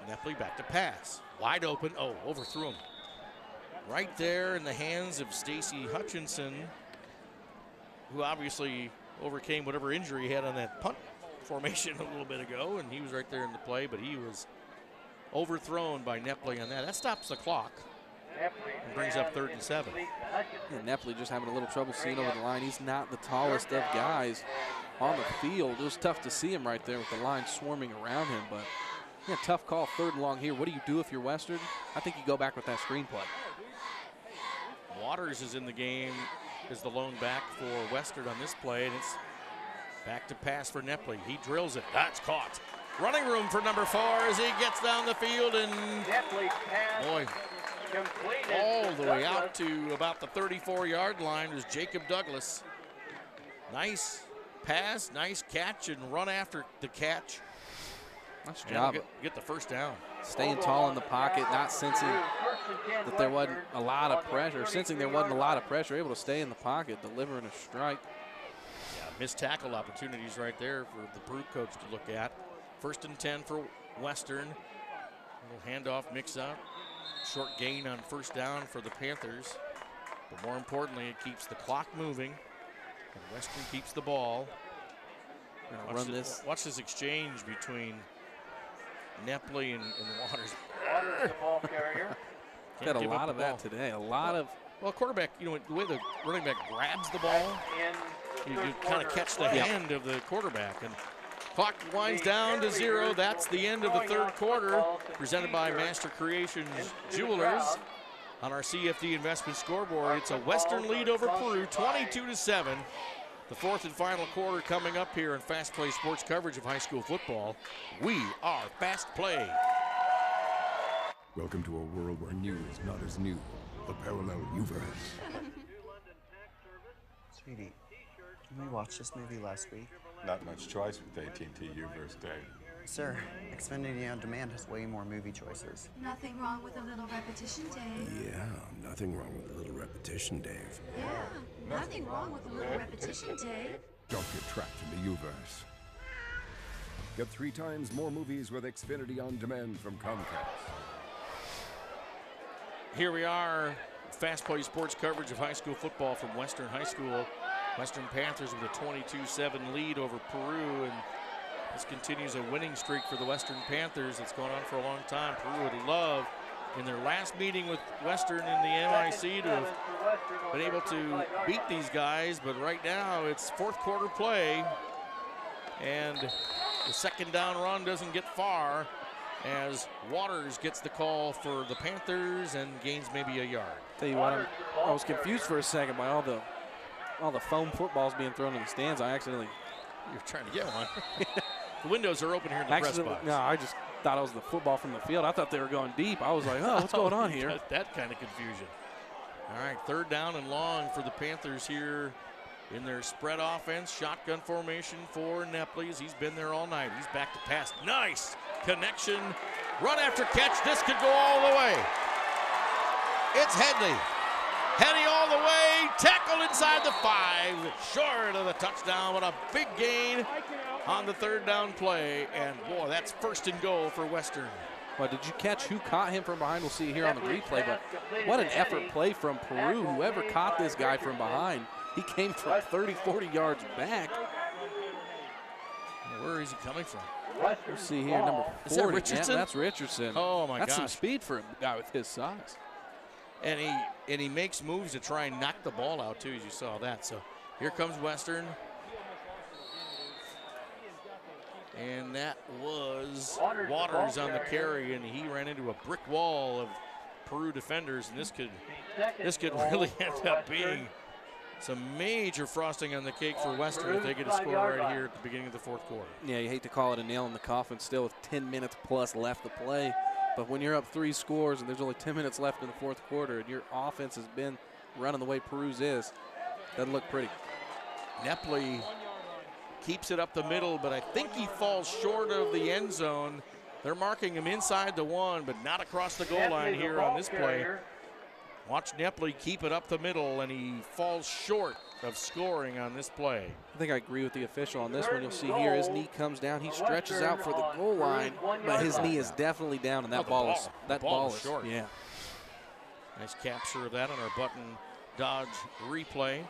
Nepley back to pass, wide open, oh, overthrew him. Right there in the hands of Stacy Hutchinson, who obviously overcame whatever injury he had on that punt formation a little bit ago, and he was right there in the play, but he was overthrown by Nepley on that. That stops the clock and brings up 3rd and 7. Yeah, Nepley just having a little trouble seeing over the line. He's not the tallest of guys on the field. It was tough to see him right there with the line swarming around him, but yeah, tough call, 3rd and long here. What do you do if you're Western? I think you go back with that screenplay. Waters is in the game as the lone back for Western on this play, and it's back to pass for Nepley. He drills it. That's caught. Running room for number 4 as he gets down the field, and boy, all the way out to about the 34-yard line is Jacob Douglas. Nice pass, nice catch, and run after the catch. Nice job. Get the first down. Staying tall in the pocket, not sensing that there wasn't a lot of pressure, sensing there wasn't a lot of pressure, able to stay in the pocket, delivering a strike. Yeah, missed tackle opportunities right there for the Peru coach to look at. 1st and 10 for Western. A little handoff mix-up. Short gain on 1st down for the Panthers. But more importantly, it keeps the clock moving. And Western keeps the ball. Watch this exchange between Nepley and Waters. Waters, the ball carrier. Got a lot of that today. A lot of. Well, quarterback, you know, the way the running back grabs the ball, you kind of catch the hand of the quarterback. And clock winds down to 0. That's the end of the 3rd quarter, presented by Master Creations Jewelers. On our CFD investment scoreboard, it's a Western lead over Peru, 22-7. The 4th and final quarter coming up here in Fast Play Sports coverage of high school football. We are Fast Play. Welcome to a world where new is not as new. The parallel universe. Sweetie, didn't we watch this movie last week? Not much choice with AT&T U-verse Day. Sir, Xfinity On Demand has way more movie choices. Nothing wrong with a little repetition, Dave. Yeah, nothing wrong with a little repetition, Dave. Yeah, nothing wrong with a little repetition, Dave. Don't get trapped in the U-verse. Get 3 times more movies with Xfinity On Demand from Comcast. Here we are, Fast Play Sports coverage of high school football from Western High School. Western Panthers with a 22-7 lead over Peru, and this continues a winning streak for the Western Panthers that's gone on for a long time. Peru would love, in their last meeting with Western in the MIC, to have been able to beat these guys, but right now it's 4th quarter play, and the 2nd down run doesn't get far as Waters gets the call for the Panthers and gains maybe a yard. Tell you what, I was confused for a second by all the foam footballs being thrown in the stands. I accidentally. You're trying to get one. The windows are open here in the press box. No, I just thought it was the football from the field. I thought they were going deep. I was like, oh, what's going on here? That kind of confusion. All right, 3rd down and long for the Panthers here in their spread offense. Shotgun formation for Nepley. He's been there all night. He's back to pass. Nice connection. Run after catch. This could go all the way. It's Headley. Headley all the way. Tackled inside the 5. Short of the touchdown, but a big gain on the 3rd down play. And boy, that's 1st and goal for Western. Well, did you catch who caught him from behind? We'll see here on the replay, but what an effort play from Peru. Whoever caught this guy from behind, he came from 30, 40 yards back. Where is he coming from? We'll see here, number 40. Is that Richardson? Yeah, that's Richardson. Oh, my gosh. That's some speed for a guy with his size. And he makes moves to try and knock the ball out, too, as you saw that. So here comes Western. And that was Waters on the carry, and he ran into a brick wall of Peru defenders, and this could really end up being some major frosting on the cake for Western if they get a score right here at the beginning of the 4th quarter. Yeah, you hate to call it a nail in the coffin still with 10 minutes plus left to play. But when you're up 3 scores and there's only 10 minutes left in the fourth quarter and your offense has been running the way Peru's is, doesn't look pretty. Nepley keeps it up the middle, but I think he falls short of the end zone. They're marking him inside the 1, but not across the goal line here on this play. Watch Nepley keep it up the middle, and he falls short of scoring on this play. I think I agree with the official on this one. You'll see here his knee comes down. He stretches out for the goal line, but his knee is definitely down, and that ball is short. Yeah. Nice capture of that on our button dodge replay.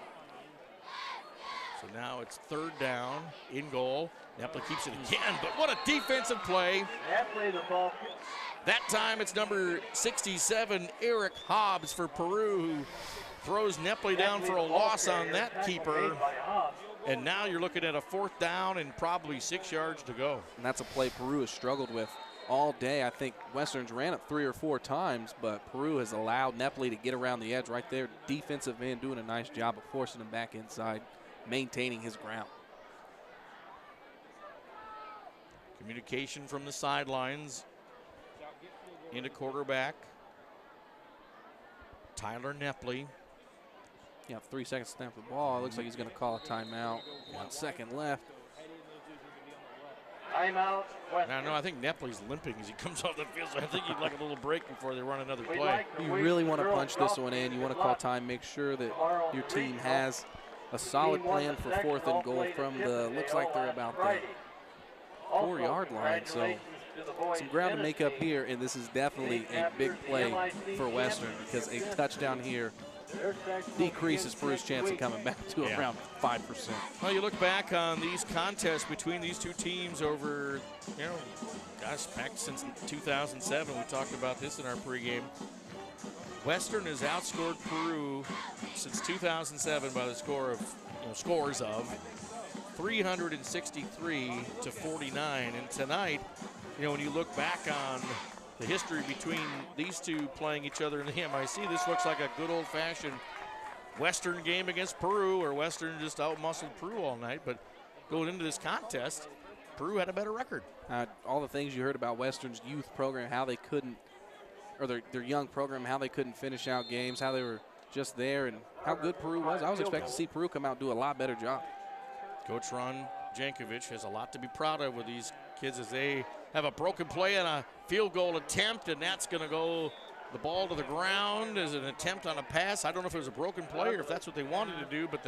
So now it's 3rd down, in goal. Nepley keeps it again, but what a defensive play. That time it's number 67, Eric Hobbs for Peru, who throws Nepley down for a loss on that keeper. And now you're looking at a 4th down and probably 6 yards to go. And that's a play Peru has struggled with all day. I think Western's ran it 3 or 4 times, but Peru has allowed Nepley to get around the edge right there. Defensive end doing a nice job of forcing him back inside, maintaining his ground. Communication from the sidelines into quarterback. Tyler Nepley. Yeah, 3 seconds to snap the ball. It looks like he's going to call a timeout. 1 second left. Timeout. No, I think Nepley's limping as he comes off the field, so I think he'd like a little break before they run another play. You really want to punch this one in. You want to call time, make sure that your team has a solid plan for 4th and goal from the, looks like they're about the 4-yard line. So some ground to make up here, and this is definitely a big play for Western because a touchdown here decreases Peru's chance of coming back to around 5%. Well, you look back on these contests between these two teams over, back since 2007. We talked about this in our pregame. Western has outscored Peru since 2007 by the score of, scores of 363 to 49. And tonight, when you look back on the history between these two playing each other in the MIC, this looks like a good old-fashioned Western game against Peru, or Western just out-muscled Peru all night. But going into this contest, Peru had a better record. All the things you heard about Western's youth program, how they couldn't, or their young program, how they couldn't finish out games, how they were just there, and how good Peru was. I was expecting to see Peru come out and do a lot better job. Coach Ron Jankovic has a lot to be proud of with these kids as they have a broken play and a field goal attempt, and that's going to go the ball to the ground as an attempt on a pass. I don't know if it was a broken play or if that's what they wanted to do, but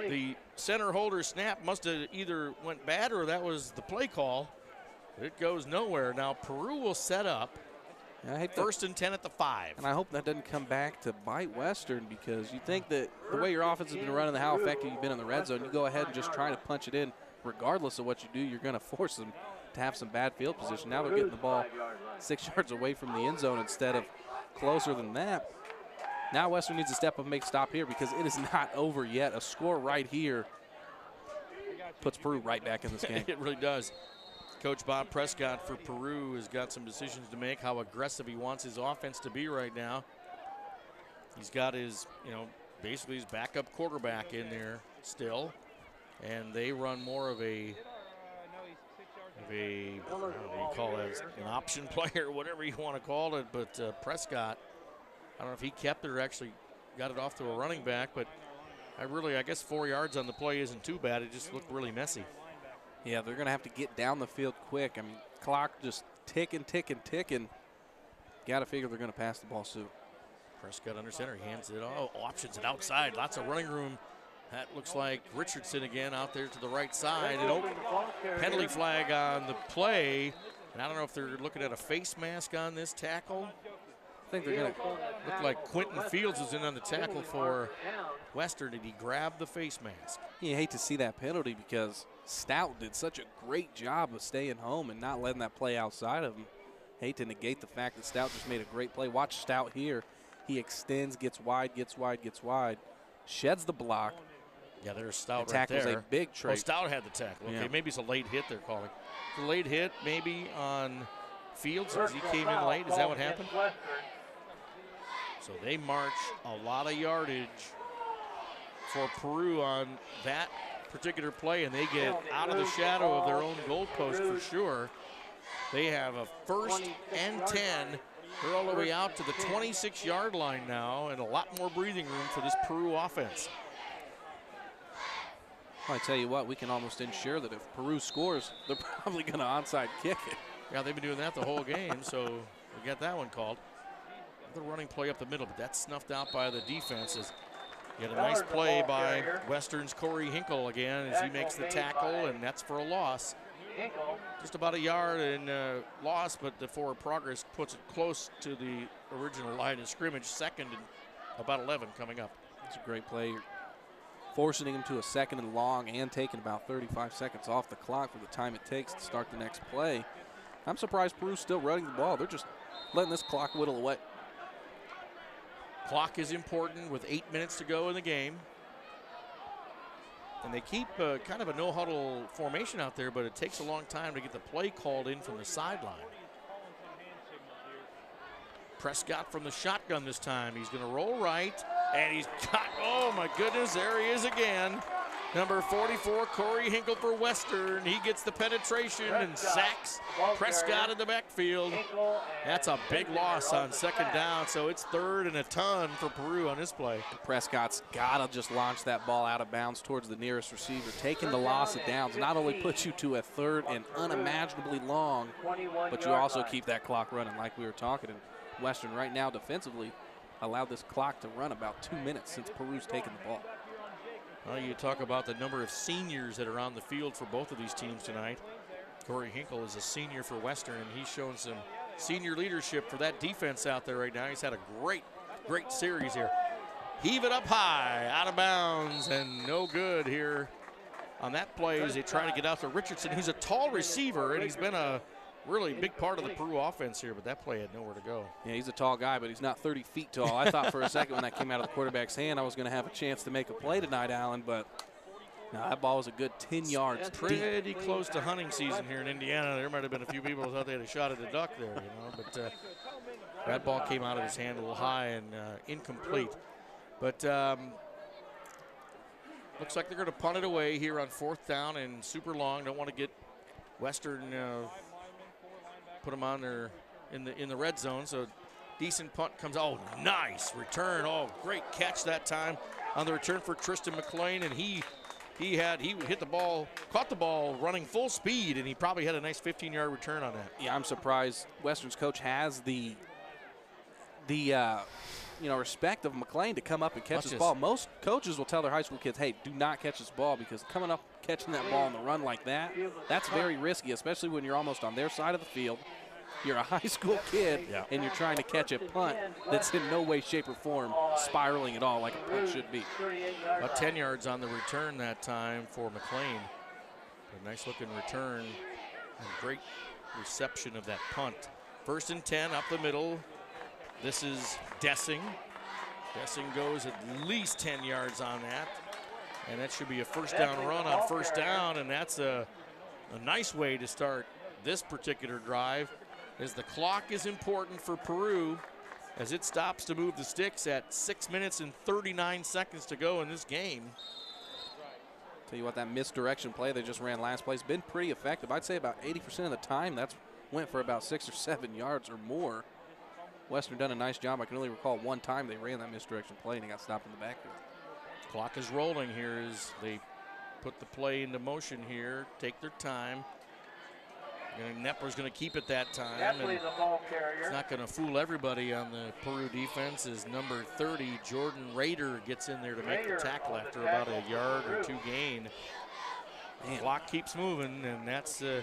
the center holder snap must have either went bad or that was the play call. It goes nowhere. Now Peru will set up. First and 10 at the 5. And I hope that doesn't come back to bite Western, because you think that the way your offense has been running, how effective you've been in the red zone, you go ahead and just try to punch it in. Regardless of what you do, you're going to force them to have some bad field position. Now they're getting the ball 6 yards away from the end zone instead of closer than that. Now Western needs to step up and make a stop here, because it is not over yet. A score right here puts Peru right back in this game. It really does. Coach Bob Prescott for Peru has got some decisions to make, how aggressive he wants his offense to be right now. He's got his, basically his backup quarterback in there still, and they run more of a I don't know what you call it, an option player, whatever you want to call it, but Prescott, I don't know if he kept it or actually got it off to a running back, but I guess 4 yards on the play isn't too bad. It just looked really messy. Yeah, they're going to have to get down the field quick. I mean, clock just ticking. Got to figure they're going to pass the ball soon. Prescott under center. He hands it off. Options it outside. Lots of running room. That looks like Richardson again out there to the right side. Penalty flag on the play. And I don't know if they're looking at a face mask on this tackle. I think they're going to look like Quentin Fields is in on the tackle for Western. Did he grab the face mask? You hate to see that penalty, because Stout did such a great job of staying home and not letting that play outside of him. Hate to negate the fact that Stout just made a great play. Watch Stout here. He extends, gets wide, sheds the block. Yeah, there's Stout the right there. Tackle's a big trade. Oh, Stout had the tackle. Okay, yeah. Maybe it's a late hit they're calling. It's a late hit maybe on Fields as he came in late. Is that what happened? So they march a lot of yardage for Peru on that particular play, and they get out of the shadow of their own goalpost for sure. They have a 1st and 10. They're all the way out to the 26-yard line now, and a lot more breathing room for this Peru offense. Well, I tell you what, we can almost ensure that if Peru scores, they're probably going to onside kick it. Yeah, they've been doing that the whole game, so we got that one called. The running play up the middle, but that's snuffed out by the defenses. You had a nice play by Western's Corey Hinkle again as he makes the tackle, and that's for a loss. Just about a yard and loss, but the forward progress puts it close to the original line of scrimmage. 2nd and about 11 coming up. It's a great play. You're forcing him to a 2nd and long and taking about 35 seconds off the clock for the time it takes to start the next play. I'm surprised Peru's still running the ball. They're just letting this clock whittle away. Clock is important with 8 minutes to go in the game. And they keep kind of a no-huddle formation out there, but it takes a long time to get the play called in from the sideline. Prescott from the shotgun this time. He's going to roll right, and he's got, oh my goodness, there he is again. Number 44, Corey Hinkle for Western. He gets the penetration and sacks Prescott in the backfield. That's a big loss on 2nd down, so it's 3rd and a ton for Peru on this play. Prescott's got to just launch that ball out of bounds towards the nearest receiver. Taking the loss of downs not only puts you to a 3rd and unimaginably long, but you also keep that clock running like we were talking. And Western right now defensively allowed this clock to run about 2 minutes since Peru's taken the ball. Well, you talk about the number of seniors that are on the field for both of these teams tonight. Corey Hinkle is a senior for Western, and he's shown some senior leadership for that defense out there right now. He's had a great series here. Heave it up high, out of bounds, and no good here on that play as they try to get out to Richardson, who's a tall receiver, and he's been a really big part of the Peru offense here, but that play had nowhere to go. Yeah, he's a tall guy, but he's not 30 feet tall. I thought for a second when that came out of the quarterback's hand I was going to have a chance to make a play tonight, Allen, but no, that ball was a good 10 yards Pretty deep. close to hunting season here in Indiana. There might have been a few people who thought they had a shot at a duck there, you know, but that ball came out of his hand a little high and incomplete. But looks like they're going to punt it away here on 4th down and super long. Don't want to get Western put them on there in the red zone. So decent punt comes. Oh, nice return. Oh, great catch that time on the return for Tristan McLean, and he hit the ball, caught the ball running full speed, and he probably had a nice 15-yard return on that. Yeah, I'm surprised Western's coach has the respect of McLean to come up and catch this ball. Most coaches will tell their high school kids, hey, do not catch this ball, because coming up, catching that ball on the run like that, that's very risky, especially when you're almost on their side of the field. You're a high school kid, and you're trying to catch a punt that's in no way, shape, or form spiraling at all like a punt should be. About 10 yards on the return that time for McLean. A nice-looking return and great reception of that punt. 1st and 10 up the middle. This is Dessing. Dessing goes at least 10 yards on that. And that should be a 1st down run on 1st down, and that's a nice way to start this particular drive, as the clock is important for Peru as it stops to move the sticks at 6 minutes and 39 seconds to go in this game. Tell you what, that misdirection play they just ran last place been pretty effective. I'd say about 80% of the time that's went for about 6 or 7 yards or more. Western done a nice job. I can only recall one time they ran that misdirection play and he got stopped in the backfield. Clock is rolling here as they put the play into motion here, take their time. Nepler's going to keep it that time. And it's not going to fool everybody on the Peru defense as number 30, Jordan Rader, gets in there to make the tackle after about a yard or 2 gain. The clock keeps moving, and that's a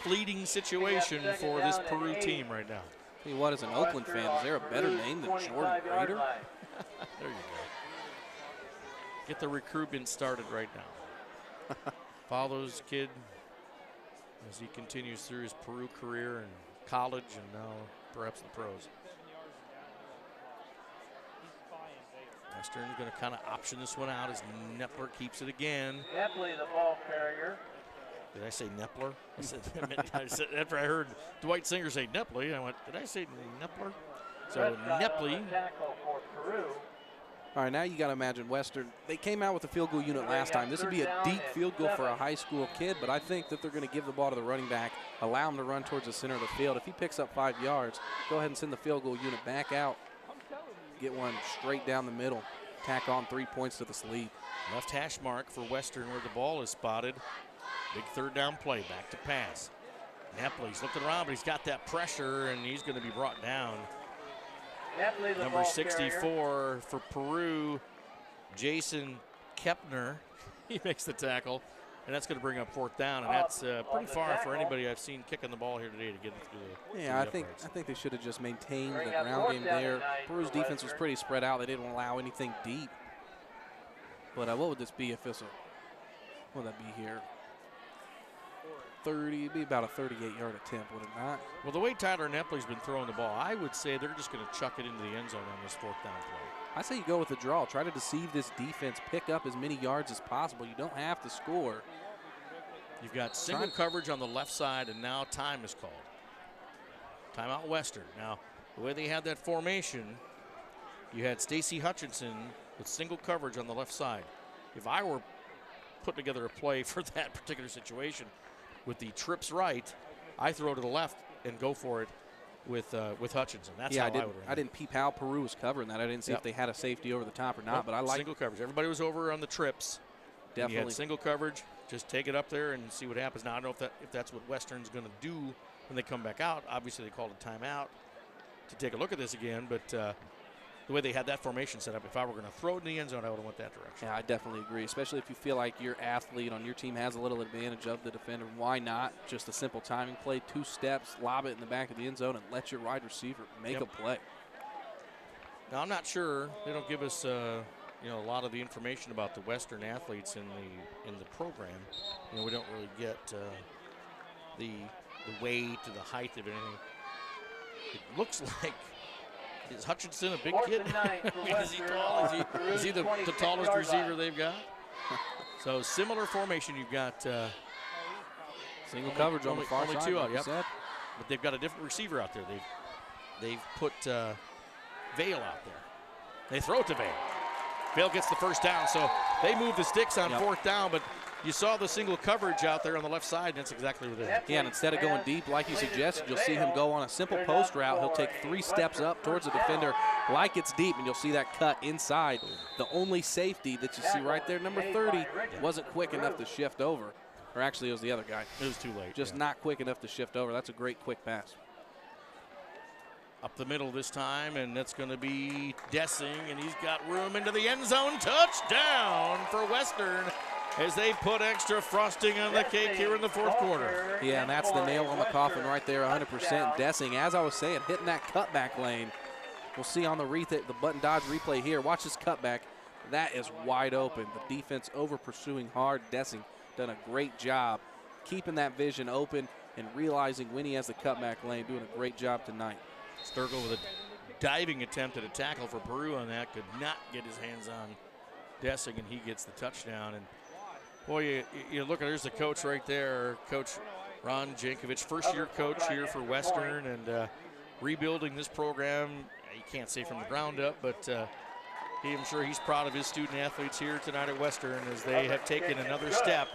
fleeting situation for this Peru team right now. Tell you what, as an Oakland fan, is there a better name than Jordan Rader? There you go. Get the recruitment started right now. Follows kid as he continues through his Peru career and college and now perhaps the pros. Western's going to kind of option this one out as Nepler keeps it again. Nepley, the ball carrier. Did I say Nepler? I said after I heard Dwight Singer say Nepley, I went, did I say Nepler? So Nepley All right, now you got to imagine Western. They came out with a field goal unit last time. This would be a deep field goal for a high school kid, but I think that they're going to give the ball to the running back, allow him to run towards the center of the field. If he picks up 5 yards, go ahead and send the field goal unit back out, get one straight down the middle, tack on 3 points to the sleeve. Left hash mark for Western where the ball is spotted. Big third down play, back to pass. Nepley's looking around, but he's got that pressure, and he's going to be brought down. Number 64 for Peru, Jason Kepner. He makes the tackle, and that's going to bring up 4th down, and that's pretty far for anybody I've seen kicking the ball here today to get it through the I think they should have just maintained the ground game there. Peru's defense was pretty spread out. They didn't allow anything deep. But what would this be if it's what would that be here? 30, it'd be about a 38-yard attempt, would it not? Well, the way Tyler Nepley's been throwing the ball, I would say they're just going to chuck it into the end zone on this 4th down play. I say you go with the draw. Try to deceive this defense. Pick up as many yards as possible. You don't have to score. You've got single coverage on the left side, and now time is called. Timeout Western. Now, the way they had that formation, you had Stacy Hutchinson with single coverage on the left side. If I were putting together a play for that particular situation, with the trips right, I throw to the left and go for it with Hutchinson. That's how I would run. I didn't peep how Peru was covering that. I didn't see if they had a safety over the top or not, but I like single coverage. Everybody was over on the trips. Definitely. You had single coverage. Just take it up there and see what happens. Now, I don't know if that's what Western's going to do when they come back out. Obviously, they called a timeout to take a look at this again, but the way they had that formation set up, if I were going to throw it in the end zone, I would have went that direction. Yeah, I definitely agree, especially if you feel like your athlete on your team has a little advantage of the defender. Why not? Just a simple timing play, 2 steps, lob it in the back of the end zone, and let your wide receiver make a play. Now, I'm not sure. They don't give us a lot of the information about the Western athletes in the program. We don't really get the weight or the height of anything. It looks like, is Hutchinson a big kid? Is he tall? Is he the tallest receiver they've got? So similar formation. You've got single coverage on the far side. Only 2 out, but they've got a different receiver out there. They've put Vale out there. They throw it to Vale. Vale gets the first down, so they move the sticks on 4th down, but you saw the single coverage out there on the left side, and that's exactly what it is. Yeah, and instead of going deep like you suggested, you'll see him go on a simple post route. He'll take 3 steps up towards the defender like it's deep, and you'll see that cut inside. The only safety that you see right there, number 30, wasn't quick enough to shift over. Or actually, it was the other guy. It was too late. Just not quick enough to shift over. That's a great quick pass. Up the middle this time, and that's going to be Dessing, and he's got room into the end zone. Touchdown for Western as they put extra frosting on the cake here in the 4th quarter. Yeah, and that's the nail on the coffin right there, 100%. Dessing, as I was saying, hitting that cutback lane. We'll see on the button dodge replay here. Watch this cutback. That is wide open. The defense over pursuing hard. Dessing done a great job keeping that vision open and realizing when he has the cutback lane, doing a great job tonight. Sturgill with a diving attempt at a tackle for Peru on that. Could not get his hands on Dessing, and he gets the touchdown. And boy, you look at, there's the coach right there, Coach Ron Jankovic, first-year coach here for Western, and rebuilding this program. You can't say from the ground up, but I'm sure he's proud of his student-athletes here tonight at Western as they have taken another step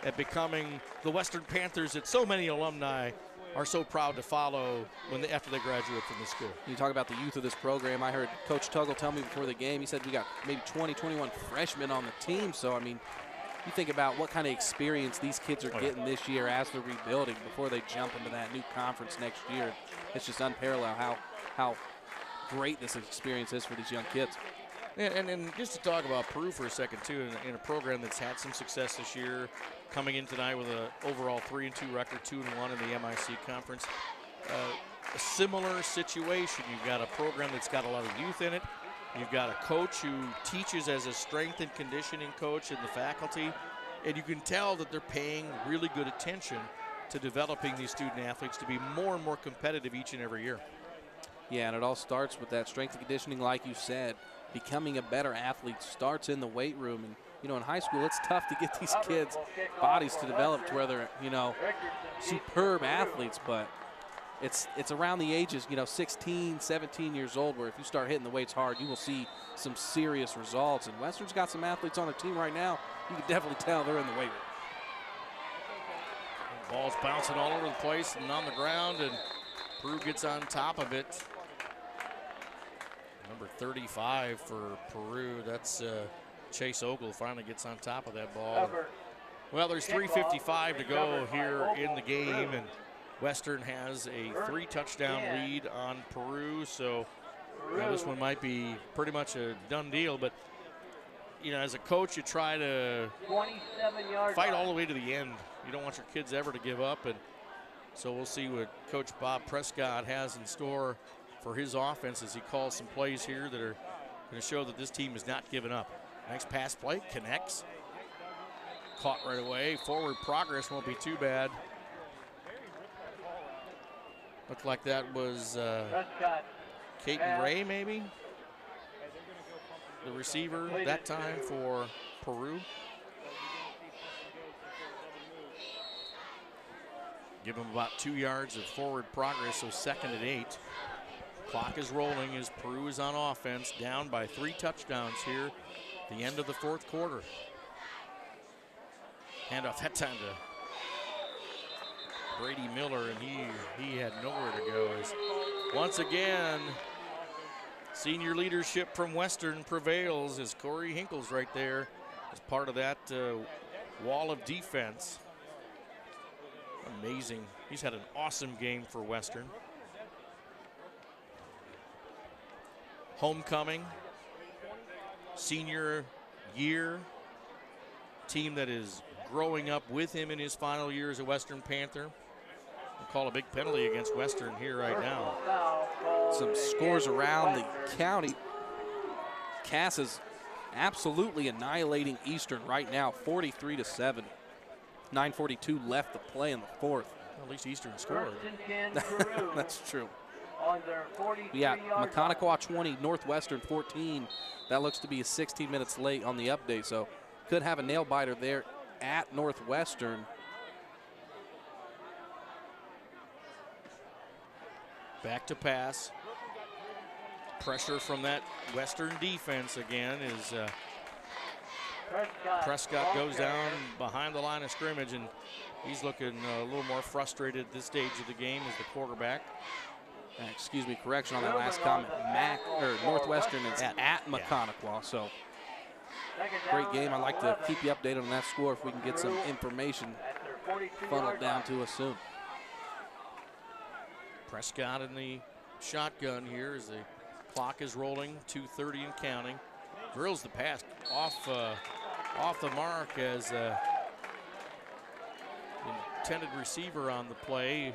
at becoming the Western Panthers that so many alumni are so proud to follow after they graduate from the school. You talk about the youth of this program. I heard Coach Tuggle tell me before the game, he said we got maybe 20, 21 freshmen on the team. So, I mean, you think about what kind of experience these kids are getting this year as they're rebuilding before they jump into that new conference next year. It's just unparalleled how great this experience is for these young kids. And just to talk about Peru for a second, too, in a program that's had some success this year, coming in tonight with an overall 3-2 record, 2-1 in the MIC conference. A similar situation. You've got a program that's got a lot of youth in it. You've got a coach who teaches as a strength and conditioning coach in the faculty. And you can tell that they're paying really good attention to developing these student athletes to be more and more competitive each and every year. Yeah, and it all starts with that strength and conditioning, like you said. Becoming a better athlete starts in the weight room. And, you know, in high school, it's tough to get these kids' bodies to develop to where they're, superb athletes. But it's around the ages, 16, 17 years old, where if you start hitting the weights hard, you will see some serious results. And Western's got some athletes on their team right now. You can definitely tell they're in the weight room. Ball's bouncing all over the place and on the ground, and Peru gets on top of it. Number 35 for Peru, that's Chase Ogle, finally gets on top of that ball. Well, there's 3:55 to go here in the game, and Western has a 3-touchdown lead on Peru, so this one might be pretty much a done deal. But as a coach, you try to fight all the way to the end. You don't want your kids ever to give up, and so we'll see what Coach Bob Prescott has in store for his offense as he calls some plays here that are going to show that this team is not giving up. Nice pass play, connects, caught right away. Forward progress won't be too bad. Looked like that was Caton Ray, maybe, the receiver that time for Peru. Give him about 2 yards of forward progress, so 2nd and 8. Clock is rolling as Peru is on offense, down by 3 touchdowns here at the end of the 4th quarter. Handoff that time to Brady Miller, and he had nowhere to go. As once again, senior leadership from Western prevails as Corey Hinkle's right there as part of that wall of defense. Amazing. He's had an awesome game for Western. Homecoming, senior year, team that is growing up with him in his final year as a Western Panther. We'll call a big penalty against Western here right now. Some scores around the county. Cass is absolutely annihilating Eastern right now, 43-7. 9:42 left to play in the 4th. Well, at least Eastern scored. That's true. Yeah, Mechanical 20, Northwestern 14. That looks to be 16 minutes late on the update, so could have a nail biter there at Northwestern. Back to pass. Pressure from that Western defense again is Prescott goes down behind the line of scrimmage, and he's looking a little more frustrated at this stage of the game as the quarterback. Excuse me, correction on that last comment. Northwestern is at Mechanical, so great game. I'd like to keep you updated on that score if we can get some information funneled down to us soon. Prescott in the shotgun here as the clock is rolling, 2:30 and counting. Drills the pass off the mark as intended receiver on the play.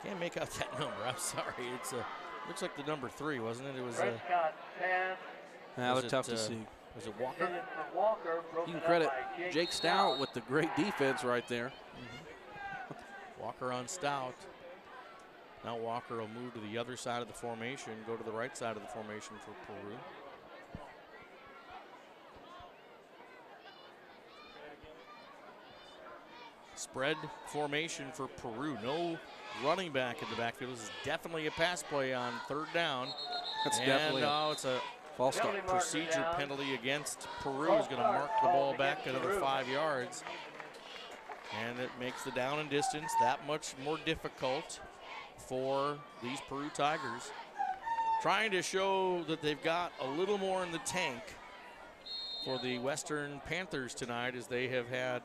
Can't make out that number. I'm sorry. It's looks like the number 3, wasn't it? It was. Now they're tough to see. Was it Walker? You can credit Jake Stout with the great defense right there. Walker on Stout. Now Walker will move to the other side of the formation, go to the right side of the formation for Peru. Spread formation for Peru. No running back in the backfield. This is definitely a pass play on 3rd down. That's definitely it's a false start. Procedure penalty against Peru is going to mark the ball back another 5 yards. And it makes the down and distance that much more difficult for these Peru Tigers. Trying to show that they've got a little more in the tank for the Western Panthers tonight, as they have had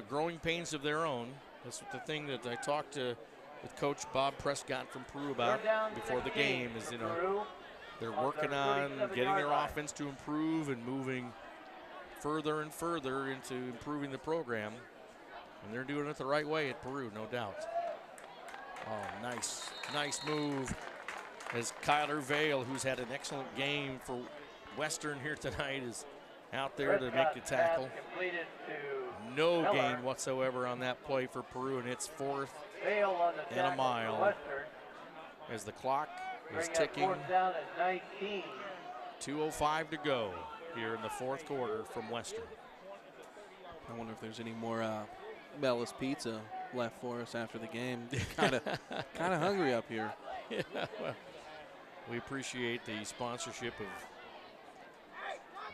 growing pains of their own. That's the thing that I talked with Coach Bob Prescott from Peru about before the game is, they're working on getting their offense to improve and moving further and further into improving the program. And they're doing it the right way at Peru, no doubt. Oh, nice move as Kyler Vale, who's had an excellent game for Western here tonight, is out there to make the tackle. No gain whatsoever on that play for Peru, and it's 4th and a mile as the clock is ticking. 2:05 to go here in the 4th quarter from Western. I wonder if there's any more Bella's Pizza left for us after the game. Kind of hungry up here. Yeah, well, we appreciate the sponsorship of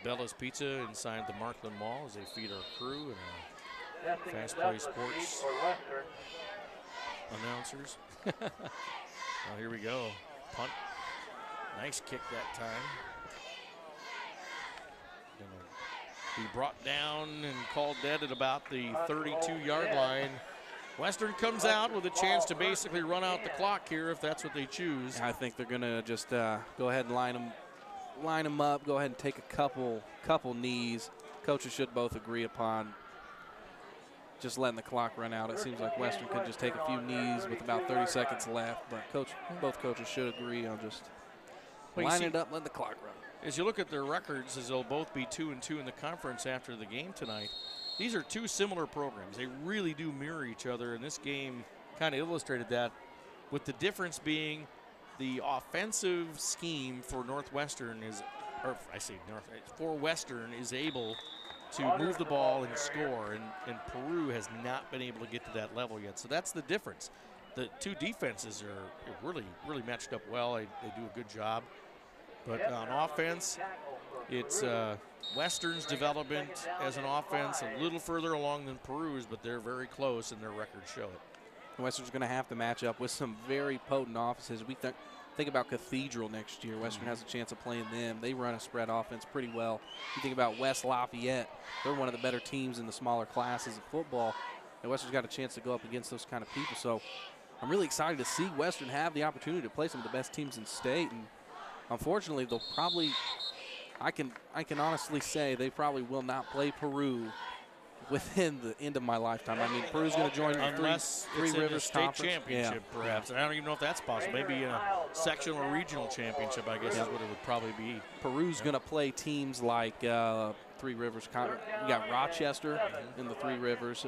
Bella's Pizza inside the Markland Mall as they feed our crew and Fast Play Sports announcers. Well, here we go. Punt. Nice kick that time. Gonna be brought down and called dead at about the 32-yard line. Western comes out with a chance to basically run out the clock here if that's what they choose. I think they're going to just go ahead and line them up, go ahead and take a couple knees. Coaches should both agree upon just letting the clock run out. It seems like Western could just take a few knees with about 30 seconds left, but both coaches should agree on just lining it up, letting the clock run. As you look at their records, as they'll both be 2-2 in the conference after the game tonight, these are two similar programs. They really do mirror each other, and this game kind of illustrated that, with the difference being the offensive scheme for Northwestern for Western is able to move the ball and score, and Peru has not been able to get to that level yet. So that's the difference. The two defenses are really matched up well. They do a good job. But on offense, it's Western's development as an offense a little further along than Peru's, but they're very close, and their records show it. Western's going to have to match up with some very potent offenses. We think about Cathedral next year. Western has a chance of playing them. They run a spread offense pretty well. You think about West Lafayette. They're one of the better teams in the smaller classes of football, and Western's got a chance to go up against those kind of people. So I'm really excited to see Western have the opportunity to play some of the best teams in state, and unfortunately, they'll probably, I can honestly say they probably will not play Peru within the end of my lifetime. I mean, Peru's going to join the Three Rivers State Championship, perhaps. And I don't even know if that's possible. Maybe a sectional or regional championship, I guess, is what it would probably be. Peru's going to play teams like Three Rivers. We got Rochester in the Three Rivers.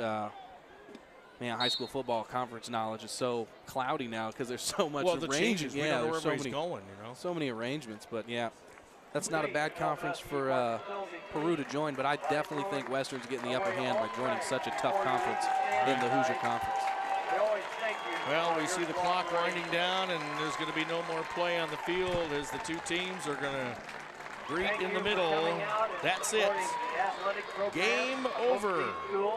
Man, high school football conference knowledge is so cloudy now because there's so much the changes. We don't know where everybody's going, So many arrangements, but yeah, that's not a bad conference for Peru to join, but I definitely think Western's getting the upper hand by joining such a tough conference in the Hoosier Conference. Well, we see the clock winding down, and there's going to be no more play on the field as the two teams are going to greet in the middle. That's it. Game over,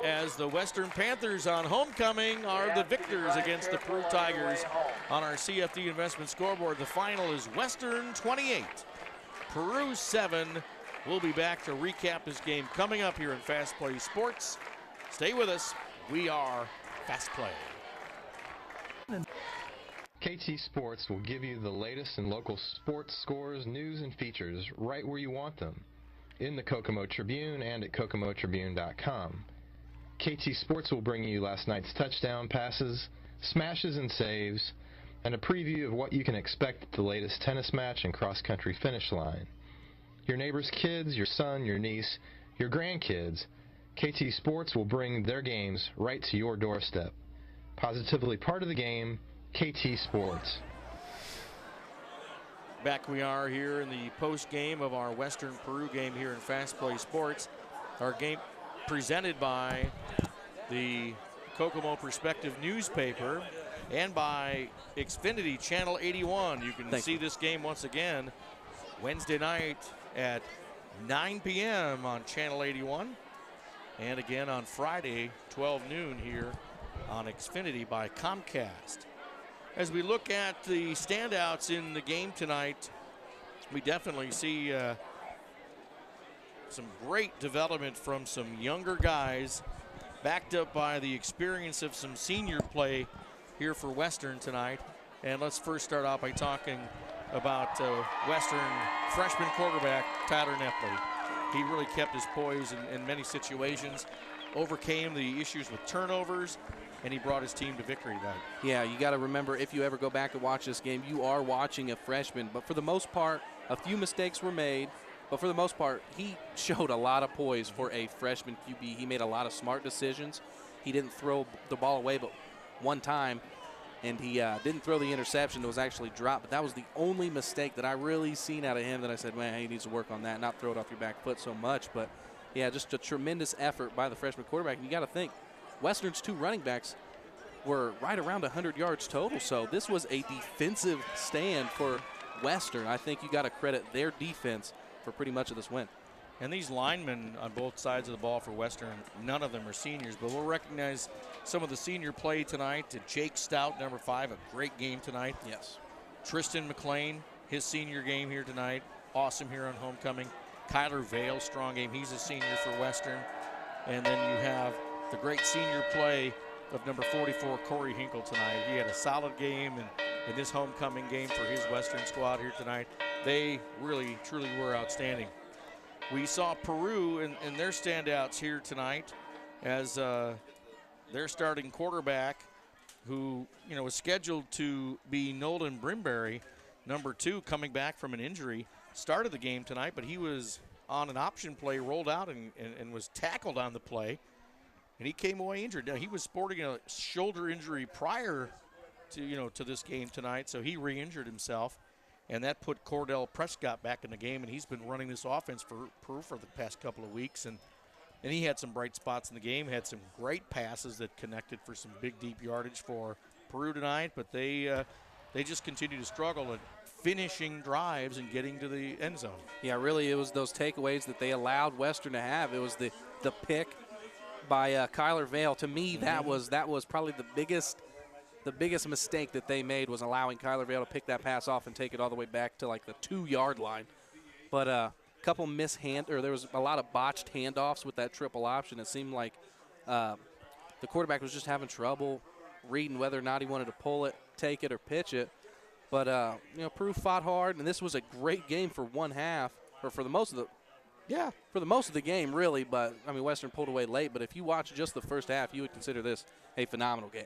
as the Western Panthers on homecoming are the victors against the Peru Tigers on our CFD investment scoreboard. The final is Western 28, Peru 7. We'll be back to recap this game coming up here in Fast Play Sports. Stay with us. We are Fast Play. KT Sports will give you the latest in local sports scores, news, and features right where you want them, in the Kokomo Tribune and at kokomotribune.com. KT Sports will bring you last night's touchdown passes, smashes and saves, and a preview of what you can expect at the latest tennis match and cross-country finish line. Your neighbor's kids, your son, your niece, your grandkids, KT Sports will bring their games right to your doorstep. Positively part of the game, KT Sports. Back we are here in the post game of our Western Peru game here in Fast Play Sports. Our game presented by the Kokomo Perspective newspaper and by Xfinity Channel 81. You can see this game once again Wednesday night at 9 p.m. on Channel 81, and again on Friday 12 noon here on Xfinity by Comcast. As we look at the standouts in the game tonight, we definitely see some great development from some younger guys, backed up by the experience of some senior play here for Western tonight. And let's first start out by talking about Western freshman quarterback Tyler Nepley. He really kept his poise in many situations, overcame the issues with turnovers, and he brought his team to victory tonight. Yeah, you got to remember, if you ever go back and watch this game, you are watching a freshman. But for the most part, a few mistakes were made. But for the most part, he showed a lot of poise for a freshman QB. He made a lot of smart decisions. He didn't throw the ball away but one time, and he didn't throw the interception that was actually dropped. But that was the only mistake that I really seen out of him that I said, man, he needs to work on that, not throw it off your back foot so much. But, yeah, just a tremendous effort by the freshman quarterback. And you got to think, Western's two running backs, were right around 100 yards total. So this was a defensive stand for Western. I think you got to credit their defense for pretty much of this win. And these linemen on both sides of the ball for Western, none of them are seniors, but we'll recognize some of the senior play tonight. To Jake Stout, number 5, a great game tonight. Yes. Tristan McLean, his senior game here tonight. Awesome here on homecoming. Kyler Vale, strong game. He's a senior for Western. And then you have the great senior play of number 44, Corey Hinkle tonight. He had a solid game in this homecoming game for his Western squad here tonight. They really, truly were outstanding. We saw Peru and their standouts here tonight as their starting quarterback, who was scheduled to be Nolan Brimberry, number 2, coming back from an injury, started the game tonight, but he was on an option play, rolled out and was tackled on the play, and he came away injured. Now, he was sporting a shoulder injury prior to to this game tonight, so he re-injured himself. And that put Cordell Prescott back in the game, and he's been running this offense for Peru for the past couple of weeks. And he had some bright spots in the game, had some great passes that connected for some big, deep yardage for Peru tonight. But they just continue to struggle at finishing drives and getting to the end zone. Yeah, really, it was those takeaways that they allowed Western to have. It was the pick by Kyler Vale. To me, that was probably the biggest mistake that they made, was allowing Kyler Vale to pick that pass off and take it all the way back to like the 2-yard line. But a couple there was a lot of botched handoffs with that triple option. It seemed like the quarterback was just having trouble reading whether or not he wanted to pull it, take it, or pitch it. But Peru fought hard, and this was a great game for one half, or for the most of the game, really. But I mean, Western pulled away late. But if you watch just the first half, you would consider this a phenomenal game.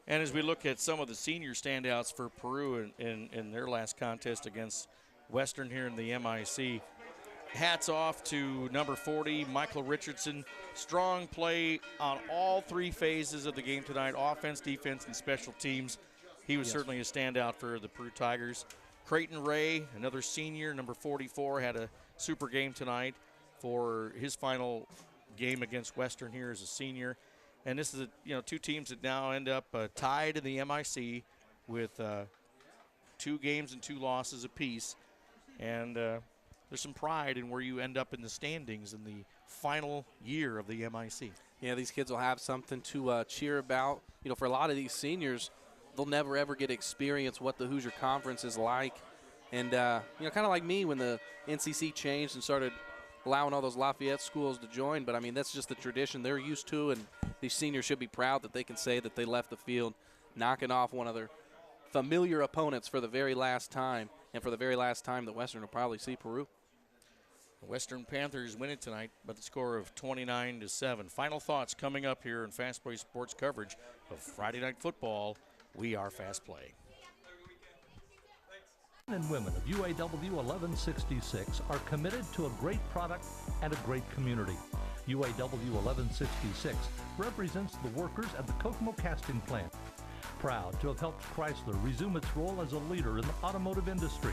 And as we look at some of the senior standouts for Peru in their last contest against Western here in the MIC, hats off to number 40, Michael Richardson. Strong play on all 3 phases of the game tonight, offense, defense, and special teams. He was certainly a standout for the Peru Tigers. Creighton Ray, another senior, number 44, had a super game tonight for his final game against Western here as a senior. And this is, 2 teams that now end up tied in the MIC with 2 games and 2 losses apiece. And there's some pride in where you end up in the standings in the final year of the MIC. Yeah, these kids will have something to cheer about. For a lot of these seniors, they'll never, ever get to experience what the Hoosier Conference is like. And, kind of like me when the NCC changed and started allowing all those Lafayette schools to join. But, I mean, that's just the tradition they're used to, and these seniors should be proud that they can say that they left the field knocking off one of their familiar opponents for the very last time, and for the very last time that Western will probably see Peru. The Western Panthers win it tonight by the score of 29-7. Final thoughts coming up here in FastPlaySports coverage of Friday Night Football. We are Fast Play. Men and women of UAW 1166 are committed to a great product and a great community. UAW 1166 represents the workers at the Kokomo casting plant. Proud to have helped Chrysler resume its role as a leader in the automotive industry.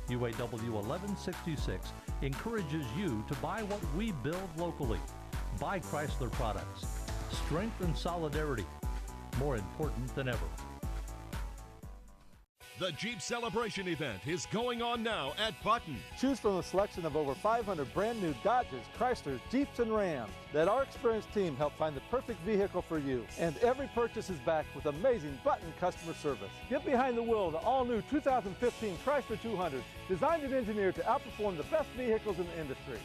UAW 1166 encourages you to buy what we build locally. Buy Chrysler products. Strength and solidarity, more important than ever. The Jeep Celebration event is going on now at Button. Choose from a selection of over 500 brand new Dodges, Chryslers, Jeeps, and Rams. Let our experienced team help find the perfect vehicle for you. And every purchase is backed with amazing Button customer service. Get behind the wheel of the all-new 2015 Chrysler 200, designed and engineered to outperform the best vehicles in the industry.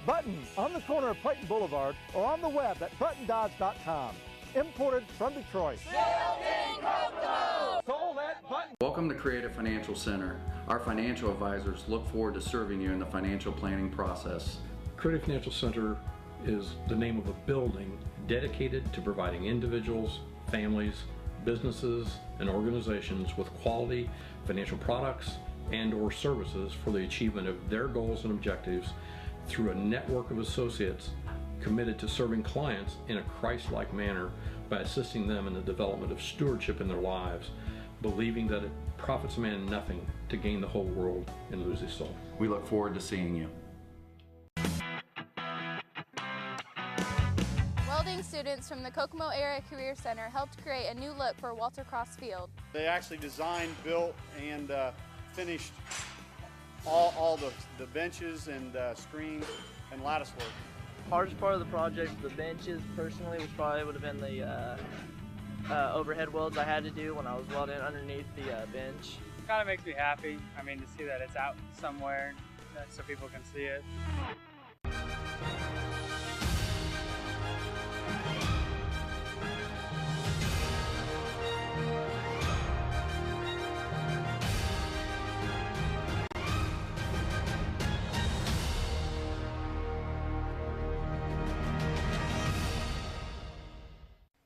Button, on the corner of Clayton Boulevard, or on the web at buttondodge.com. Imported from Detroit. Sold at Button. Welcome to Creative Financial Center. Our financial advisors look forward to serving you in the financial planning process. Creative Financial Center is the name of a building dedicated to providing individuals, families, businesses, and organizations with quality financial products and or services for the achievement of their goals and objectives through a network of associates committed to serving clients in a Christ-like manner by assisting them in the development of stewardship in their lives, believing that it profits a man nothing to gain the whole world and lose his soul. We look forward to seeing you. Welding students from the Kokomo Area Career Center helped create a new look for Walter Cross Field. They actually designed, built, and finished all the benches and screens and lattice work. Hardest part of the project, the benches, personally, was probably would have been the overhead welds I had to do when I was welding underneath the bench. It kind of makes me happy. I mean, to see that it's out somewhere so people can see it.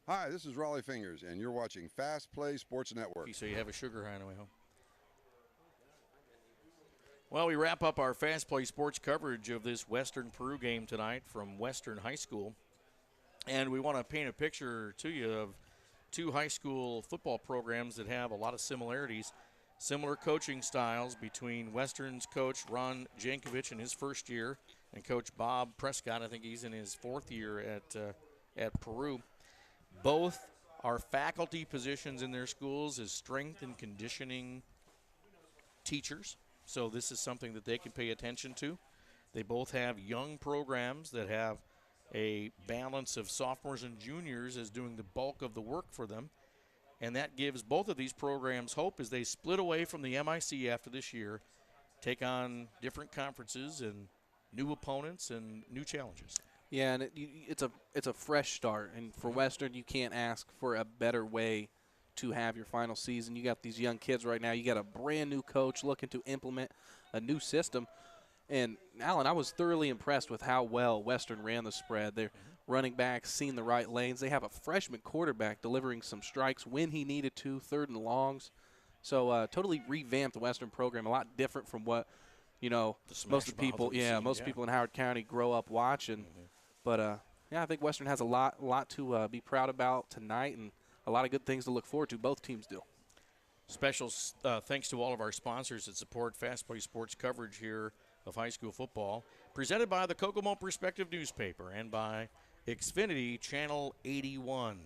Hi, this is Raleigh Fingers, and you're watching Fast Play Sports Network. So you have a sugar high on the way home. Well, we wrap up our Fast Play Sports coverage of this Western Peru game tonight from Western High School. And we want to paint a picture to you of two high school football programs that have a lot of similarities, similar coaching styles between Western's coach Ron Jankovic in his first year and Coach Bob Prescott. I think he's in his fourth year at Peru. Both are faculty positions in their schools as strength and conditioning teachers. So this is something that they can pay attention to. They both have young programs that have a balance of sophomores and juniors as doing the bulk of the work for them. And that gives both of these programs hope as they split away from the MIC after this year, take on different conferences and new opponents and new challenges. Yeah, and it's a fresh start, and for Western, you can't ask for a better way to have your final season. You got these young kids right now. You got a brand new coach looking to implement a new system. And Alan, I was thoroughly impressed with how well Western ran the spread. Their running backs seen the right lanes. They have a freshman quarterback delivering some strikes when he needed to, third and longs. So totally revamped the Western program, a lot different from what most of the people, people in Howard County grow up watching. But I think Western has a lot to be proud about tonight, and a lot of good things to look forward to. Both teams do. Special thanks to all of our sponsors that support Fast Play Sports coverage here of high school football, presented by the Kokomo Perspective newspaper and by Xfinity Channel 81.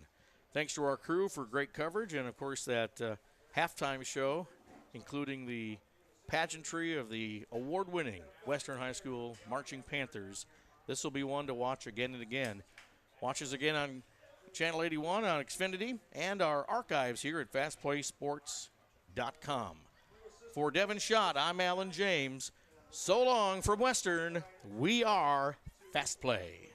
Thanks to our crew for great coverage, and of course that halftime show, including the pageantry of the award-winning Western High School Marching Panthers. This will be one to watch again and again. Watch us again on Channel 81 on Xfinity and our archives here at FastPlaySports.com. For Devin Schott, I'm Alan James. So long from Western. We are Fast Play.